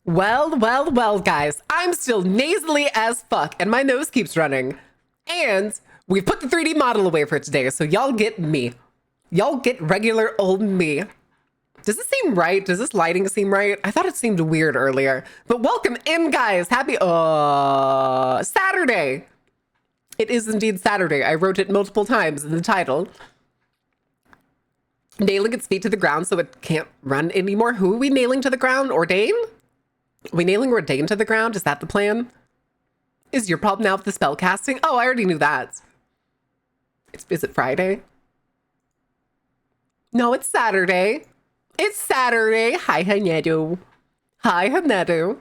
Well, guys, I'm still nasally as fuck, and my nose keeps running. And we've put the 3D model away for today, so y'all get me. Y'all get regular old me. Does this seem right? Does this lighting seem right? I thought it seemed weird earlier. But welcome in, guys. Happy Saturday. It is indeed Saturday. I wrote it multiple times in the title. Nailing its feet to the ground so it can't run anymore. Who are we nailing to the ground? Ordain? Are we nailing Ordain to the ground? Is that the plan? Is your problem now with the spell casting? Oh, I already knew that. Is it Friday? No, it's Saturday. It's Saturday. Hi, Hanedu. Hi, Hanedu.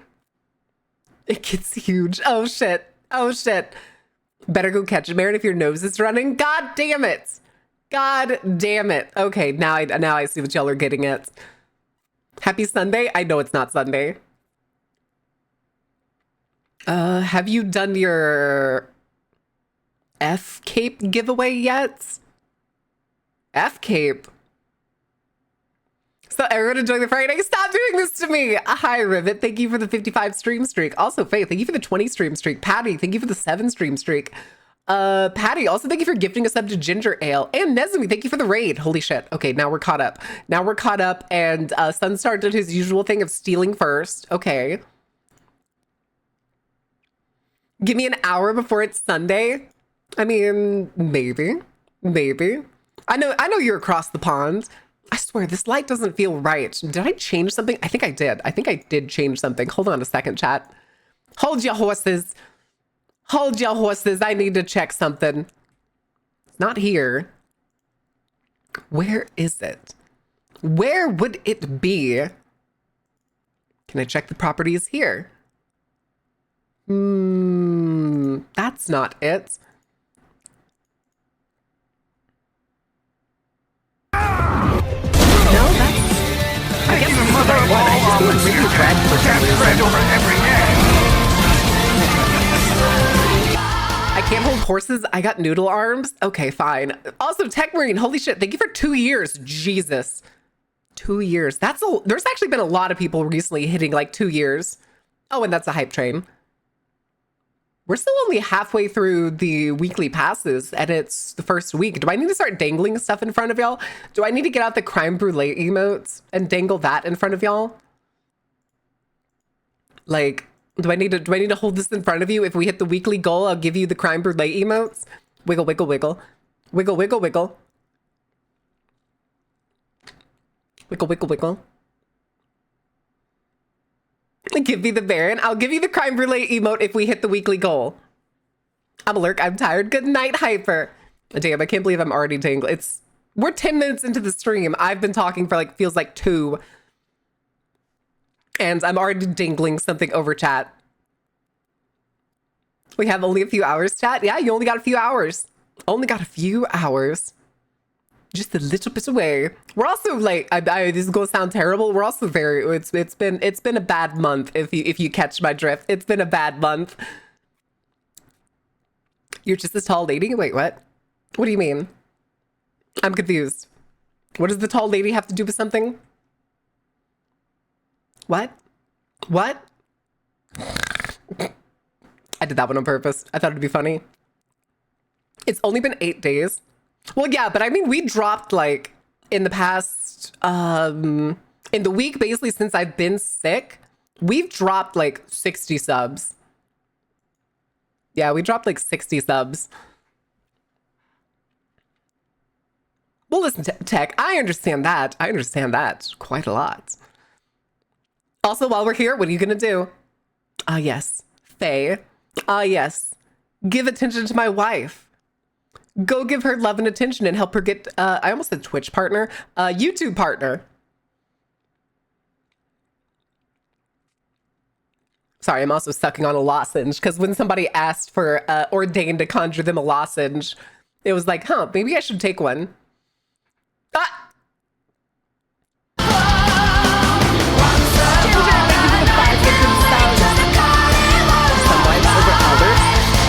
It gets huge. Oh, shit. Oh, shit. Better go catch it, Marin, if your nose is running. God damn it. God damn it. Okay, now I see what y'all are getting at. Happy Sunday? I know it's not Sunday. Have you done your F Cape giveaway yet? F Cape. So everyone enjoy the Friday. Stop doing this to me. Hi, Rivet. Thank you for the 55 stream streak. Also, Faith, thank you for the 20 stream streak. Patty, thank you for the 7 stream streak. Patty, also thank you for gifting us up to Ginger Ale. And Nezumi, thank you for the raid. Holy shit. Okay, now we're caught up. And Sunstar did his usual thing of stealing first. Okay. Give me an hour before it's Sunday. I mean, maybe. I know you're across the pond. I swear, this light doesn't feel right. Did I change something? I think I did. I think I did change something. Hold on a second, chat. Hold your horses. Hold your horses. I need to check something. It's not here. Where is it? Where would it be? Can I check the properties here? That's not it. No, that's... I guess it's the right one. I just feel really red for some reason. Over every egg. I can't hold horses. I got noodle arms. Okay, fine. Also, Tech Marine, holy shit. Thank you for 2 years. Jesus. 2 years. There's actually been a lot of people recently hitting like 2 years. Oh, and that's a hype train. We're still only halfway through the weekly passes, and it's the first week. Do I need to start dangling stuff in front of y'all? Do I need to get out the crime brulee emotes and dangle that in front of y'all? Like, do I need to hold this in front of you? If we hit the weekly goal, I'll give you the crime brulee emotes. Wiggle, wiggle, wiggle. Wiggle, wiggle, wiggle. Wiggle, wiggle, wiggle. Give me the Baron. I'll give you the crime brulee emote if we hit the weekly goal. I'm a lurk. I'm tired. Good night, Hyper. Damn, I can't believe I'm already dangling. We're 10 minutes into the stream. I've been talking for feels like 2. And I'm already dangling something over chat. We have only a few hours, chat. Yeah, you only got a few hours. Only got a few hours. Just a little bit away. We're also this is gonna sound terrible. We're also it's been a bad month if you catch my drift. It's been a bad month. You're just a tall lady? Wait, what? What do you mean? I'm confused. What does the tall lady have to do with something? What? What? I did that one on purpose. I thought it'd be funny. It's only been 8 days. Well, yeah, but I mean, we dropped in the past, in the week, basically since I've been sick, we've dropped 60 subs. Yeah, we dropped 60 subs. Well, listen, Tech, I understand that. I understand that quite a lot. Also, while we're here, what are you gonna do? Yes. Faye. Yes. Give attention to my wife. Go give her love and attention and help her get, I almost said Twitch partner, YouTube partner. Sorry, I'm also sucking on a lozenge because when somebody asked for Ordain to conjure them a lozenge, it was like, huh, maybe I should take one. Ah!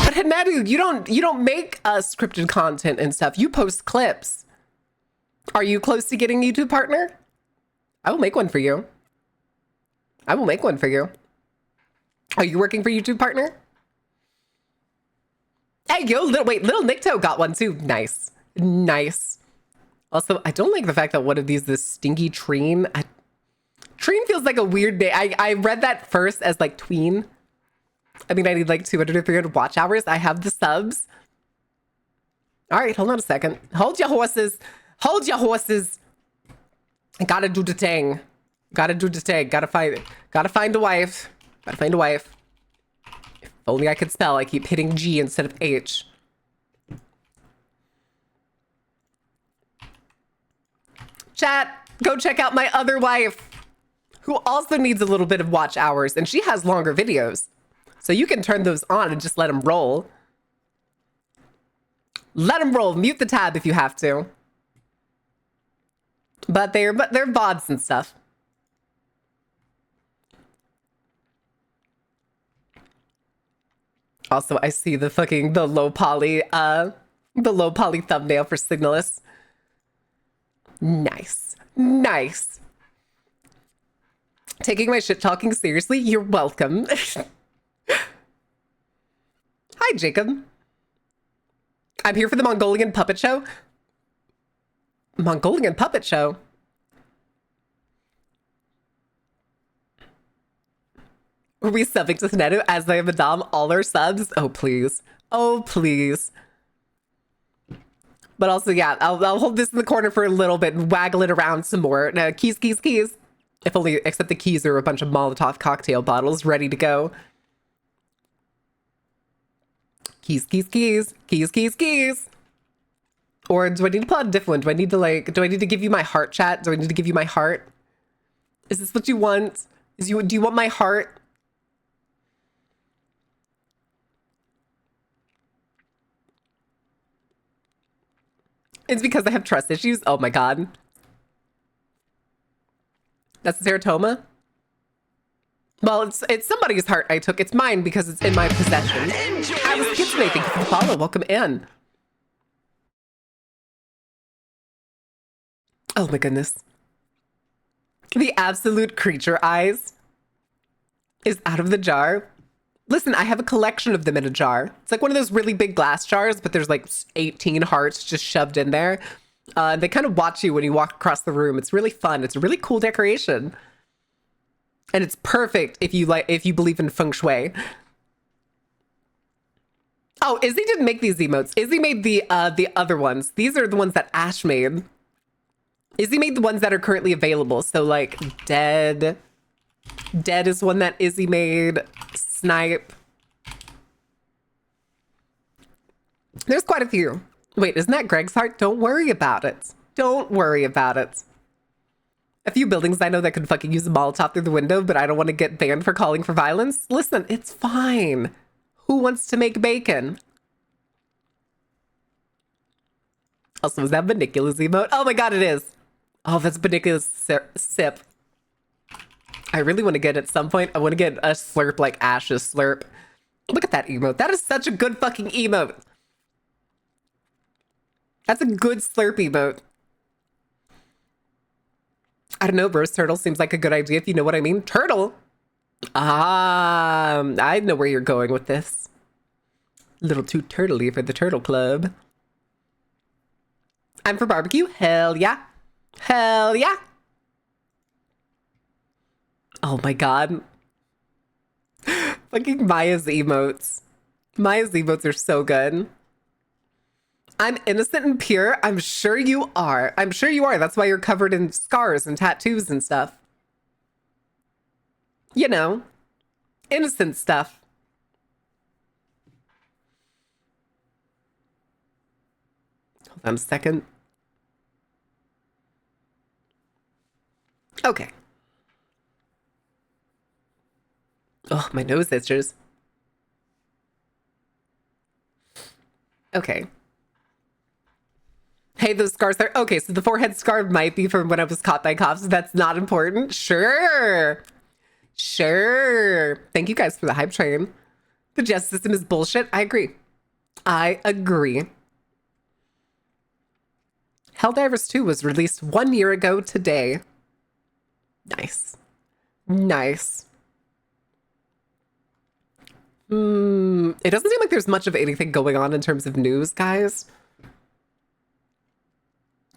But Hinadu, you don't make scripted content and stuff. You post clips. Are you close to getting a YouTube partner? I will make one for you. I will make one for you. Are you working for YouTube partner? Hey, yo, little Nikto got one too. Nice. Nice. Also, I don't like the fact that one of these, this stinky Treen. Treen feels like a weird name. I read that first as like tween. I mean, I need like 200 or 300 watch hours. I have the subs. All right, hold on a second. Hold your horses. Hold your horses. I gotta do the thing. Gotta do the thing. Gotta find a wife. Gotta find a wife. If only I could spell. I keep hitting G instead of H. Chat, go check out my other wife, who also needs a little bit of watch hours, and she has longer videos. So you can turn those on and just let them roll. Let them roll. Mute the tab if you have to. But they're VODs and stuff. Also, I see the low poly thumbnail for Signalist. Nice. Nice. Taking my shit talking seriously? You're welcome. Hi, Jacob. I'm here for the Mongolian puppet show. Mongolian puppet show? Are we subbing to Neto as I am Madame all our subs? Oh, please. Oh, please. But also, yeah, I'll hold this in the corner for a little bit and waggle it around some more. No, keys, keys, keys. If only, except the keys are a bunch of Molotov cocktail bottles ready to go. Keys, keys, keys. Keys, keys, keys. Or do I need to pull out a different one? Do I need to give you my heart, chat? Do I need to give you my heart? Is this what you want? Do you want my heart? It's because I have trust issues. Oh my God. That's a teratoma? Well, it's somebody's heart I took. It's mine because it's in my possession. I was Kitsune. Thank you for the follow. Welcome in. Oh my goodness. The absolute creature eyes is out of the jar. Listen, I have a collection of them in a jar. It's like one of those really big glass jars, but there's like 18 hearts just shoved in there. They kind of watch you when you walk across the room. It's really fun. It's a really cool decoration. And it's perfect if you believe in feng shui. Oh, Izzy didn't make these emotes. Izzy made the other ones. These are the ones that Ash made. Izzy made the ones that are currently available. So like Dead is one that Izzy made. Snipe. There's quite a few. Wait, isn't that Greg's heart? Don't worry about it. Don't worry about it. A few buildings I know that could fucking use a Molotov through the window, but I don't want to get banned for calling for violence. Listen, it's fine. Who wants to make bacon? Also, is that Banicula's emote? Oh my God, it is. Oh, that's Banicula's sip. I really want to get at some point. I want to get a slurp like Ash's slurp. Look at that emote. That is such a good fucking emote. That's a good slurp emote. I don't know, roast turtle seems like a good idea if you know what I mean. Turtle? I know where you're going with this. A little too turtley for the turtle club. I'm for barbecue. Hell yeah. Hell yeah. Oh my God. Fucking Maya's emotes. Maya's emotes are so good. I'm innocent and pure. I'm sure you are. I'm sure you are. That's why you're covered in scars and tattoos and stuff. You know, innocent stuff. Hold on a second. Okay. Oh, my nose itches. Okay. Hey, those scars are... Okay, so the forehead scar might be from when I was caught by cops. That's not important. Sure. Sure. Thank you guys for the hype train. The justice system is bullshit. I agree. I agree. Helldivers 2 was released 1 year ago today. Nice. Nice. It doesn't seem like there's much of anything going on in terms of news, guys.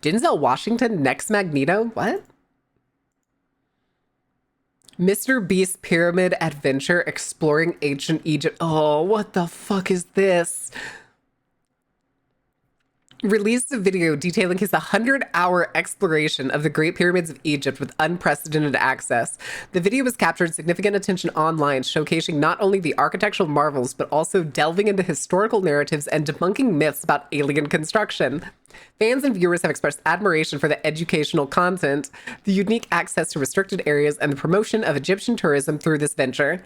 Denzel Washington next Magneto? What? Mr. Beast Pyramid Adventure exploring ancient Egypt. Oh, what the fuck is this? Released a video detailing his 100-hour exploration of the Great Pyramids of Egypt with unprecedented access. The video was captured significant attention online, showcasing not only the architectural marvels, but also delving into historical narratives and debunking myths about alien construction. Fans and viewers have expressed admiration for the educational content, the unique access to restricted areas, and the promotion of Egyptian tourism through this venture.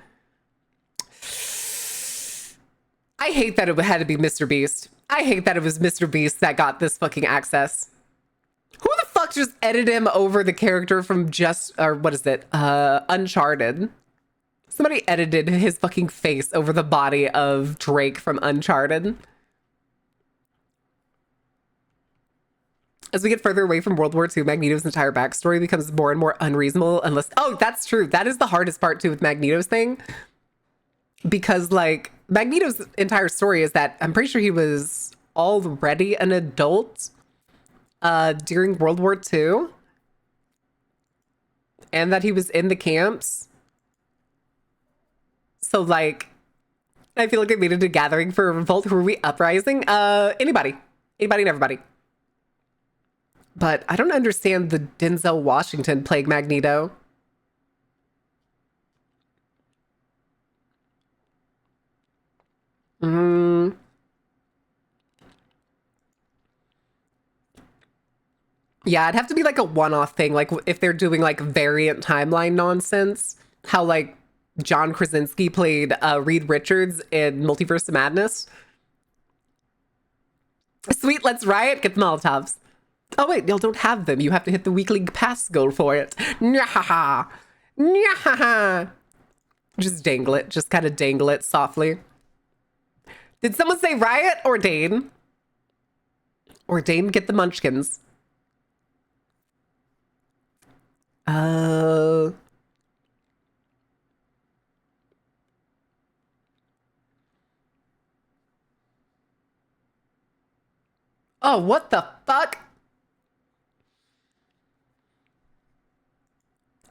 I hate that it had to be Mr. Beast. I hate that it was Mr. Beast that got this fucking access. Who the fuck just edited him over the character from Uncharted? Somebody edited his fucking face over the body of Drake from Uncharted. As we get further away from World War II, Magneto's entire backstory becomes more and more unreasonable unless... Oh, that's true. That is the hardest part too with Magneto's thing. Because like Magneto's entire story is that I'm pretty sure he was already an adult during World War II. And that he was in the camps. So like, I feel like I made it a gathering for a revolt. Who are we uprising? Anybody and everybody. But I don't understand the Denzel Washington playing Magneto. Yeah, it'd have to be like a one-off thing. Like if they're doing like variant timeline nonsense, how like John Krasinski played Reed Richards in Multiverse of Madness. Sweet, let's riot. Get the Molotovs. Oh wait, y'all don't have them. You have to hit the weekly pass goal for it. Nyahaha. Nyahaha. Just dangle it. Just kind of dangle it softly. Did someone say riot or Dane? Or Dane get the munchkins? Oh, what the fuck?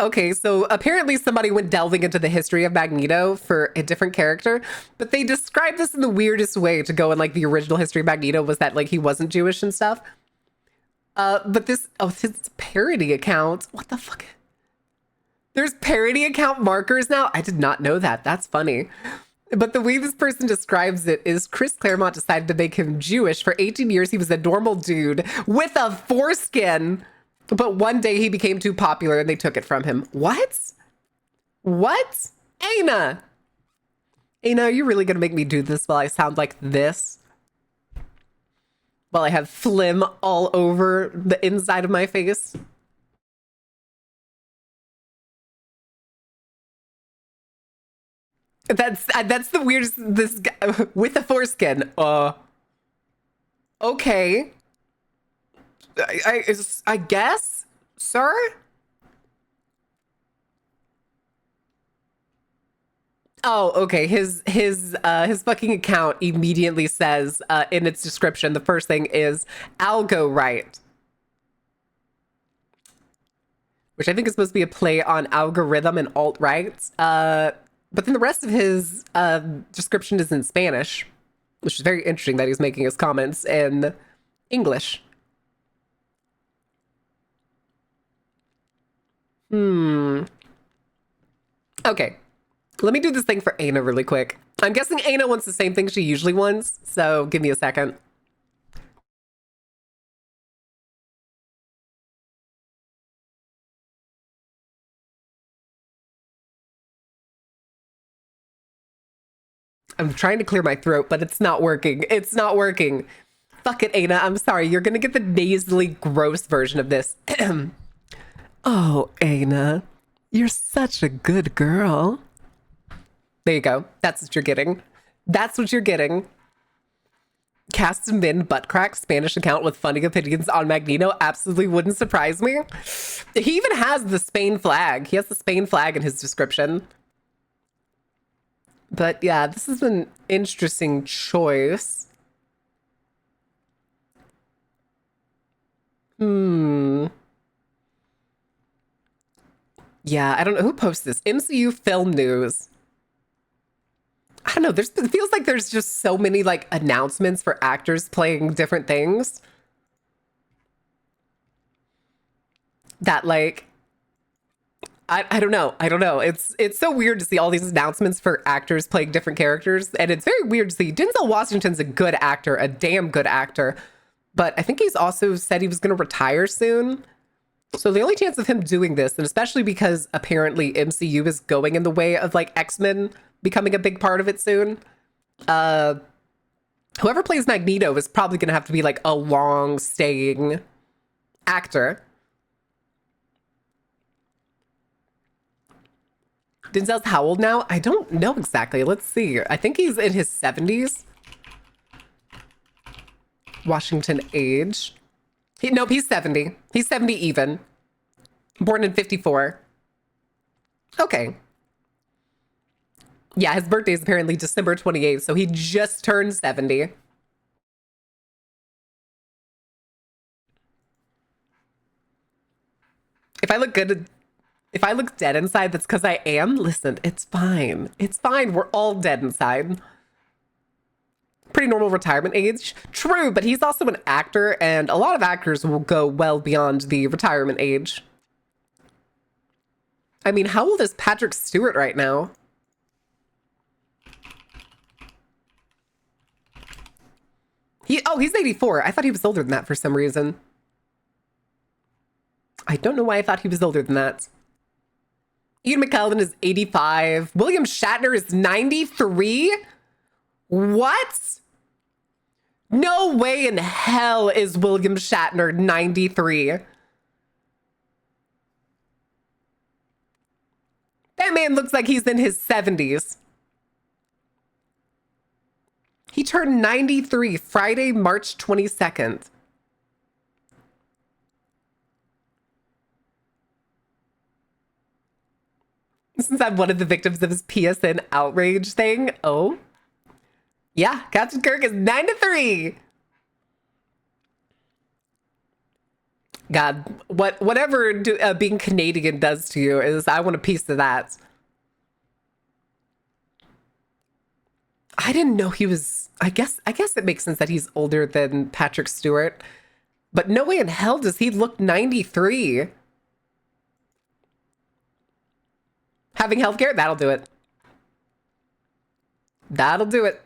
Okay, so apparently somebody went delving into the history of Magneto for a different character, but they described this in the weirdest way to go in like the original history of Magneto was that like he wasn't Jewish and stuff. But this parody account. What the fuck? There's parody account markers now? I did not know that. That's funny. But the way this person describes it is Chris Claremont decided to make him Jewish. For 18 years, he was a normal dude with a foreskin. But one day he became too popular and they took it from him. What? What? Aina! Aina, are you really gonna make me do this while I sound like this? While I have phlegm all over the inside of my face? That's the weirdest. This guy with a foreskin. Okay. I guess, sir. Oh, okay. His fucking account immediately says in its description, the first thing is algo right, which I think is supposed to be a play on algorithm and alt right. But then the rest of his description is in Spanish, which is very interesting that he's making his comments in English. Okay. Let me do this thing for Aina really quick. I'm guessing Aina wants the same thing she usually wants, so give me a second. I'm trying to clear my throat, but it's not working. It's not working. Fuck it, Aina. I'm sorry. You're gonna get the nasally, gross version of this. Oh, Aina. You're such a good girl. There you go. That's what you're getting. That's what you're getting. Cast and bin butt crack Spanish account with funny opinions on Magneto absolutely wouldn't surprise me. He even has the Spain flag. He has the Spain flag in his description. But yeah, this is an interesting choice. Hmm. Yeah, I don't know who posts this. MCU Film News. I don't know. It feels like there's just so many like announcements for actors playing different things that like I don't know. I don't know. It's so weird to see all these announcements for actors playing different characters, and it's very weird to see Denzel Washington's a good actor, a damn good actor, but I think he's also said he was going to retire soon. So the only chance of him doing this, and especially because apparently MCU is going in the way of like X-Men becoming a big part of it soon, uh, whoever plays Magneto is probably going to have to be like a long-staying actor. Denzel's how old now? I don't know exactly. Let's see. I think he's in his 70s. Washington age. Nope, he's 70. He's 70 even. Born in 54. Okay. Yeah, his birthday is apparently December 28th, so he just turned 70. If I look good, if I look dead inside, that's because I am. Listen, it's fine. It's fine. We're all dead inside. Pretty normal retirement age. True, but he's also an actor, and a lot of actors will go well beyond the retirement age. I mean, how old is Patrick Stewart right now? He's 84. I thought he was older than that for some reason. I don't know why I thought he was older than that. Ian McKellen is 85. William Shatner is 93? What? No way in hell is William Shatner 93. That man looks like he's in his 70s. He turned 93 Friday, March 22nd. Since I'm one of the victims of his PSN outrage thing. Oh. Yeah, Captain Kirk is 93. God, whatever being Canadian does to you is I want a piece of that. I didn't know he was, I guess it makes sense that he's older than Patrick Stewart, but no way in hell does he look 93. Having healthcare, that'll do it. That'll do it.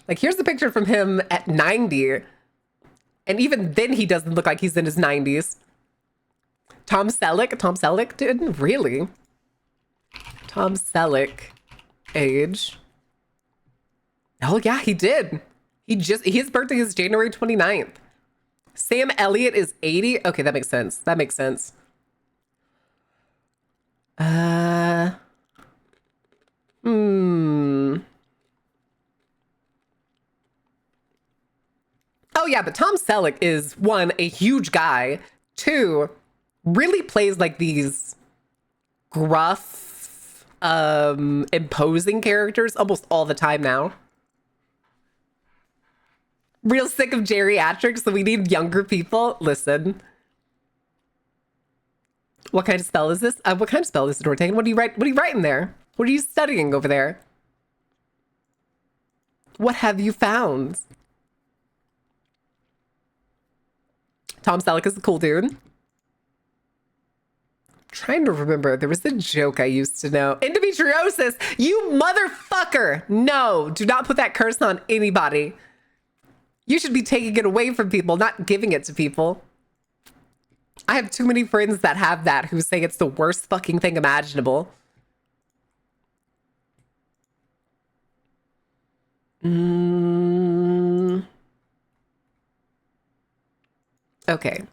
Like, here's the picture from him at 90. And even then, he doesn't look like he's in his 90s. Tom Selleck did? Really? Tom Selleck, age. Oh, yeah, he did. His birthday is January 29th. Sam Elliott is 80. Okay, that makes sense. That makes sense. Oh yeah, but Tom Selleck is one, a huge guy. Two, really plays like these gruff, imposing characters almost all the time now. Real sick of geriatrics, so we need younger people. Listen. What kind of spell is this? What kind of spell is it, Dortain? What are you writing there? What are you studying over there? What have you found? Tom Selleck is a cool dude. Trying to remember, there was a joke I used to know. Endometriosis, you motherfucker! No, do not put that curse on anybody. You should be taking it away from people, not giving it to people. I have too many friends that have that who say it's the worst fucking thing imaginable. Okay.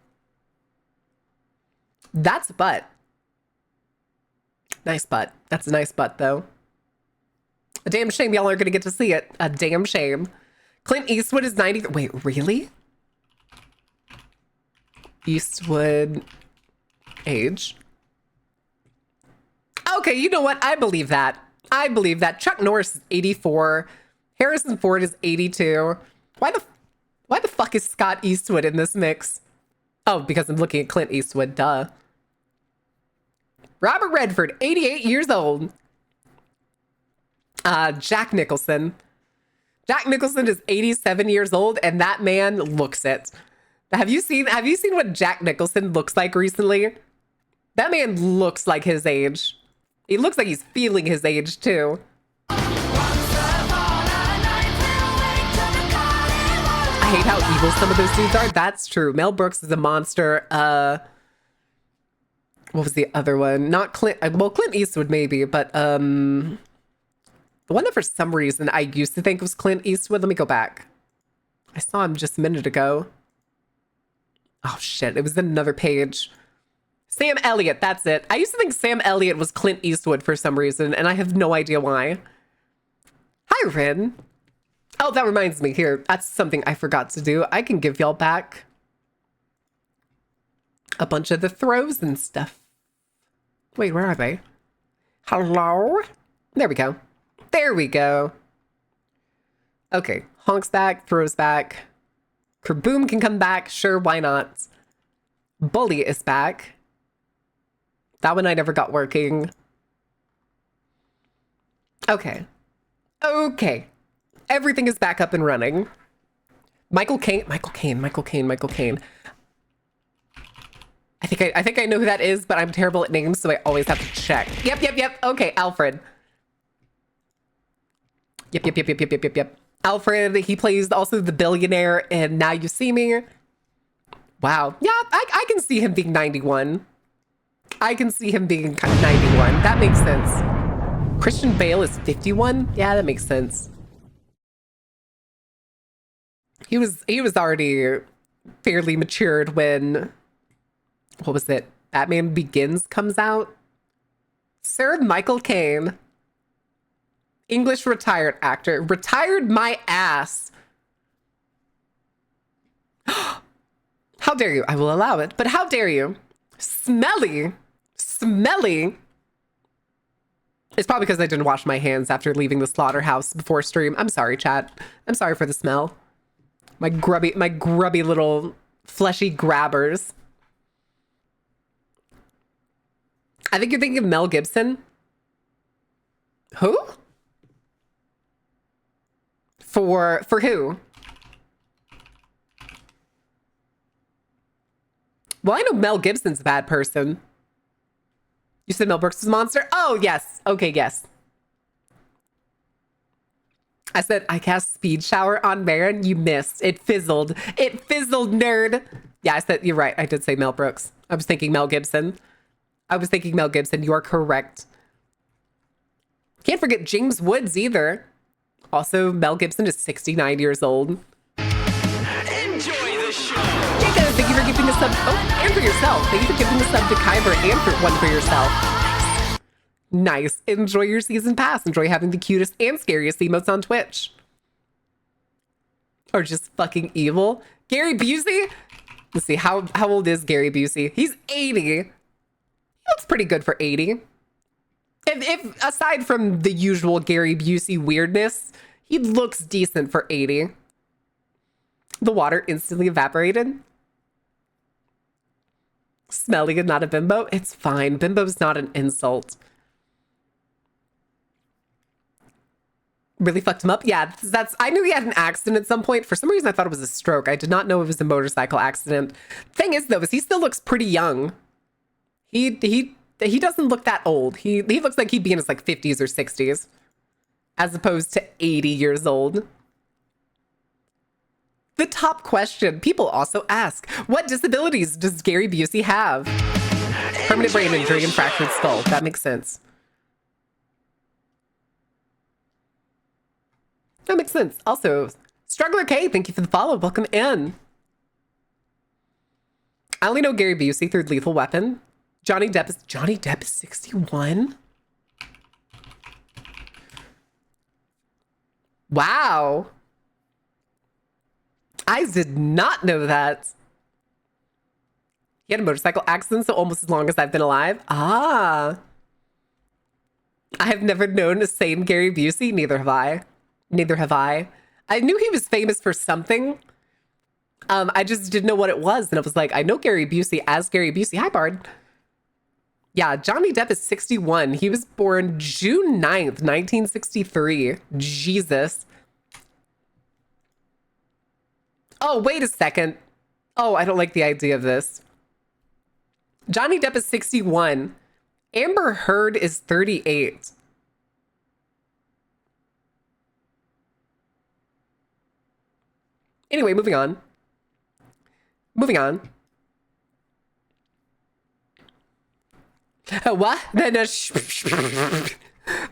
That's a butt. Nice butt. That's a nice butt, though. A damn shame y'all are going to get to see it. A damn shame. Clint Eastwood is 90. Wait, really? Eastwood age. Okay, you know what? I believe that. I believe that. Chuck Norris is 84. Harrison Ford is 82. Why the fuck is Scott Eastwood in this mix? Oh, because I'm looking at Clint Eastwood, duh. Robert Redford, 88 years old. Jack Nicholson. Jack Nicholson is 87 years old, and that man looks it. Have you seen what Jack Nicholson looks like recently? That man looks like his age. He looks like he's feeling his age too. I hate how evil some of those dudes are. That's true. Mel Brooks is a monster. What was the other one? Not Clint. Well, Clint Eastwood maybe, but the one that for some reason I used to think was Clint Eastwood. Let me go back. I saw him just a minute ago. Oh shit! It was in another page. Sam Elliott. That's it. I used to think Sam Elliott was Clint Eastwood for some reason, and I have no idea why. Hi, Rin. Oh, that reminds me. Here, that's something I forgot to do. I can give y'all back a bunch of the throws and stuff. Wait, where are they? Hello? There we go. There we go. Okay, honks back, throws back. Kerboom can come back. Sure, why not? Bully is back. That one I never got working. Okay. Okay. Everything is back up and running. Michael Caine. I think I know who that is, but I'm terrible at names, so I always have to check. Yep. Okay, Alfred. Yep. Alfred, he plays also the billionaire in Now You See Me. Wow. Yeah, I can see him being 91. I can see him being 91. That makes sense. Christian Bale is 51? Yeah, that makes sense. He was already fairly matured when, what was it? Batman Begins comes out. Sir Michael Caine. English retired actor. Retired my ass. How dare you? I will allow it, but how dare you? Smelly. It's probably because I didn't wash my hands after leaving the slaughterhouse before stream. I'm sorry, chat. I'm sorry for the smell. My grubby little fleshy grabbers. I think you're thinking of Mel Gibson. Who? For who? Well, I know Mel Gibson's a bad person. You said Mel Brooks is a monster? Oh, yes. Okay, yes. I said I cast Speed Shower on Baron. You missed. It fizzled. It fizzled, nerd. Yeah, I said, you're right. I did say Mel Brooks. I was thinking Mel Gibson. You are correct. Can't forget James Woods either. Also, Mel Gibson is 69 years old. Enjoy the show. Jacob, thank you for giving a sub. Oh, and for yourself. Thank you for giving a sub to Kyber and for one for yourself. Nice. Enjoy your season pass. Enjoy having the cutest and scariest emotes on Twitch. Or just fucking evil. Gary Busey? Let's see. How old is Gary Busey? He's 80. He looks pretty good for 80. If aside from the usual Gary Busey weirdness, he looks decent for 80. The water instantly evaporated. Smelly and not a bimbo. It's fine. Bimbo's not an insult. Really fucked him up. Yeah, I knew he had an accident at some point. For some reason, I thought it was a stroke. I did not know it was a motorcycle accident. Thing is, though, is he still looks pretty young. He doesn't look that old. He looks like he'd be in his like 50s or 60s, as opposed to 80 years old. The top question people also ask: what disabilities does Gary Busey have? Permanent brain injury and fractured skull. That makes sense. That makes sense. Also, Struggler K, thank you for the follow. Welcome in. I only know Gary Busey through Lethal Weapon. Johnny Depp is 61? Wow. I did not know that. He had a motorcycle accident, so almost as long as I've been alive. Ah. I have never known a sane Gary Busey. Neither have I. Neither have I. I knew he was famous for something. I just didn't know what it was. And I was like, I know Gary Busey as Gary Busey. Hi, Bard. Yeah, Johnny Depp is 61. He was born June 9th, 1963. Jesus. Oh, wait a second. Oh, I don't like the idea of this. Johnny Depp is 61. Amber Heard is 38. Anyway, moving on. Moving on. What?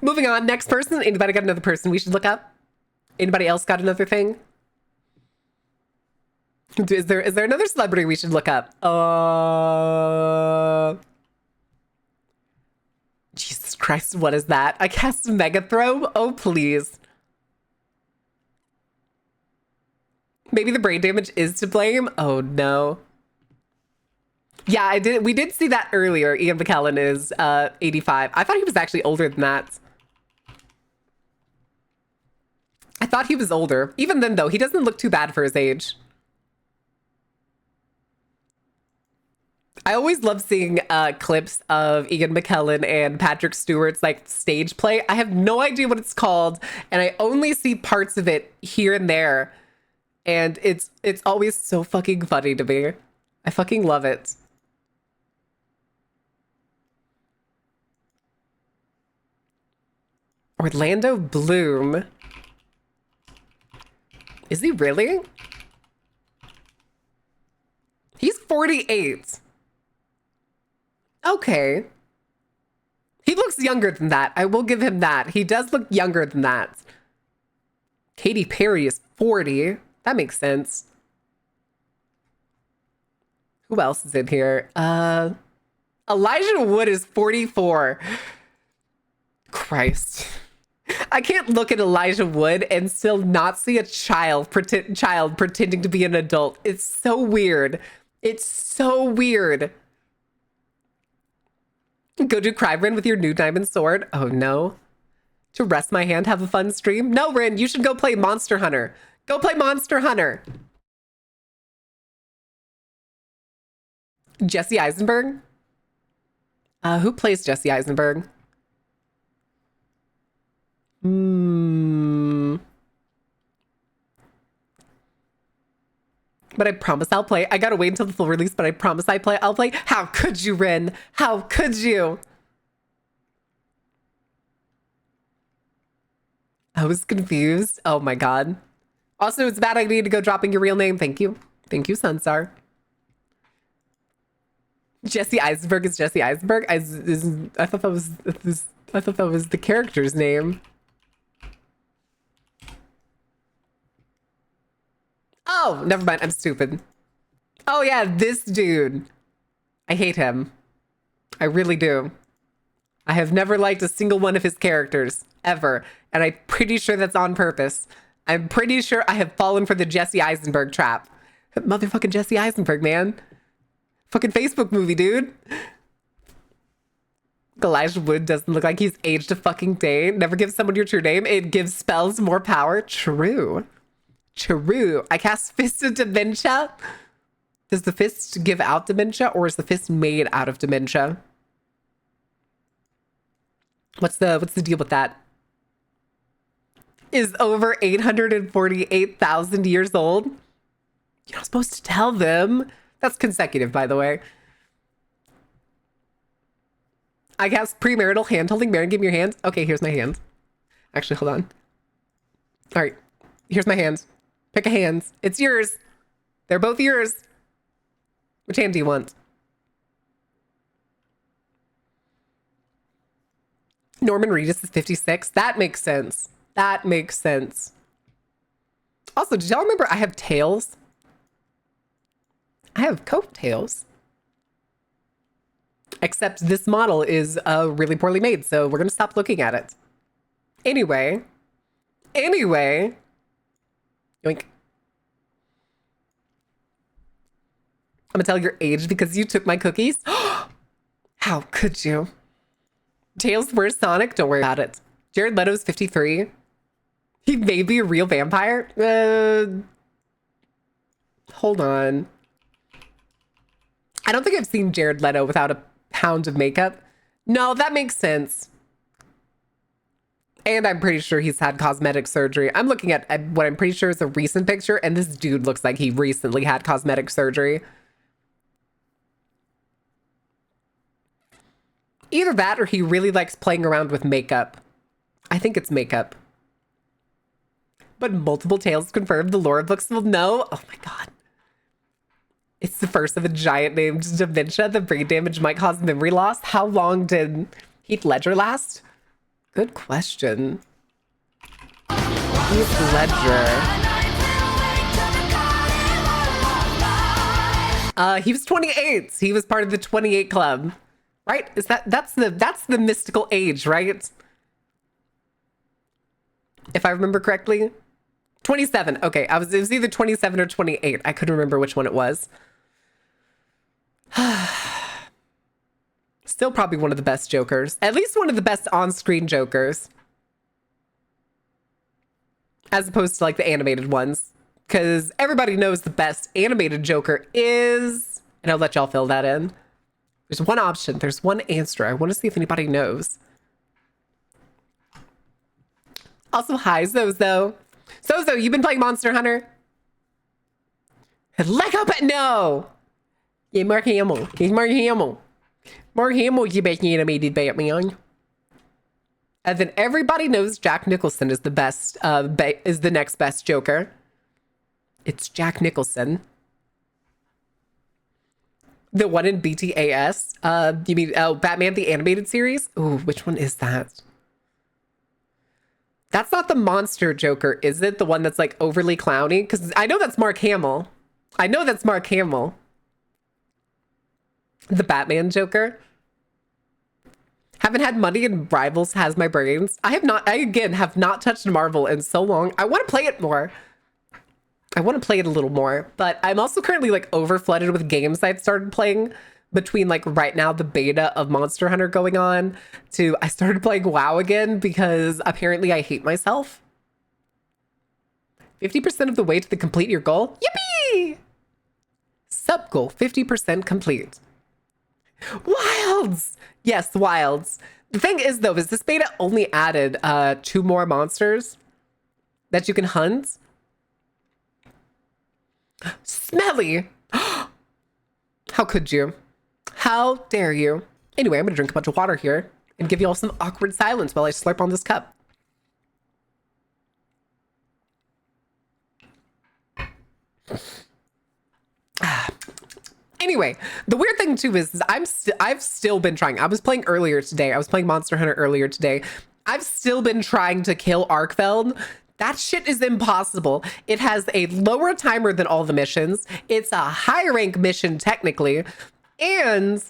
Moving on. Next person. Anybody got another person we should look up? Anybody else got another thing? Is there another celebrity we should look up? Jesus Christ, what is that? I cast Megathrow? Oh, please. Maybe the brain damage is to blame? Oh, no. Yeah, I did. We did see that earlier. Ian McKellen is 85. I thought he was actually older than that. I thought he was older. Even then, though, he doesn't look too bad for his age. I always love seeing clips of Ian McKellen and Patrick Stewart's like stage play. I have no idea what it's called, and I only see parts of it here and there. And it's always so fucking funny to me. I fucking love it. Orlando Bloom. Is he really? He's 48. Okay. He looks younger than that. I will give him that. He does look younger than that. Katy Perry is 40. That makes sense. Who else is in here? Elijah Wood is 44. Christ. I can't look at Elijah Wood and still not see a child pretending to be an adult. It's so weird. It's so weird. Go do crime, Rin, with your new diamond sword. Oh, no. To rest my hand, have a fun stream? No, Rin, you should go play Monster Hunter. Go play Monster Hunter. Jesse Eisenberg? Who plays Jesse Eisenberg? But I promise I'll play. I gotta wait until the full release, but I promise I'll play. How could you, Rin? How could you? I was confused. Oh my god. Also, it's a bad idea to go dropping your real name. Thank you. Thank you, Sunstar. Jesse Eisenberg is Jesse Eisenberg. I thought that was the character's name. Oh, never mind. I'm stupid. Oh yeah, this dude. I hate him. I really do. I have never liked a single one of his characters, ever. And I'm pretty sure that's on purpose. I'm pretty sure I have fallen for the Jesse Eisenberg trap. Motherfucking Jesse Eisenberg, man. Fucking Facebook movie, dude. Elijah Wood doesn't look like he's aged a fucking day. Never give someone your true name. It gives spells more power. True. True. I cast Fist of Dementia. Does the fist give out dementia, or is the fist made out of dementia? What's the deal with that? Is over 848,000 years old? You're not supposed to tell them. That's consecutive, by the way. I cast premarital hand holding. Mary, give me your hands. Okay, here's my hands. Actually, hold on. All right, here's my hands. Pick a hand. It's yours. They're both yours. Which hand do you want? Norman Reedus is 56. That makes sense. That makes sense. Also, did y'all remember I have tails? I have coattails. Except this model is really poorly made, so we're gonna stop looking at it. Anyway. Yoink. I'm gonna tell your age because you took my cookies. How could you? Tails where's Sonic? Don't worry about it. Jared Leto's 53. He may be a real vampire. Hold on. I don't think I've seen Jared Leto without a pound of makeup. No, that makes sense. And I'm pretty sure he's had cosmetic surgery. I'm looking at what I'm pretty sure is a recent picture, and this dude looks like he recently had cosmetic surgery. Either that or he really likes playing around with makeup. I think it's makeup. But multiple tales confirmed the lore books will know. Oh my god. It's the first of a giant named dementia. The brain damage might cause memory loss. How long did Heath Ledger last? Good question. Heath Ledger. He was 28. He was part of the 28 club. Right? Is that's the mystical age, right? If I remember correctly. 27. Okay, it was either 27 or 28. I couldn't remember which one it was. Still probably one of the best Jokers. At least one of the best on-screen Jokers. As opposed to like the animated ones. Because everybody knows the best animated Joker is... And I'll let y'all fill that in. There's one option. There's one answer. I want to see if anybody knows. Also, hi, Zozo. Zozo, you've been playing Monster Hunter? Lego, but no! Yeah, Mark Hamill. He's Mark Hamill. Mark Hamill, you best animated Batman. And then everybody knows Jack Nicholson is the best, is the next best Joker. It's Jack Nicholson. The one in BTAS. You mean, oh, Batman the Animated Series? Ooh, which one is that? That's not the monster Joker, is it? The one that's like overly clowny? Because I know that's Mark Hamill. I know that's Mark Hamill. The Batman Joker. Haven't had money and Rivals has my brains. I again have not touched Marvel in so long. I want to play it more. I want to play it a little more, but I'm also currently like over flooded with games I've started playing between like right now the beta of Monster Hunter going on to I started playing WoW again because apparently I hate myself. 50% of the way to complete your goal. Yippee! Sub goal 50% complete. Wilds! Yes, Wilds. The thing is though, is this beta only added 2 more monsters that you can hunt. Smelly! How could you? How dare you? Anyway, I'm gonna drink a bunch of water here and give you all some awkward silence while I slurp on this cup. Anyway, the weird thing too is I've still been trying. I was playing earlier today. I was playing Monster Hunter earlier today. I've still been trying to kill Arkfeld. That shit is impossible. It has a lower timer than all the missions. It's a high rank mission technically. And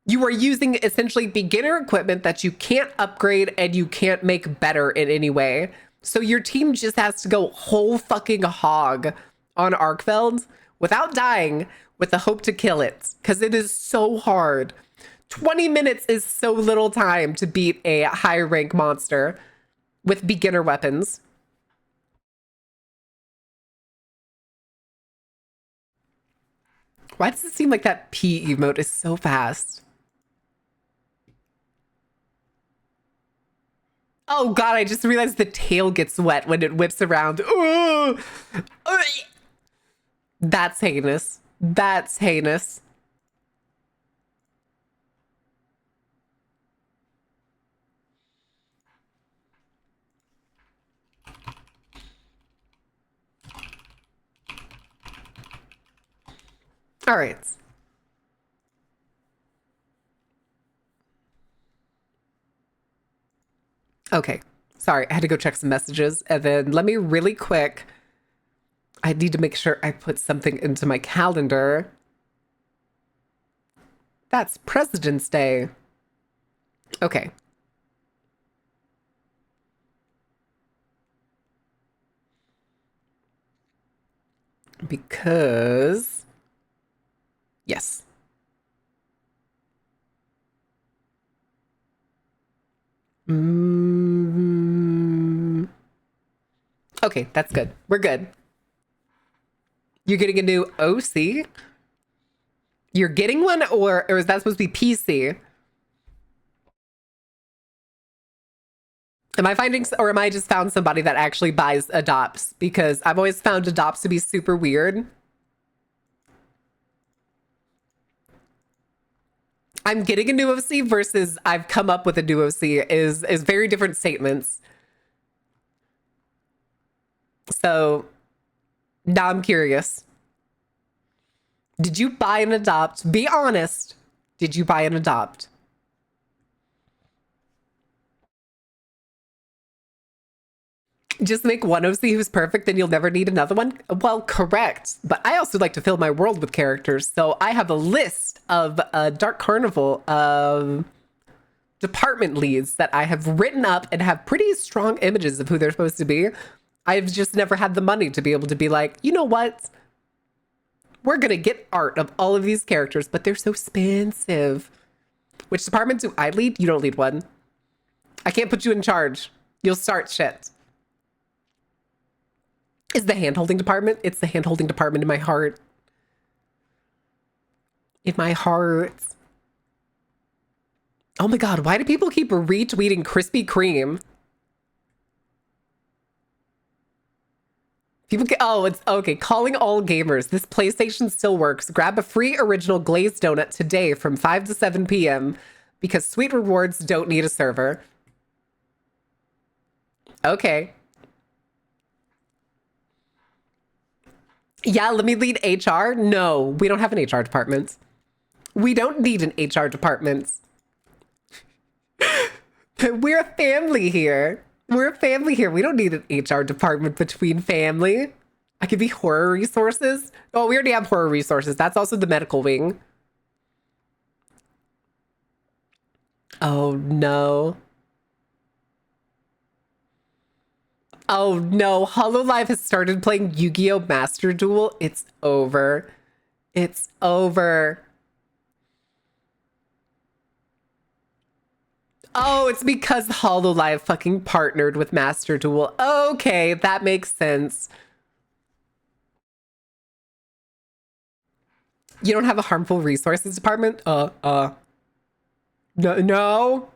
you are using essentially beginner equipment that you can't upgrade and you can't make better in any way. So your team just has to go whole fucking hog on Arkfeld without dying with the hope to kill it. Because it is so hard. 20 minutes is so little time to beat a high rank monster with beginner weapons. Why does it seem like that P emote is so fast? Oh god, I just realized the tail gets wet when it whips around. Ooh! That's heinous. That's heinous. All right. Okay. Sorry, I had to go check some messages. And then let me really quick. I need to make sure I put something into my calendar. That's President's Day. Okay. Because... Yes. Mm. Okay, that's good. We're good. You're getting a new OC? You're getting one, or is that supposed to be PC? Am I finding, or am I just found somebody that actually buys adopts? Because I've always found adopts to be super weird. I'm getting a new OC versus I've come up with a new OC is very different statements. So now I'm curious. Did you buy an adopt? Be honest. Did you buy an adopt? Just make one OC who's perfect, then you'll never need another one? Well, correct. But I also like to fill my world with characters. So I have a list of Dark Carnival department leads that I have written up and have pretty strong images of who they're supposed to be. I've just never had the money to be able to be like, you know what? We're going to get art of all of these characters, but they're so expensive. Which department do I lead? You don't lead one. I can't put you in charge. You'll start shit. Is the hand-holding department? It's the hand-holding department in my heart. In my heart. Oh my god, why do people keep retweeting Krispy Kreme? People get, oh, it's okay. Calling all gamers. This PlayStation still works. Grab a free original glazed donut today from 5 to 7 p.m. because sweet rewards don't need a server. Okay. Yeah, let me lead HR. No, we don't have an HR department. We don't need an HR department. We're a family here. We're a family here. We don't need an HR department between family. I could be horror resources. Oh, we already have horror resources. That's also the medical wing. Oh, no. Oh no, HoloLive has started playing Yu-Gi-Oh! Master Duel. It's over. It's over. Oh, it's because HoloLive fucking partnered with Master Duel. Okay, that makes sense. You don't have a harmful resources department? No, no,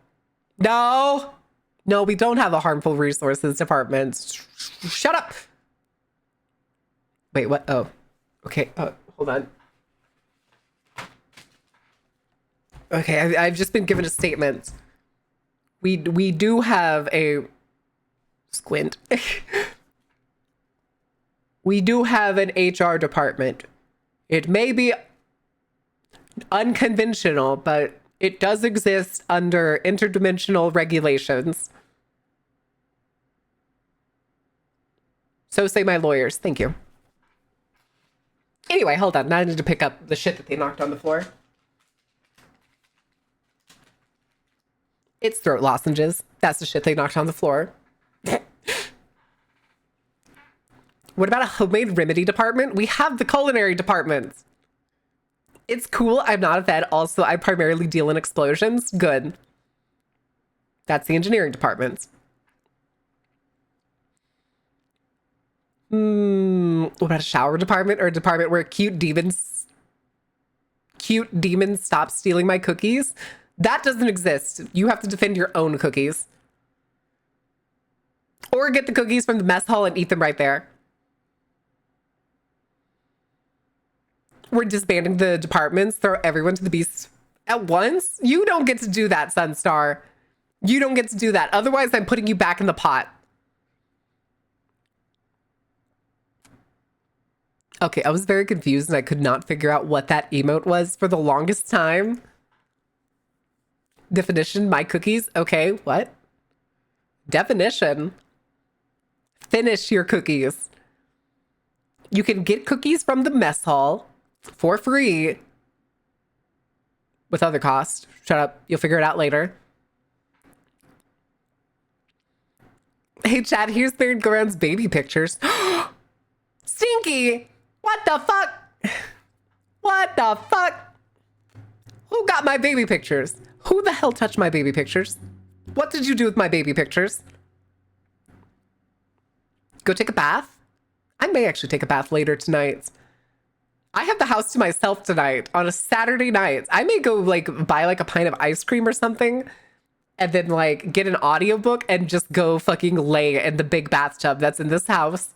no. No, we don't have a harmful resources department. Shut up. Wait, what? Oh, okay. Hold on. Okay, I've just been given a statement. We do have a squint. We do have an HR department. It may be unconventional, but it does exist under interdimensional regulations. So say my lawyers. Thank you. Anyway, hold on. Now I need to pick up the shit that they knocked on the floor. It's throat lozenges. That's the shit they knocked on the floor. What about a homemade remedy department? We have the culinary department. It's cool. I'm not a vet. Also, I primarily deal in explosions. Good. That's the engineering department. What about a shower department or a department where cute demons stop stealing my cookies? That doesn't exist. You have to defend your own cookies. Or get the cookies from the mess hall and eat them right there. We're disbanding the departments, throw everyone to the beast at once? You don't get to do that, Sunstar. You don't get to do that. Otherwise, I'm putting you back in the pot. Okay, I was very confused and I could not figure out what that emote was for the longest time. Definition, my cookies. Okay, what? Definition. Finish your cookies. You can get cookies from the mess hall for free with other costs. Shut up. You'll figure it out later. Hey, Chad, here's Third Ground's baby pictures. Stinky! What the fuck? What the fuck? Who got my baby pictures? Who the hell touched my baby pictures? What did you do with my baby pictures? Go take a bath? I may actually take a bath later tonight. I have the house to myself tonight on a Saturday night. I may go like buy like a pint of ice cream or something and then like get an audiobook and just go fucking lay in the big bathtub that's in this house.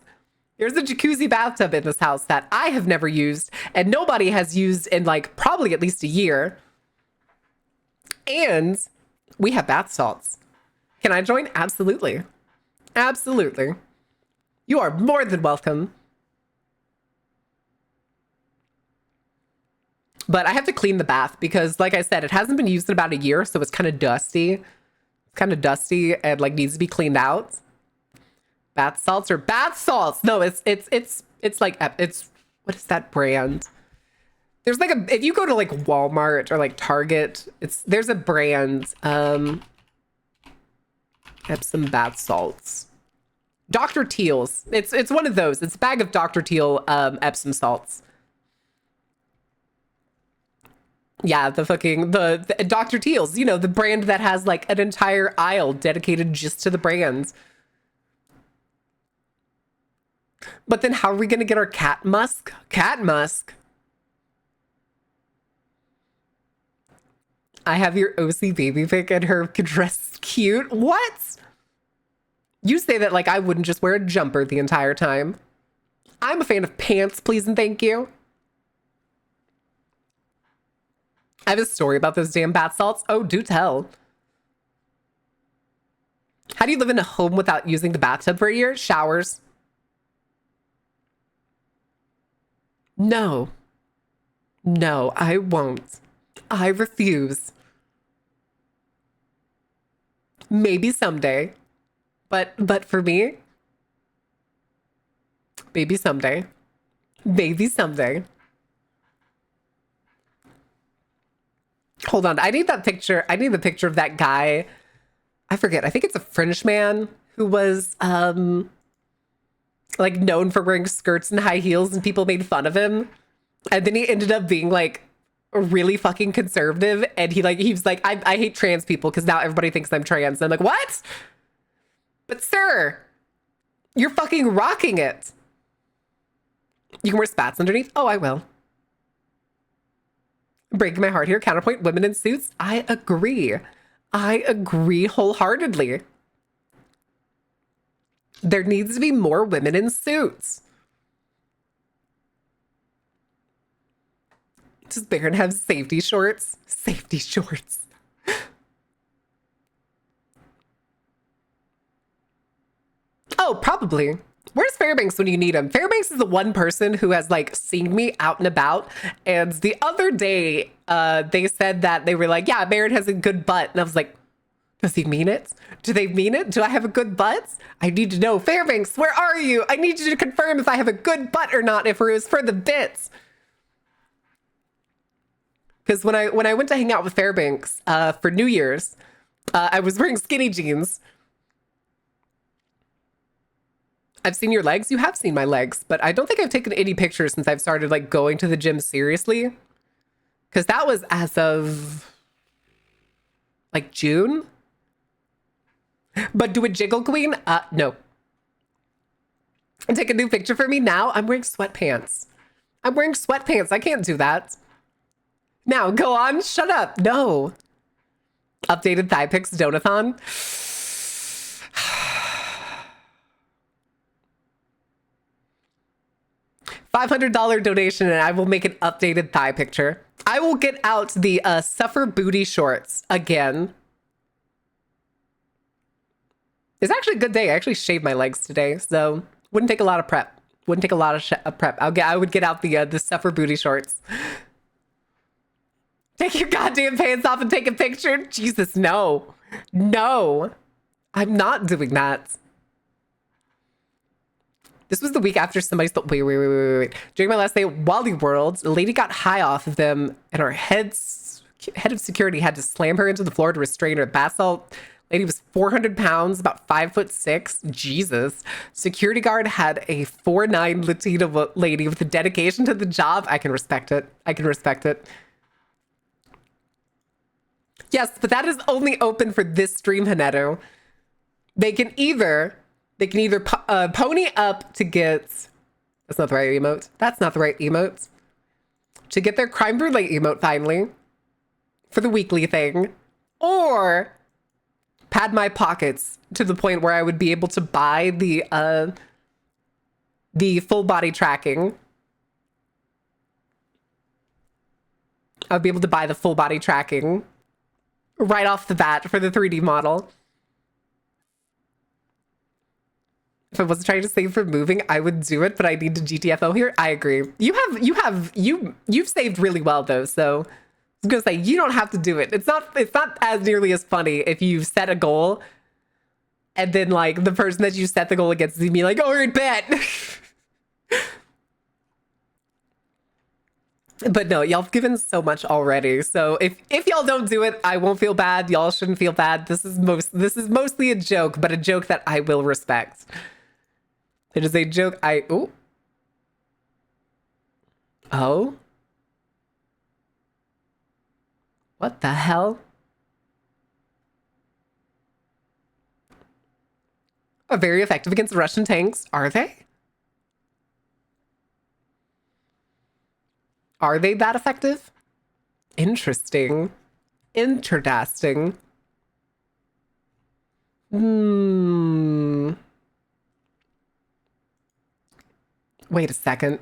There's a jacuzzi bathtub in this house that I have never used and nobody has used in like probably at least a year. And we have bath salts. Can I join? Absolutely. Absolutely. You are more than welcome. But I have to clean the bath because, like I said, it hasn't been used in about a year, so it's kind of dusty. It's kind of dusty and like needs to be cleaned out. Bath salts or bath salts? No, it's like it's what is that brand? There's like a if you go to like Walmart or like Target, there's a brand Epsom bath salts. Dr. Teal's. It's one of those. It's a bag of Dr. Teal Epsom salts. Yeah, the Dr. Teal's, you know, the brand that has like an entire aisle dedicated just to the brands. But then how are we going to get our cat musk? Cat musk. I have your OC baby pic and her dressed cute. What? You say that like I wouldn't just wear a jumper the entire time. I'm a fan of pants, please and thank you. I have a story about those damn bath salts. Oh, do tell. How do you live in a home without using the bathtub for a year? Showers. No. No, I won't. I refuse. Maybe someday. But for me, maybe someday. Maybe someday. Hold on. I need that picture. I need the picture of that guy. I forget. I think it's a French man who was like known for wearing skirts and high heels and people made fun of him. And then he ended up being like really fucking conservative. And he was like, I hate trans people because now everybody thinks I'm trans. And I'm like, what? But sir, you're fucking rocking it. You can wear spats underneath. Oh, I will. Breaking my heart here. Counterpoint, women in suits. I agree. I agree wholeheartedly. There needs to be more women in suits. Does Baron have safety shorts? Safety shorts. Oh, probably. Where's Fairbanks when you need him? Fairbanks is the one person who has like seen me out and about. And the other day, they said that they were like, yeah, Baron has a good butt. And I was like, does he mean it? Do they mean it? Do I have a good butt? I need to know. Fairbanks, where are you? I need you to confirm if I have a good butt or not, if it was for the bits. Because when I went to hang out with Fairbanks for New Year's, I was wearing skinny jeans. I've seen your legs. You have seen my legs, but I don't think I've taken any pictures since I've started like going to the gym seriously. Because that was as of like June. But do a jiggle queen? No. And take a new picture for me now. I'm wearing sweatpants. I'm wearing sweatpants. I can't do that. Now go on. Shut up. No. Updated thigh pics, Donathon. $500 donation and I will make an updated thigh picture. I will get out the suffer booty shorts again. It's actually a good day. I actually shaved my legs today, so wouldn't take a lot of prep. Wouldn't take a lot of prep. I would get out the suffer booty shorts. Take your goddamn pants off and take a picture. Jesus, no. No. I'm not doing that. This was the week after somebody stole. Wait. During my last day at Wally World, a lady got high off of them, and our head of security had to slam her into the floor to restrain her. Bath salt lady was 400 pounds, about 5'6". Jesus. Security guard had a 4'9" Latina lady with a dedication to the job. I can respect it. I can respect it. Yes, but that is only open for this stream, Haneto. They can either pony up to get, that's not the right emote. That's not the right emote. To get their crime brulee emote finally for the weekly thing, or pad my pockets to the point where I would be able to buy the full body tracking. I would be able to buy the full body tracking right off the bat for the 3D model. If I wasn't trying to save for moving, I would do it, but I need to GTFO here. I agree. You've saved really well though, so I was gonna say you don't have to do it. It's not as nearly as funny if you set a goal and then like the person that you set the goal against is be like, all right, bet. But no, y'all have given so much already. So if y'all don't do it, I won't feel bad. Y'all shouldn't feel bad. This is mostly a joke, but a joke that I will respect. It is a joke Oh? What the hell? Are very effective against Russian tanks, are they? Are they that effective? Interesting. Interesting. Wait a second.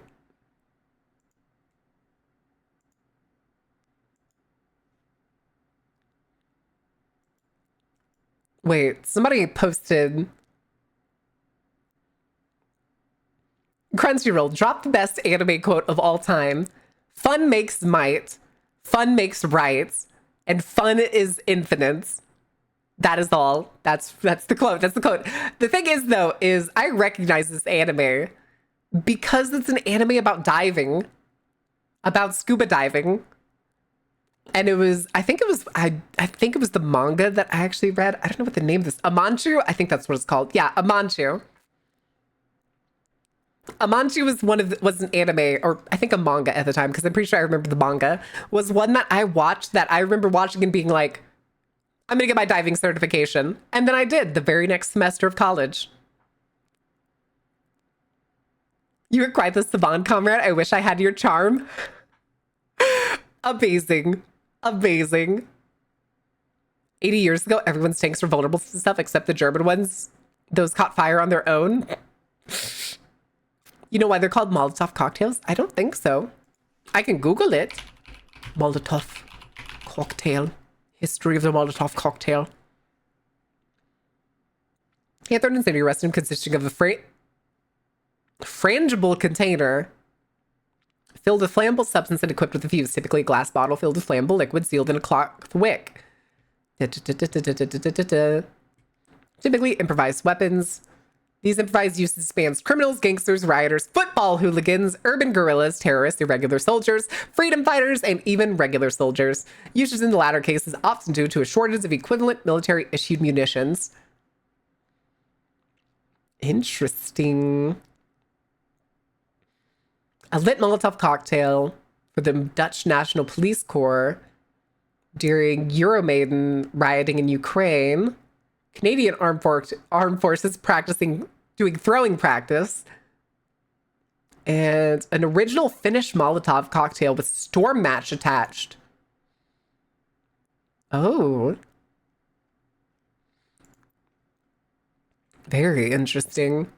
Wait, somebody posted Crunchyroll, drop the best anime quote of all time. Fun makes might, fun makes right, and fun is infinite. That is all. That's the quote. That's the quote. The thing is though, is I recognize this anime because it's an anime about diving, about scuba diving. And it was, I think it was the manga that I actually read. I don't know what the name of this, Amanchu? I think that's what it's called. Yeah, Amanchu. Amanchu was an anime, or I think a manga at the time, because I'm pretty sure I remember the manga, was one that I watched that I remember watching and being like, I'm gonna get my diving certification. And then I did the very next semester of college. You were quite the savant, comrade. I wish I had your charm. Amazing. Amazing. 80 years ago, everyone's tanks were vulnerable to stuff except the German ones. Those caught fire on their own. You know why they're called Molotov cocktails? I don't think so. I can Google it. Molotov cocktail. History of the Molotov cocktail. Yeah, third and city restroom consisting of a frangible container filled with flammable substance and equipped with a fuse, typically a glass bottle filled with flammable liquid sealed in a cloth wick. Typically improvised weapons. These improvised uses spans criminals, gangsters, rioters, football hooligans, urban guerrillas, terrorists, irregular soldiers, freedom fighters, and even regular soldiers. Uses in the latter cases often due to a shortage of equivalent military-issued munitions. Interesting. A lit Molotov cocktail for the Dutch National Police Corps during Euromaidan rioting in Ukraine. Canadian armed forces doing throwing practice. And an original Finnish Molotov cocktail with storm match attached. Oh. Very interesting.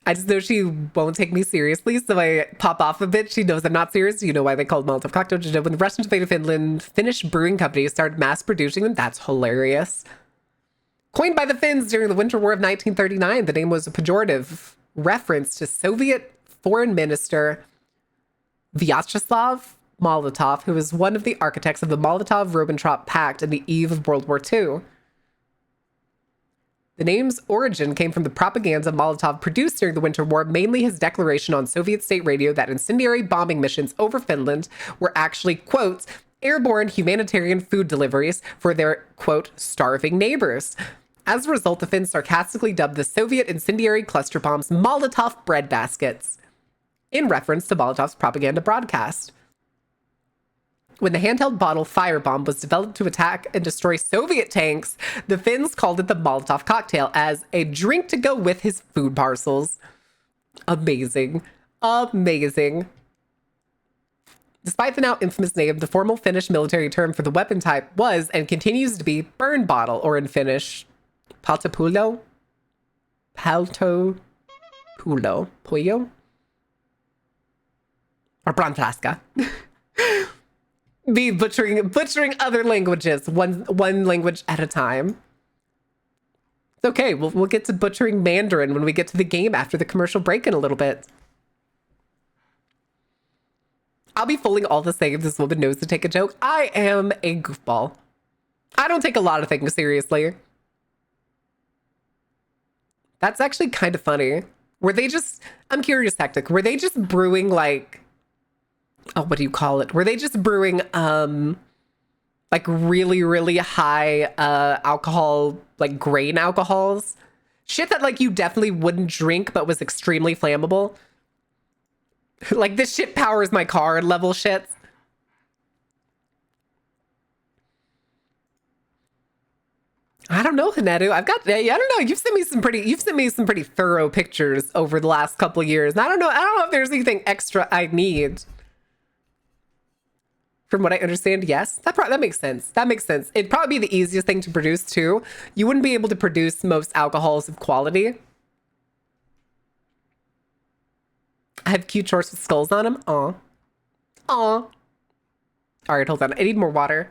I just know she won't take me seriously, so I pop off a bit. She knows I'm not serious. You know why they called Molotov cocktails. When the Russians invaded Finland, Finnish brewing companies started mass producing them. That's hilarious. Coined by the Finns during the Winter War of 1939, the name was a pejorative reference to Soviet Foreign Minister Vyacheslav Molotov, who was one of the architects of the Molotov-Ribbentrop Pact in the eve of World War II. The name's origin came from the propaganda Molotov produced during the Winter War, mainly his declaration on Soviet state radio that incendiary bombing missions over Finland were actually, quote, airborne humanitarian food deliveries for their, quote, starving neighbors. As a result, the Finns sarcastically dubbed the Soviet incendiary cluster bombs Molotov breadbaskets, in reference to Molotov's propaganda broadcast. When the handheld bottle firebomb was developed to attack and destroy Soviet tanks, the Finns called it the Molotov cocktail as a drink to go with his food parcels. Amazing. Amazing. Despite the now infamous name, the formal Finnish military term for the weapon type was and continues to be burn bottle, or in Finnish, paltapulo? Paltopulo? Puyo? Or brandflaska. Be butchering other languages, one language at a time. It's okay. We'll get to butchering Mandarin when we get to the game after the commercial break in a little bit. I'll be fooling all the same. This woman knows to take a joke. I am a goofball. I don't take a lot of things seriously. That's actually kind of funny. Were they just, I'm curious, Tactic, were they just brewing like, oh, what do you call it? Were they just brewing like really, really high alcohol, like grain alcohols? Shit that like you definitely wouldn't drink but was extremely flammable? Like this shit powers my car level shits. I don't know, Hanedu. I don't know. You've sent me some pretty thorough pictures over the last couple of years. And I don't know if there's anything extra I need. From what I understand, yes. That makes sense. That makes sense. It'd probably be the easiest thing to produce too. You wouldn't be able to produce most alcohols of quality. I have cute shorts with skulls on them. Aw. Aw. All right, hold on. I need more water.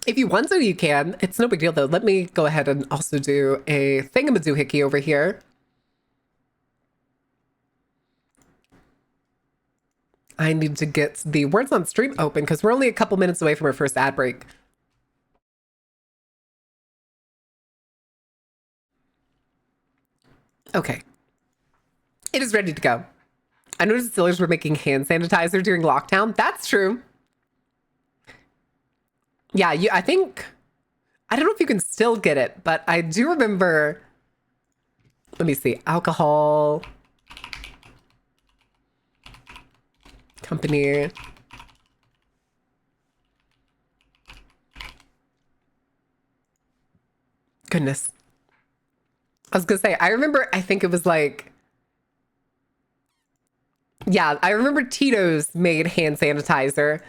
If you want to, you can. It's no big deal, though. Let me go ahead and also do a thingamadoohickey over here. I need to get the words on stream open because we're only a couple minutes away from our first ad break. Okay. It is ready to go. I noticed distillers were making hand sanitizer during lockdown. That's true. Yeah, I think, I don't know if you can still get it, but I do remember, let me see, alcohol company. Goodness. I was gonna say, I think it was like, yeah, I remember Tito's made hand sanitizer.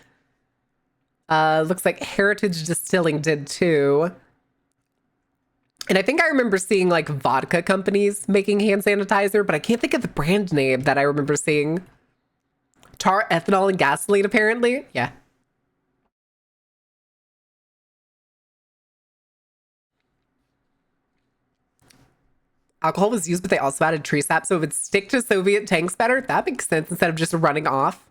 Looks like Heritage Distilling did too. And I think I remember seeing like vodka companies making hand sanitizer, but I can't think of the brand name that I remember seeing. Tar, ethanol, and gasoline, apparently. Yeah. Alcohol was used, but they also added tree sap so it would stick to Soviet tanks better. That makes sense instead of just running off.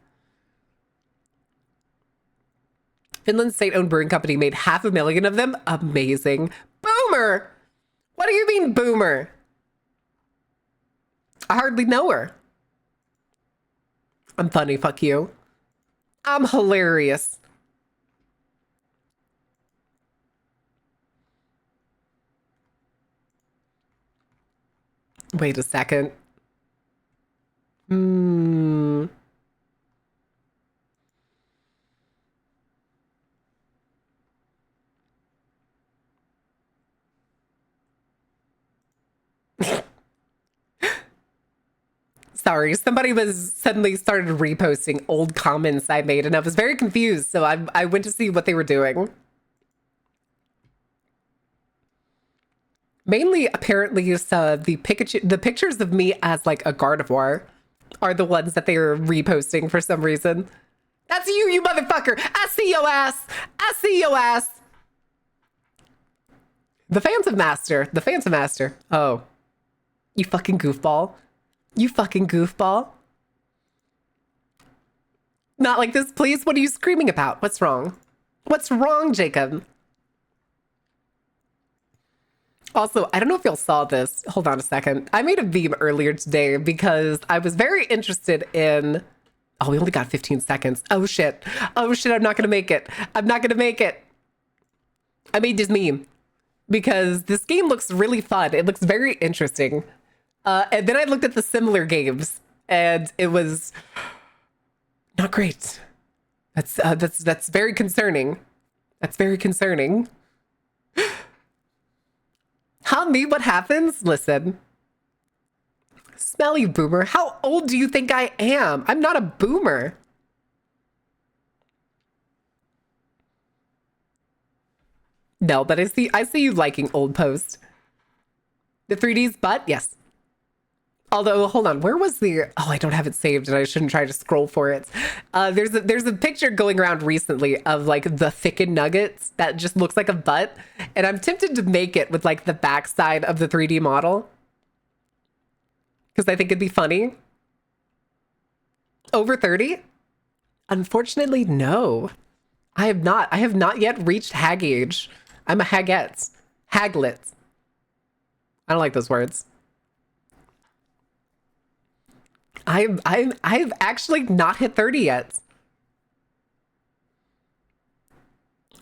Finland's state-owned brewing company made 500,000 of them. Amazing. Boomer! What do you mean, boomer? I hardly know her. I'm funny, fuck you. I'm hilarious. Wait a second. Sorry, somebody was suddenly started reposting old comments I made and I was very confused. So I went to see what they were doing. Mainly, apparently, the pictures of me as like a Gardevoir are the ones that they are reposting for some reason. That's you, you motherfucker. I see your ass. I see your ass. The Phantom Master. The Phantom Master. Oh. You fucking goofball. You fucking goofball. Not like this, please. What are you screaming about? What's wrong? What's wrong, Jacob? Also, I don't know if y'all saw this. Hold on a second. I made a meme earlier today because I was very interested in... Oh, we only got 15 seconds. Oh, shit. Oh, shit. I'm not going to make it. I'm not going to make it. I made this meme because this game looks really fun. It looks very interesting. And then I looked at the similar games, and it was not great. That's very concerning. That's very concerning. Huh, me? What happens? Listen. Smelly boomer. How old do you think I am? I'm not a boomer. No, but I see you liking old posts. The 3D's butt? Yes. Although, hold on, where was the... Oh, I don't have it saved and I shouldn't try to scroll for it. There's a picture going around recently of like the thickened nuggets that just looks like a butt. And I'm tempted to make it with like the backside of the 3D model. Because I think it'd be funny. Over 30? Unfortunately, no. I have not yet reached hag age. I'm a hagette. Haglet. I don't like those words. I've actually not hit 30 yet.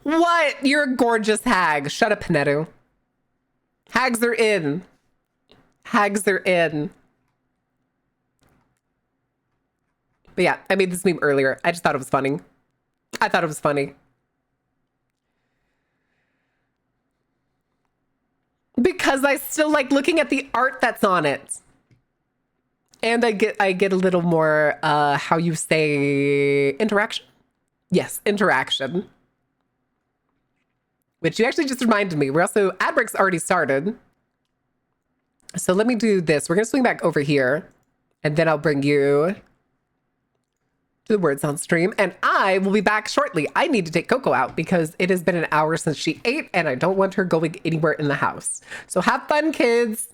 What? You're a gorgeous hag. Shut up, Paneto. Hags are in. Hags are in. But yeah, I made this meme earlier. I just thought it was funny. I thought it was funny. Because I still like looking at the art that's on it. And I get a little more, how you say, interaction? Yes, interaction. Which you actually just reminded me. We're also, ad break's already started. So let me do this. We're going to swing back over here. And then I'll bring you to the words on stream. And I will be back shortly. I need to take Coco out because it has been an hour since she ate. And I don't want her going anywhere in the house. So have fun, kids.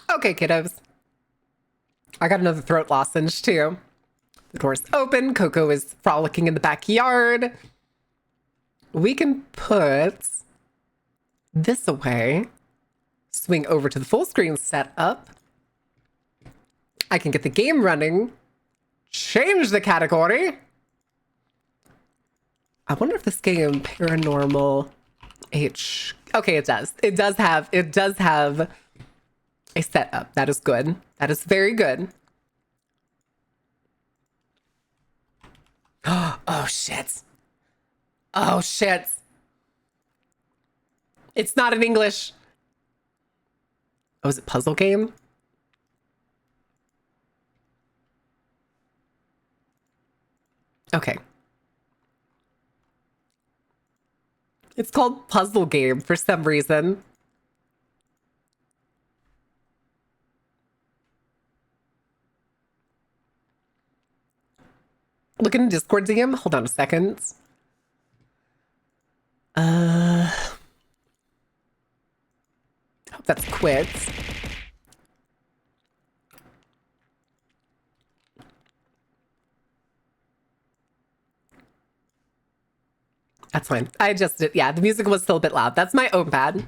Okay, kiddos. I got another throat lozenge too. The door's open. Coco is frolicking in the backyard. We can put this away. Swing over to the full screen setup. I can get the game running. Change the category. I wonder if this game Paranormal H. Okay, it does. It does have a setup. That is good. That is very good. Oh shit. Oh shit. It's not in English. Oh, is it puzzle game? Okay. It's called puzzle game for some reason. Look in Discord DM. Hold on a second. Hope that's quit. That's fine. I adjusted it. Yeah, the music was still a bit loud. That's my own bad.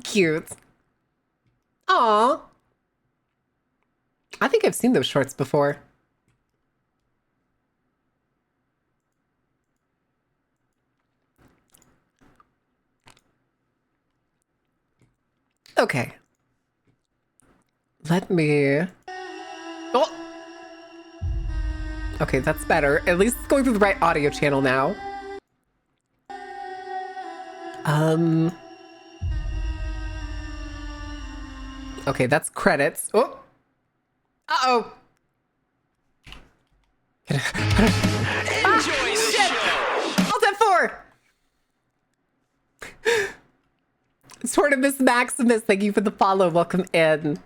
Cute. Aw. I think I've seen those shorts before. Okay. Let me... Oh! Okay, that's better. At least it's going through the right audio channel now. Okay, that's credits. Oh! Uh-oh! Enjoy the show. Alt F4! Sort of Miss Maximus, thank you for the follow. Welcome in.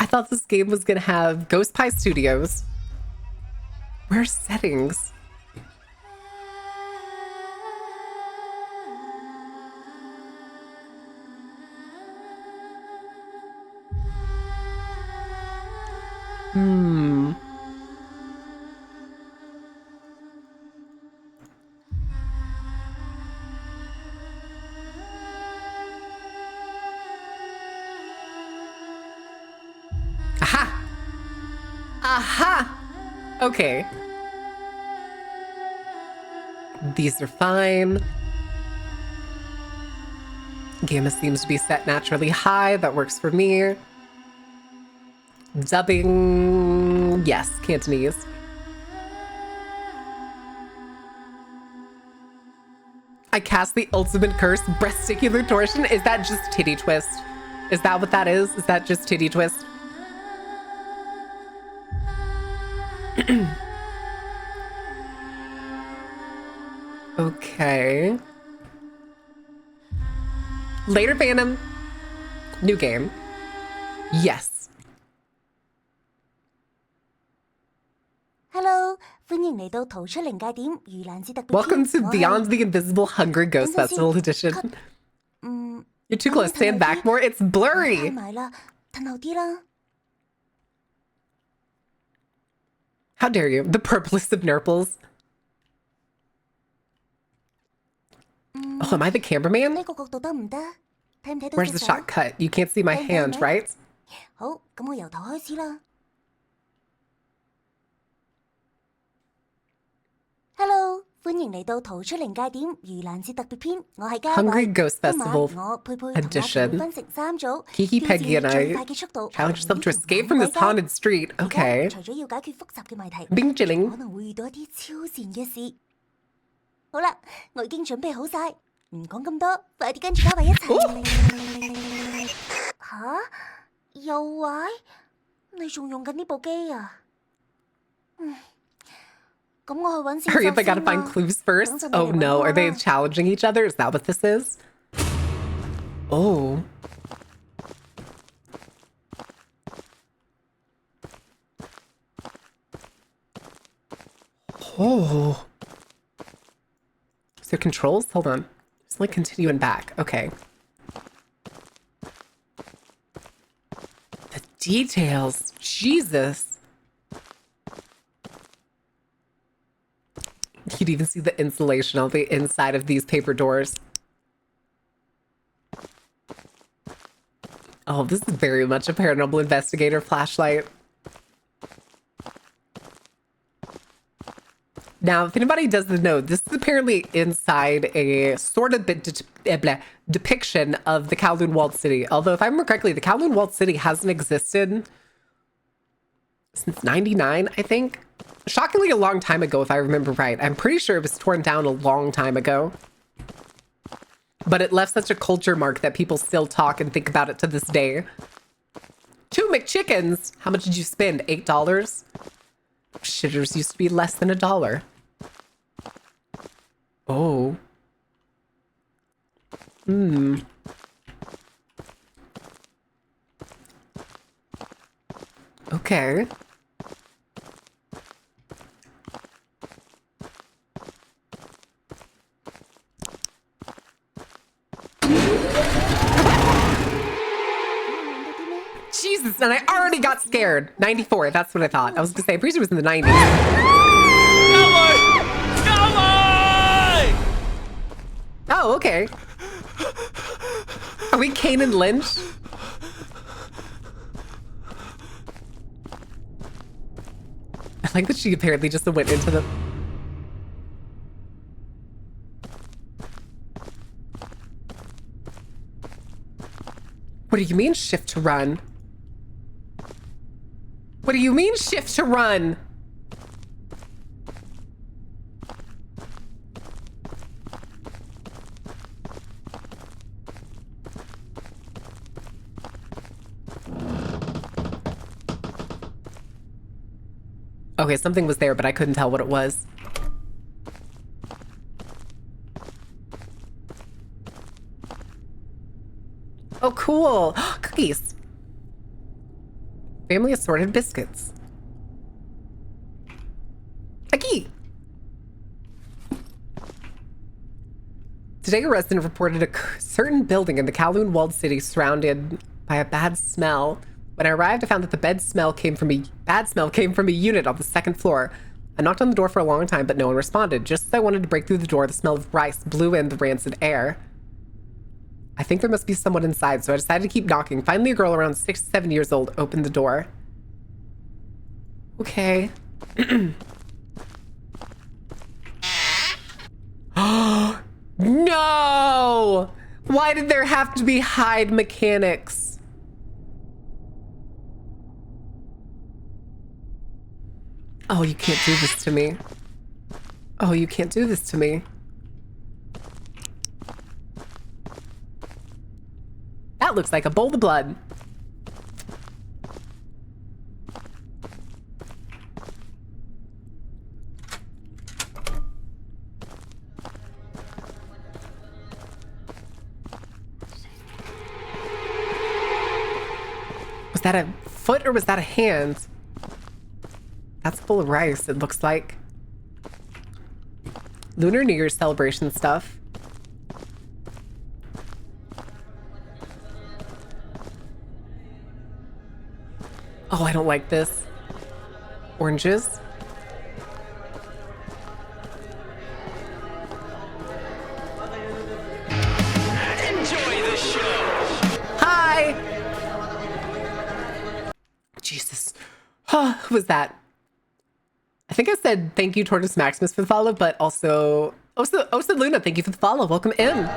I thought this game was gonna have Ghost Pie Studios. Where's settings? Aha! Aha! Okay. These are fine. Gamma seems to be set naturally high. That works for me. Dubbing. Yes, Cantonese. I cast the ultimate curse, breasticular torsion. Is that just titty twist? Is that what that is? Is that just titty twist? Okay. Later, Phantom. New game. Yes. Hello，歡迎嚟到逃出靈界點盂蘭節特別篇。 Welcome to 我係 Beyond the Invisible Hungry Ghost 等陣先 Festival Edition. 咳 You're too close. Stand back more. It's 開 blurry. 埋啦，褪後啲啦。 How dare you? The purplest of nurples. Oh, am I the cameraman? 呢個角度得唔得？睇唔睇到 Where's 隻 the 手？ shot cut? You can't see my hand, right? 好，咁我由頭開始啦。Hello，歡迎嚟到逃出靈界點盂蘭節特別篇，我係嘉慧。 Hungry Ghost 今晚 Festival 我佩佩同阿 Edition. 喬分成3組， Kiki, 挑 Peggy, 戰 and 最 I 快嘅速度 challenge yourself to 同 escape from this 同 haunted street. 而家 Okay. 除咗要解決複雜嘅謎題， Bing chilling. 可能會遇到一啲超自然嘅事。好啦，我已經準備好晒，唔講咁多，快啲跟住嘉慧一齊。吓？又壞？你仲用緊呢部機啊？咁我去揾線 Hurry 索 up, I gotta 先 find 啦。 clues first. 等陣你 Oh 嚟 no, 搵我 are they 啦。 challenging each other? Is that what this is? Oh. Oh. Is there controls? Hold on. Just like continue and back. Okay. The details. Jesus. He could even see the insulation on the inside of these paper doors. Oh, this is very much a paranormal investigator flashlight. Now, if anybody doesn't know, this is apparently inside a sort of depiction of the Kowloon Walled City. Although, if I remember correctly, the Kowloon Walled City hasn't existed since 99, I think. Shockingly a long time ago, if I remember right. I'm pretty sure it was torn down a long time ago. But it left such a culture mark that people still talk and think about it to this day. 2 McChickens! How much did you spend? $8? Shitters used to be less than $1. Oh. Okay. Jesus, and I already got scared. 94, that's what I thought. I was gonna say, I'm pretty sure it was in the 90s. Oh, okay. Are we Kane and Lynch? I like that she apparently just went into the... What do you mean shift to run? What do you mean shift to run? Okay, something was there, but I couldn't tell what it was. Oh, cool. Cookies. Family assorted biscuits. A key. Today, a resident reported a certain building in the Kowloon Walled City surrounded by a bad smell. When I arrived, I found that the bad smell came from a unit on the 2nd floor. I knocked on the door for a long time, but no one responded. Just as I wanted to break through the door, the smell of rice blew in the rancid air. I think there must be someone inside, so I decided to keep knocking. Finally, a girl around 6 to 7 years old opened the door. Okay. No! Why did there have to be hide mechanics? Oh, you can't do this to me. Oh, you can't do this to me. That looks like a bowl of blood. Was that a foot or was that a hand? That's full of rice, it looks like. Lunar New Year's celebration stuff. Oh, I don't like this. Oranges. Enjoy the show. Hi! Jesus. Who was that? I think I said thank you, Tortoise Maximus, for the follow, but also Osa Luna, thank you for the follow. Welcome in.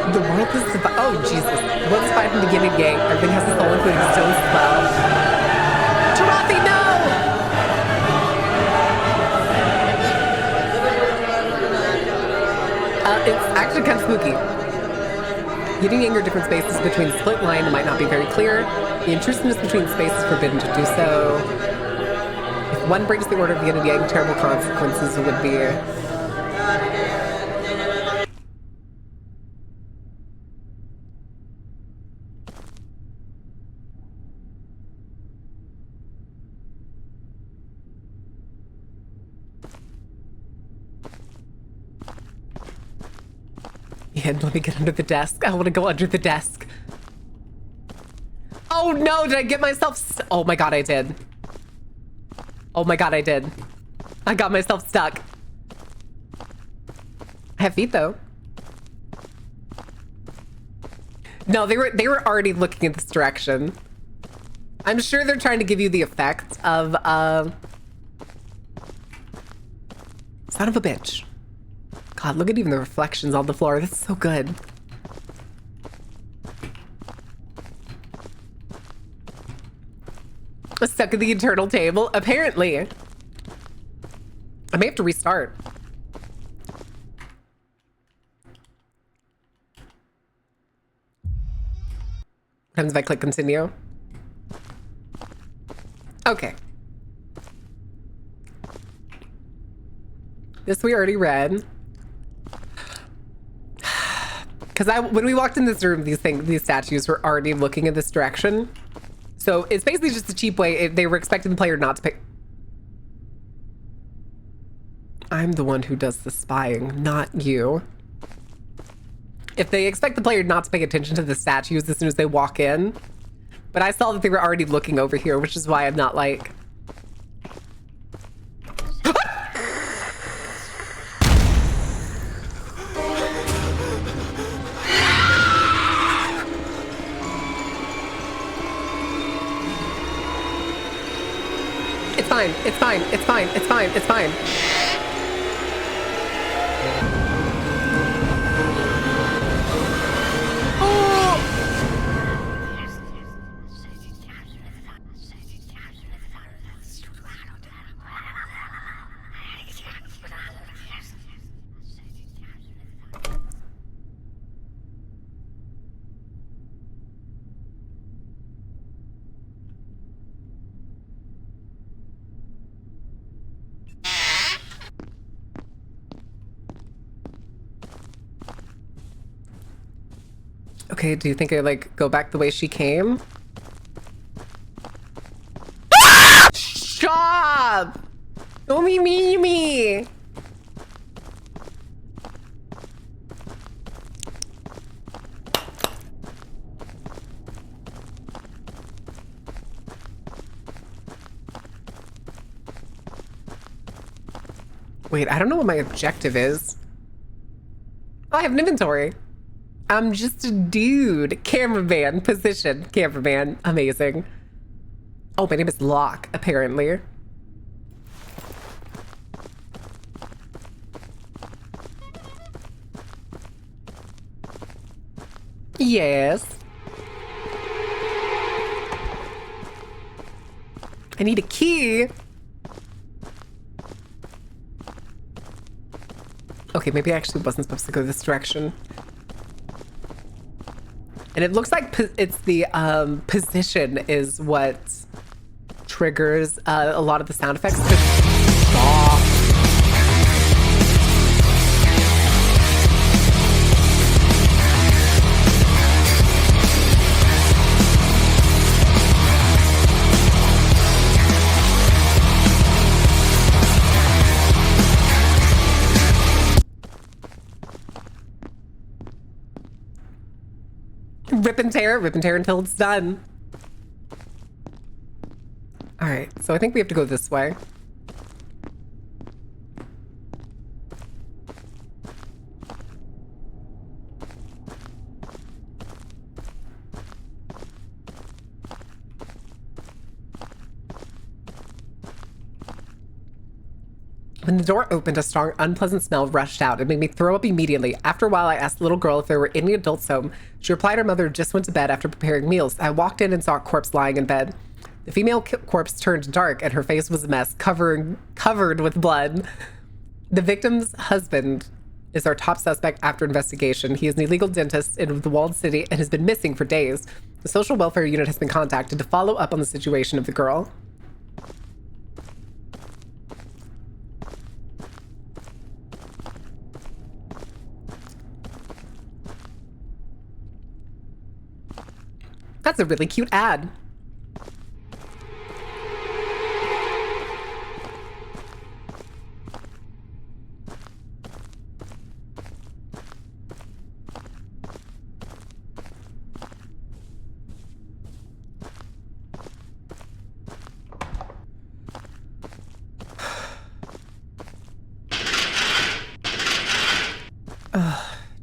The world is divided. Oh, Jesus. The world is divided from beginning to end. Everything has its own including stones as well. Tarafi, no! It's actually kind of spooky. Getting anger different spaces between the split line might not be very clear. The intrusiveness between spaces is forbidden to do so. If one breaks the order of the yin and yang, terrible consequences would be... And let me get under the desk. I want to go under the desk. Oh no, did I get myself oh my god, I did. Oh my god, I did. I got myself stuck. I have feet though. No, they were already looking in this direction. I'm sure they're trying to give you the effect of son of a bitch. God, look at even the reflections on the floor. That's so good. Stuck at the internal table? Apparently. I may have to restart. What happens if I click continue? Okay. This we already read. Because when we walked in this room, these statues were already looking in this direction. So it's basically just a cheap way. They were expecting the player not to pick. I'm the one who does the spying, not you. If they expect the player not to pay attention to the statues as soon as they walk in. But I saw that they were already looking over here, which is why I'm not like... It's fine, it's fine, it's fine, it's fine, it's fine. Okay, do you think I like go back the way she came? Stop! Don't be mean to me! Wait, I don't know what my objective is. Oh, I have an inventory. I'm just a dude. Cameraman, position, cameraman. Amazing. Oh, my name is Locke, apparently. Yes. I need a key. Okay, maybe I actually wasn't supposed to go this direction. And it looks like it's the position is what triggers a lot of the sound effects. Stop. Rip and tear until it's done. All right, so I think we have to go this way. When the door opened, a strong, unpleasant smell rushed out. It made me throw up immediately. After a while, I asked the little girl if there were any adults home. She replied her mother just went to bed after preparing meals. I walked in and saw a corpse lying in bed. The female corpse turned dark, and her face was a mess, covered with blood. The victim's husband is our top suspect after investigation. He is an illegal dentist in the walled city and has been missing for days. The social welfare unit has been contacted to follow up on the situation of the girl. That's a really cute ad.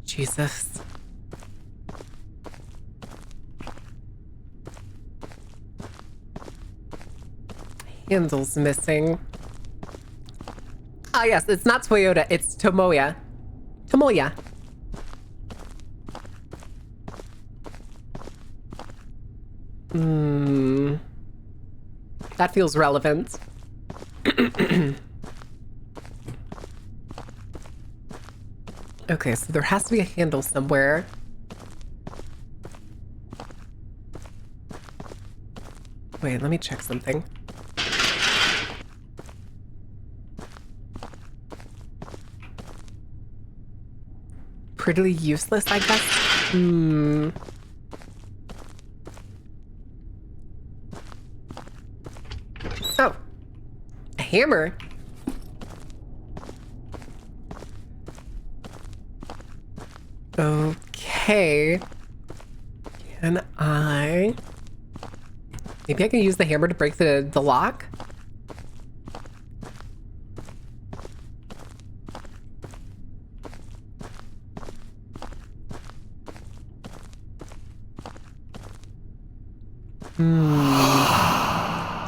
Jesus. Handle's missing. Ah, yes, it's not Toyota, it's Tomoya. Tomoya. That feels relevant. Okay, so there has to be a handle somewhere. Wait, let me check something. Pretty useless, I guess. Oh, a hammer. Okay. Can I... Maybe I can use the hammer to break the lock?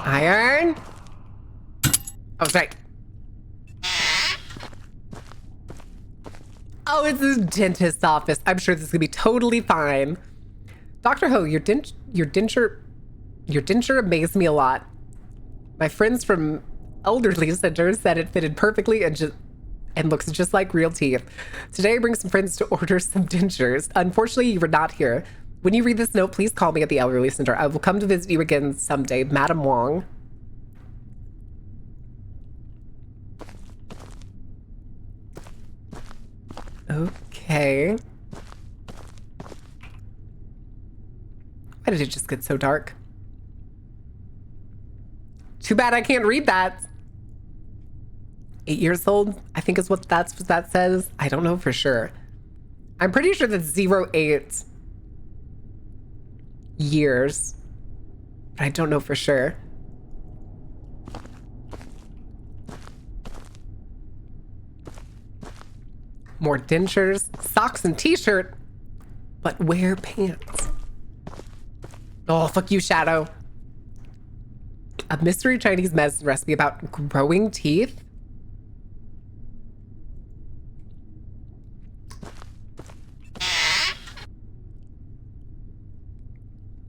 Iron? Oh, sorry. Oh, it's his dentist's office. I'm sure this is gonna be totally fine. Dr. Ho, your denture amazed me a lot. My friends from elderly centers said it fitted perfectly and looks just like real teeth. Today I bring some friends to order some dentures. Unfortunately, you were not here. When you read this note, please call me at the elderly center. I will come to visit you again someday, Madam Wong. Okay. Why did it just get so dark? Too bad I can't read that. 8 years old, I think is what that says. I don't know for sure. I'm pretty sure that's 08 years, but I don't know for sure. More dentures, socks and t-shirt, but wear pants. Oh, fuck you, Shadow. A mystery Chinese medicine recipe about growing teeth?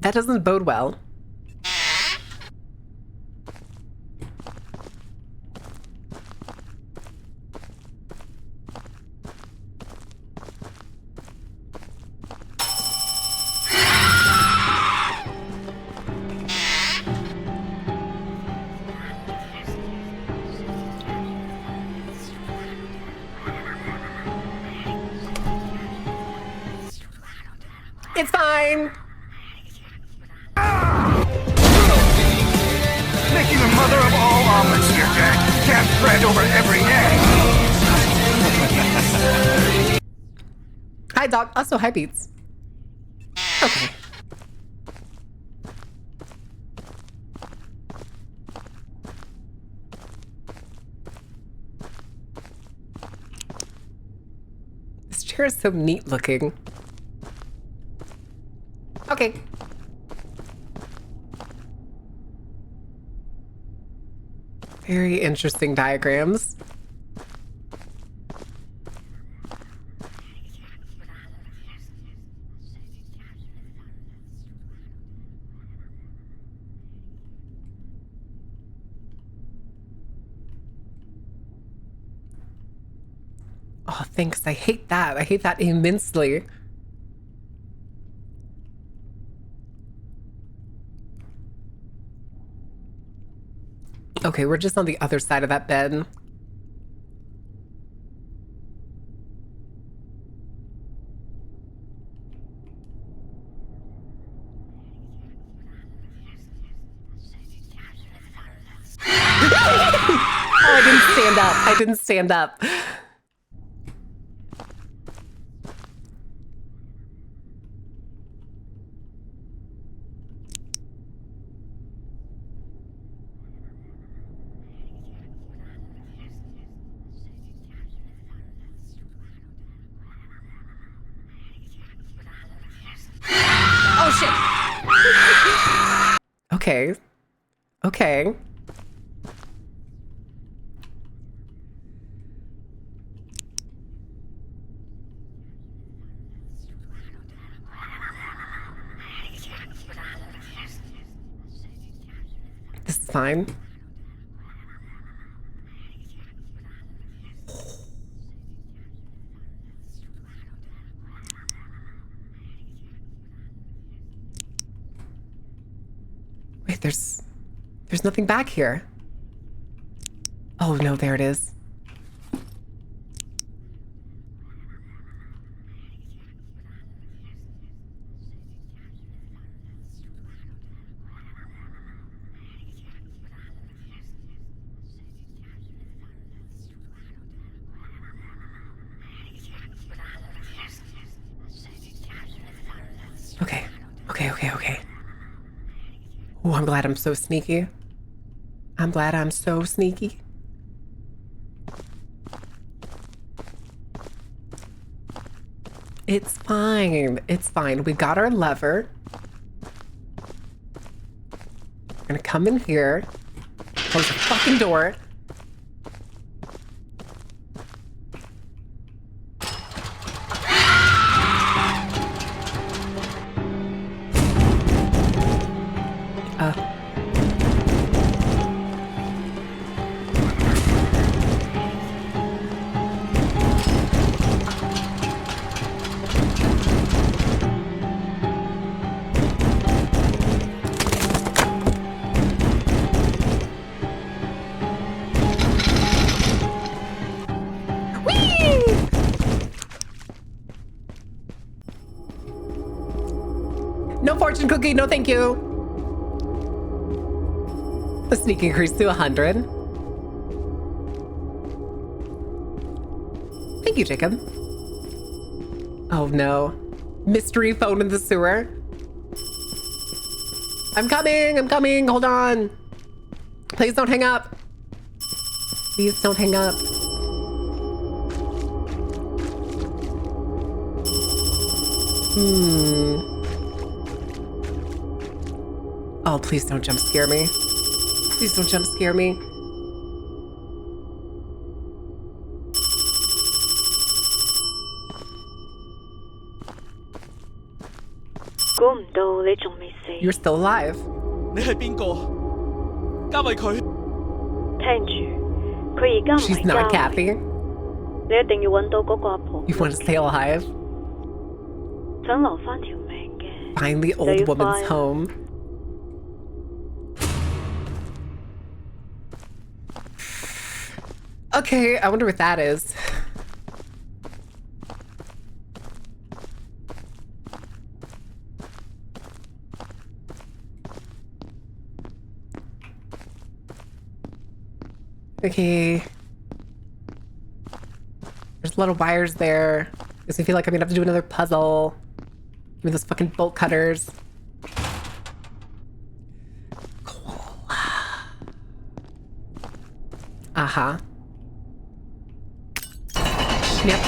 That doesn't bode well. It's fine. Making the mother of all omelets here, Jack. Can't spread over every egg. Hi, Doc. Also, hi, Beats. Okay. This chair is so neat looking. Okay. Very interesting diagrams. Oh, thanks. I hate that. I hate that immensely. Okay, we're just on the other side of that bed. Oh, I didn't stand up. I didn't stand up. Okay. Okay. This is fine. Wait, there's nothing back here. Oh no, there it is. Okay. Okay. Oh, I'm glad I'm so sneaky. I'm glad I'm so sneaky. It's fine. It's fine. We got our lever. We're gonna come in here. Close the fucking door. No fortune cookie, no thank you. The sneak increased to 100. Thank you, Jacob. Oh no. Mystery phone in the sewer. I'm coming, hold on. Please don't hang up. Please don't hang up. Oh, please don't jump scare me. Please don't jump scare me. You're still alive. 你係邊個？交俾佢。聽住，佢而家唔 She's 係 not 交 Kathy. 你一定要揾到嗰個阿婆。 You want to stay alive? 想留返條命嘅。 Find the old woman's home. Okay, I wonder what that is. Okay. There's little wires there. Makes me feel like I'm gonna have to do another puzzle. Give me those fucking bolt cutters. Cool. Uh-huh. Snip.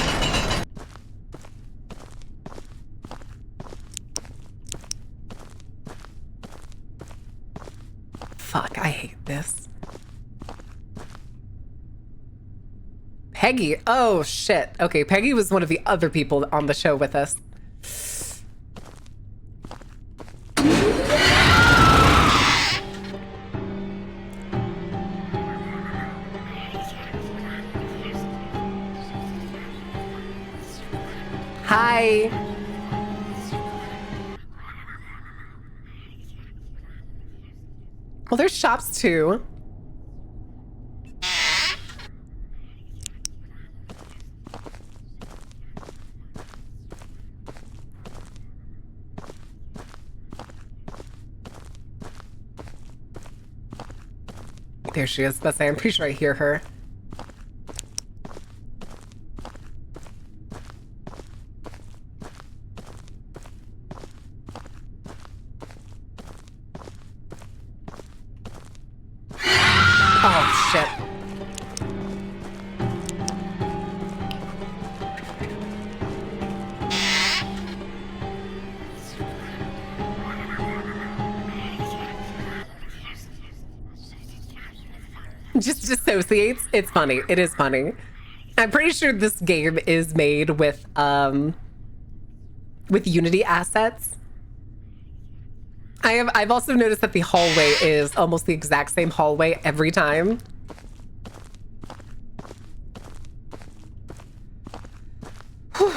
Fuck, I hate this. Peggy. Oh, shit. Okay, Peggy was one of the other people on the show with us. Hi. Well, there's shops too. There she is. That's I'm pretty sure I hear her. Oh, shit. Just dissociates. It's funny. It is funny. I'm pretty sure this game is made with Unity assets. I've also noticed that the hallway is almost the exact same hallway every time. Whew.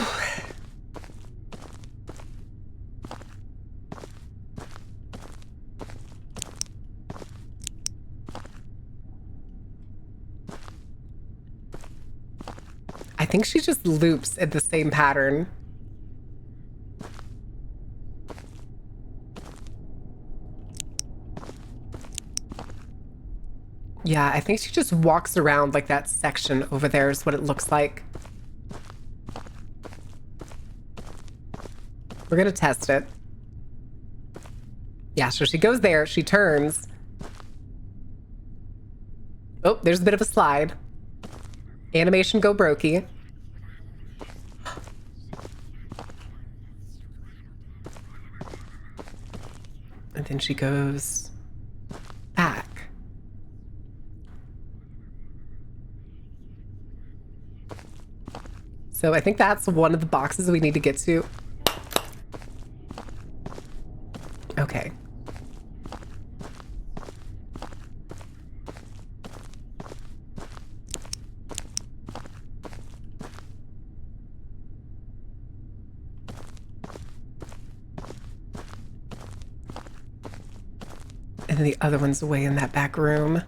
I think she just loops at the same pattern. Yeah, I think she just walks around like that section over there is what it looks like. We're gonna test it. Yeah, so she goes there, she turns. Oh, there's a bit of a slide. Animation go brokey. And then she goes back. So I think that's one of the boxes we need to get to. Okay. And then the other one's away in that back room.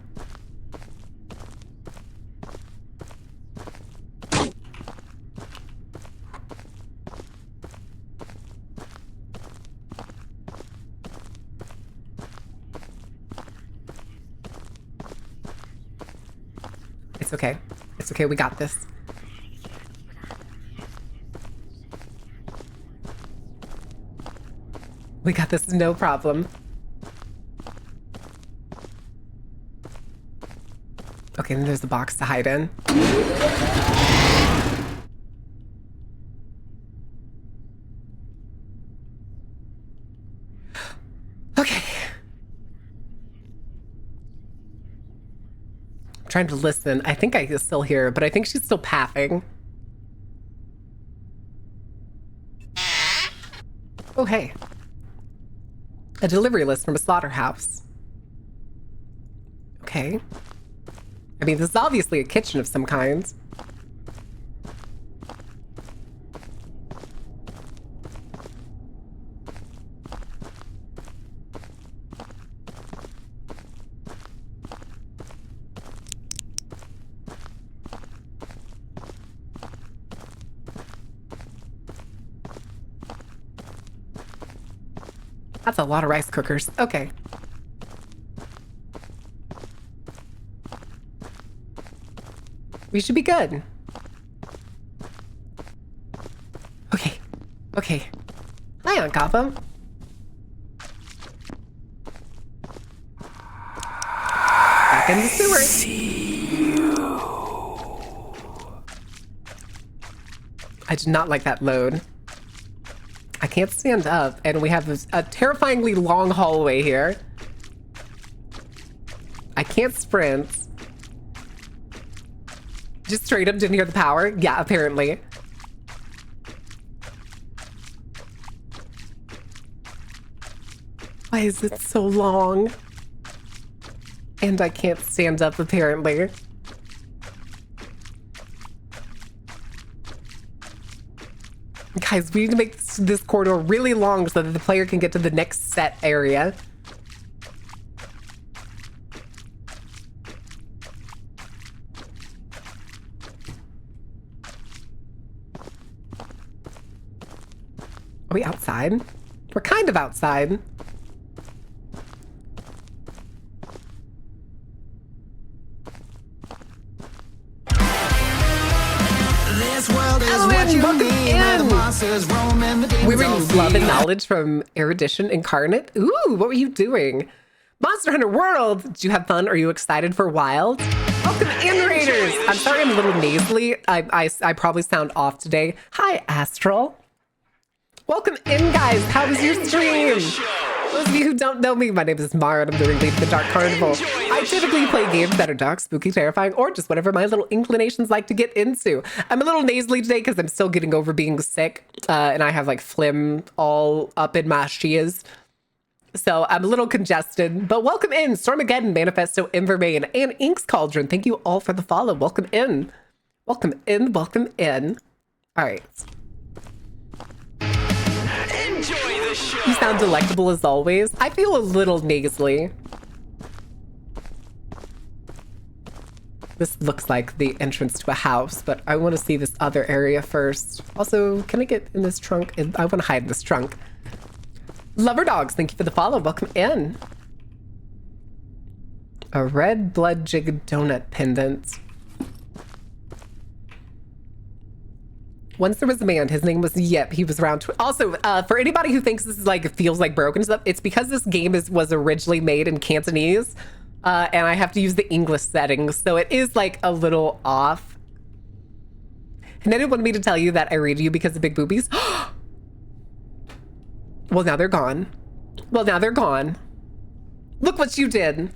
It's okay. It's okay. We got this. We got this. No problem. Okay, then there's the box to hide in. Okay. I'm trying to listen. I think I can still hear her, but I think she's still pathing. Oh, hey. A delivery list from a slaughterhouse. Okay. I mean, this is obviously a kitchen of some kind. That's a lot of rice cookers. Okay. We should be good. Okay. Okay. Hi, Aunt Gotham. Back in the sewers. I did not like that load. I can't stand up, and we have a terrifyingly long hallway here. I can't sprint. Just straight up didn't hear the power? Yeah, apparently. Why is it so long? And I can't stand up, apparently. Guys, we need to make this corridor really long so that the player can get to the next set area. Are we outside? We're kind of outside. We bring love and knowledge from Erudition Incarnate. Ooh, what were you doing? Monster Hunter World! Did you have fun? Are you excited for Wild? Welcome in, Raiders! I'm sorry I'm a little nasally. I probably sound off today. Hi, Astral. Welcome in, guys. How was your stream? Those of you who don't know me, my name is Mara and I'm the ringleader of the Dark Carnival. I typically play games that are dark, spooky, terrifying, or just whatever my little inclinations like to get into. I'm a little nasally today because I'm still getting over being sick, and I have like phlegm all up in my shears. So I'm a little congested, but welcome in, Stormageddon, Manifesto, Invermain, and Ink's Cauldron. Thank you all for the follow. Welcome in. Welcome in, welcome in. All right. Enjoy the show. You sound delectable as always. I feel a little nasally. This looks like the entrance to a house, but I want to see this other area first. Also, can I get in this trunk? I want to hide in this trunk. Lover Dogs, thank you for the follow. Welcome in. A red blood jig donut pendant. Once there was a man, his name was Yep. He was around. Also, for anybody who thinks this is like, feels like broken stuff, it's because this game was originally made in Cantonese, and I have to use the English settings, so it is like a little off. And I didn't want me to tell you that I read you because of big boobies. Well, now they're gone. Well, now they're gone. Look what you did.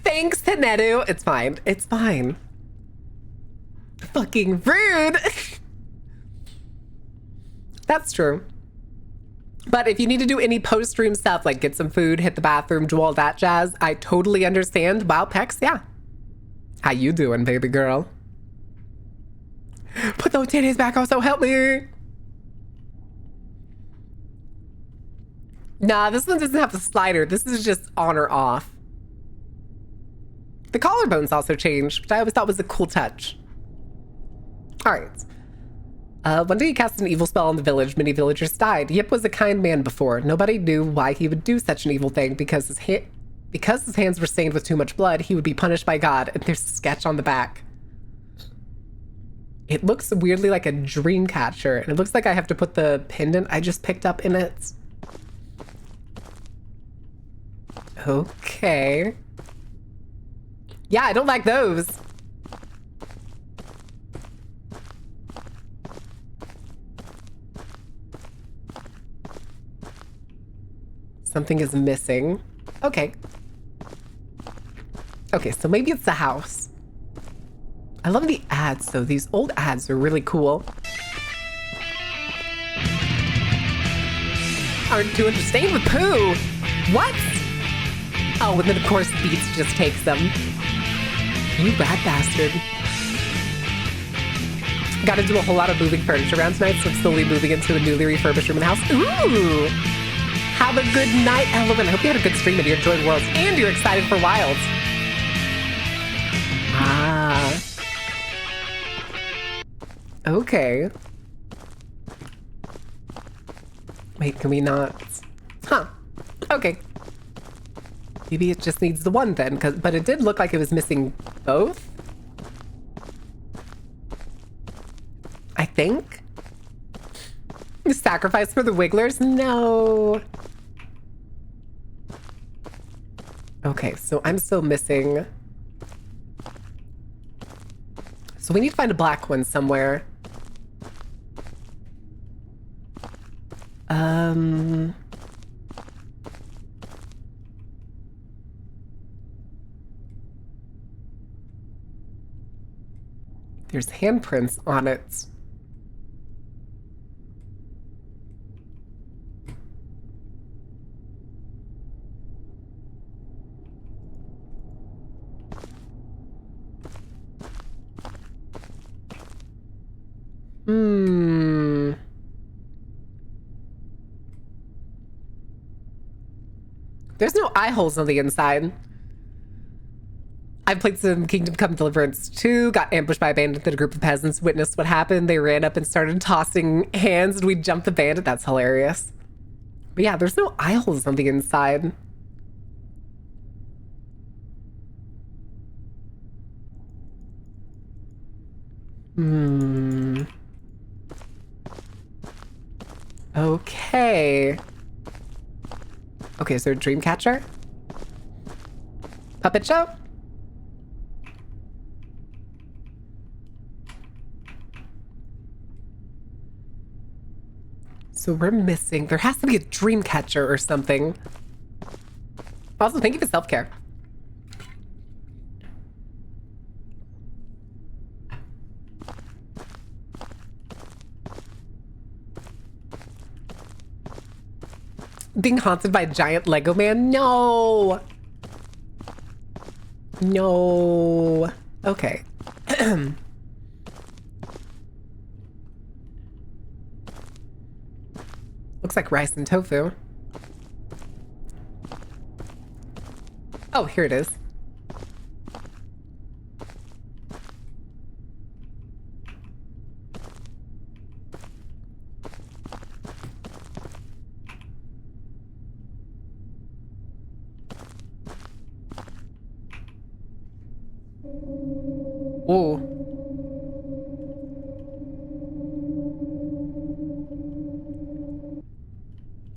Thanks, Tanetu. It's fine. It's fine. Fucking rude. That's true. But if you need to do any post-stream stuff, like get some food, hit the bathroom, do all that jazz, I totally understand. Wow, Pex, yeah. How you doing, baby girl? Put those titties back on, so help me. Nah, this one doesn't have the slider. This is just on or off. The collarbones also changed, which I always thought was a cool touch. All right. One day he cast an evil spell on the village. Many villagers died. Yip was a kind man before. Nobody knew why he would do such an evil thing. Because his hands were stained with too much blood, he would be punished by God. And there's a sketch on the back. It looks weirdly like a dream catcher, and it looks like I have to put the pendant I just picked up in it. Okay. Yeah, I don't like those. Something is missing. Okay. Okay, so maybe it's the house. I love the ads, though. These old ads are really cool. Aren't too interesting with poo. What? Oh, and then of course Beats just takes them. You bad bastard. Gotta do a whole lot of moving furniture around tonight, so I'm slowly moving into a newly refurbished room in the house. Ooh! Have a good night, Evelyn. I hope you had a good stream and you're enjoying Worlds and you're excited for Wilds. Ah. Okay. Wait, can we not? Huh. Okay. Maybe it just needs the one then, but it did look like it was missing both. I think. Sacrifice for the Wigglers? No. Okay, so I'm still missing. So we need to find a black one somewhere. There's handprints on it. There's no eye holes on the inside. I've played some Kingdom Come Deliverance 2, got ambushed by a bandit that a group of peasants witnessed what happened. They ran up and started tossing hands and we jumped the bandit. That's hilarious. But yeah, there's no eye holes on the inside. Okay. Okay, is there a dream catcher? Puppet show? So we're missing. There has to be a dream catcher or something. Also, thank you for self-care. Being haunted by a giant Lego man? No. No. Okay. Looks like rice and tofu. Oh, here it is. Ooh.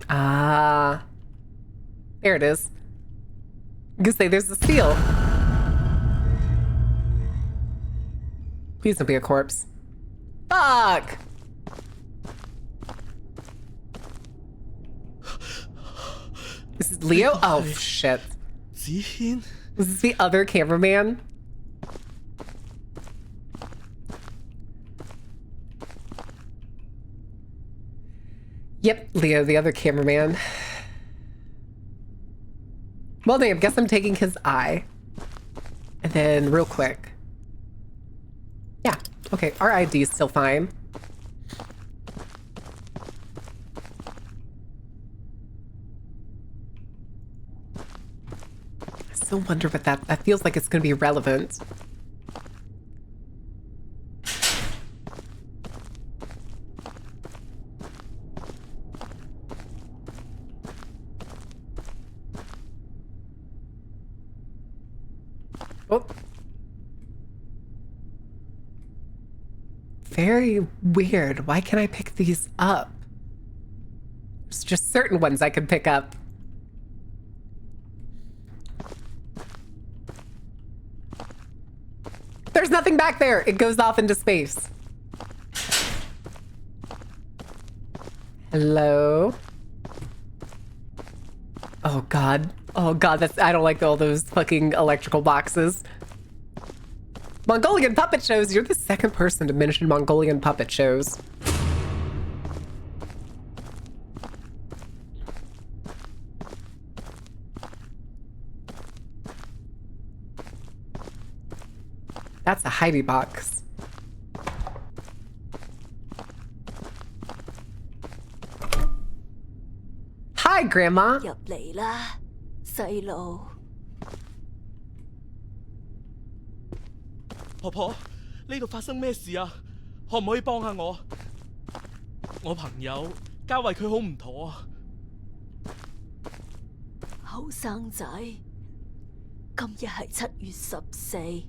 Ah. There it is. I could say there's a seal. Please don't be a corpse. Fuck! This is Leo? Oh, shit. 子軒 Was this the other cameraman? Yep, Leo, the other cameraman. Well, I guess I'm taking his eye. And then real quick. Yeah, okay, our ID is still fine. I still wonder what that feels like it's gonna be relevant. Oh. Very weird. Why can't I pick these up? There's just certain ones I can pick up. There's nothing back there. It goes off into space. Hello? Oh God. Oh God, I don't like all those fucking electrical boxes. Mongolian puppet shows. You're the second person to mention Mongolian puppet shows. That's a Heidi box. Hi, Grandma. 入嚟啦，細路。婆婆，呢度發生咩事啊？可唔可以幫下我？我朋友嘉慧佢好唔妥啊！後生仔，今日係7月14，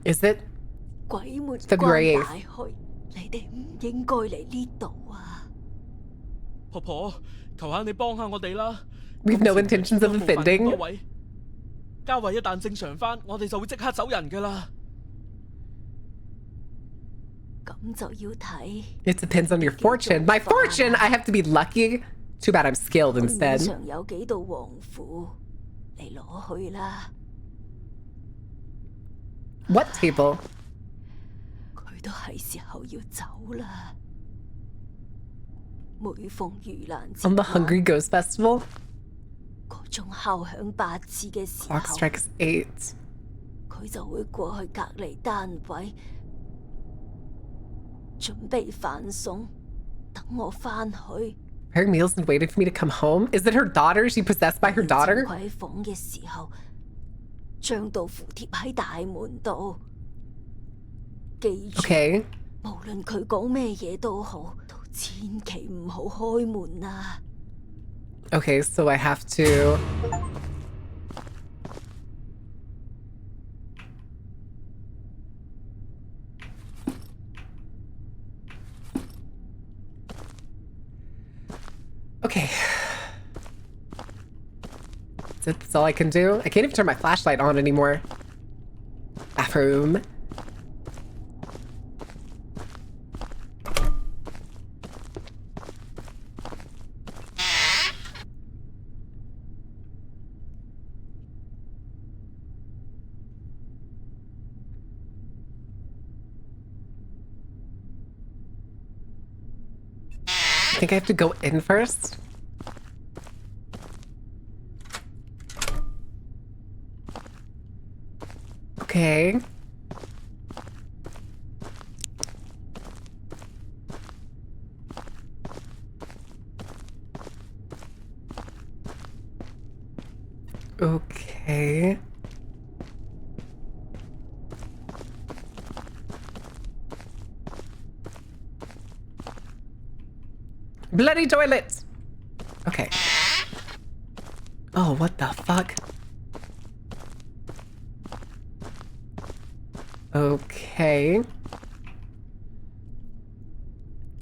Is it? 鬼門 February 關大開，你哋唔應該嚟呢度啊！婆婆，求下你幫下我哋啦！ We've no intentions of 咁麻煩咁 offending. 多位嘉慧一旦正常翻，我哋就會即刻走人噶啦。咁就要睇 It depends on your fortune. My fortune, I have to be lucky. Too bad I'm skilled 面 instead. 上有幾道黃符，你攞去啦。 What table? 佢都係時候要走啦。每逢盂蘭節 On the 晚 Hungry Ghost Festival? 嗰種敲響8次嘅時 Clock 候， strikes 8. 佢就會過去隔離單位準備飯餸，等我返去。 Preparing meals and waiting for me to come home? Is it her daughter? Is she possessed by her daughter? 佢喺房嘅時候，將道符貼喺大門度。記住， Okay. 無論佢講咩嘢都好，都千祈唔好開門啊！ Okay, so I have to... Okay. That's all I can do. I can't even turn my flashlight on anymore. Bathroom. think I have to go in first. Okay. Okay. Bloody toilet! Okay. Oh, what the fuck? Okay.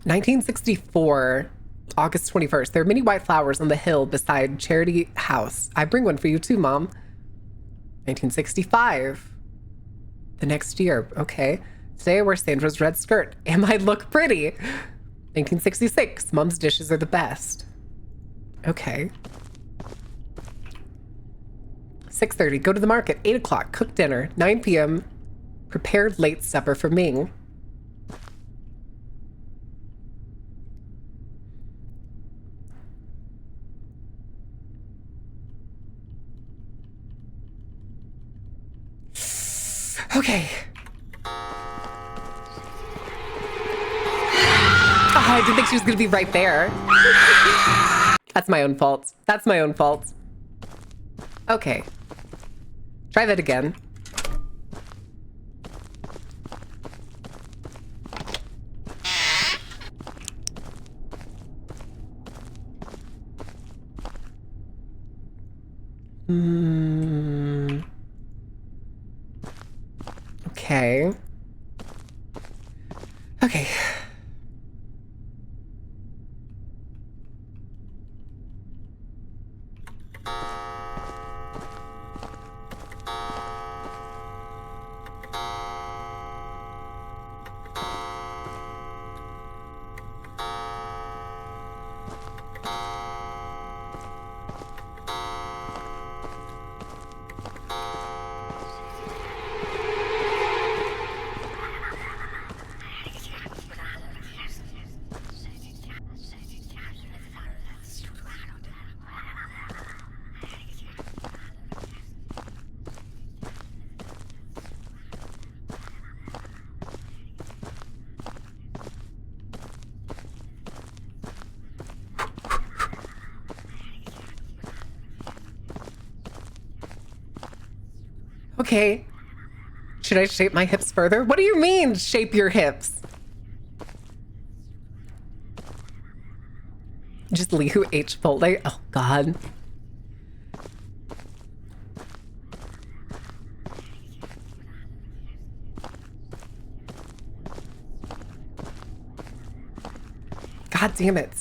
1964, August 21st. There are many white flowers on the hill beside Charity House. I bring one for you too, Mom. 1965. The next year. Okay. Today I wear Sandra's red skirt. Am I look pretty? 1966. Mom's dishes are the best. Okay. 6:30. Go to the market. 8 o'clock. Cook dinner. 9 p.m. Prepared late supper for Ming. Okay. Oh, I didn't think she was going to be right there. That's my own fault. That's my own fault. Okay. Try that again. Okay. Okay. Okay. Should I shape my hips further? What do you mean, shape your hips? Just Lee who ate Chipotle? Oh, God. God damn it.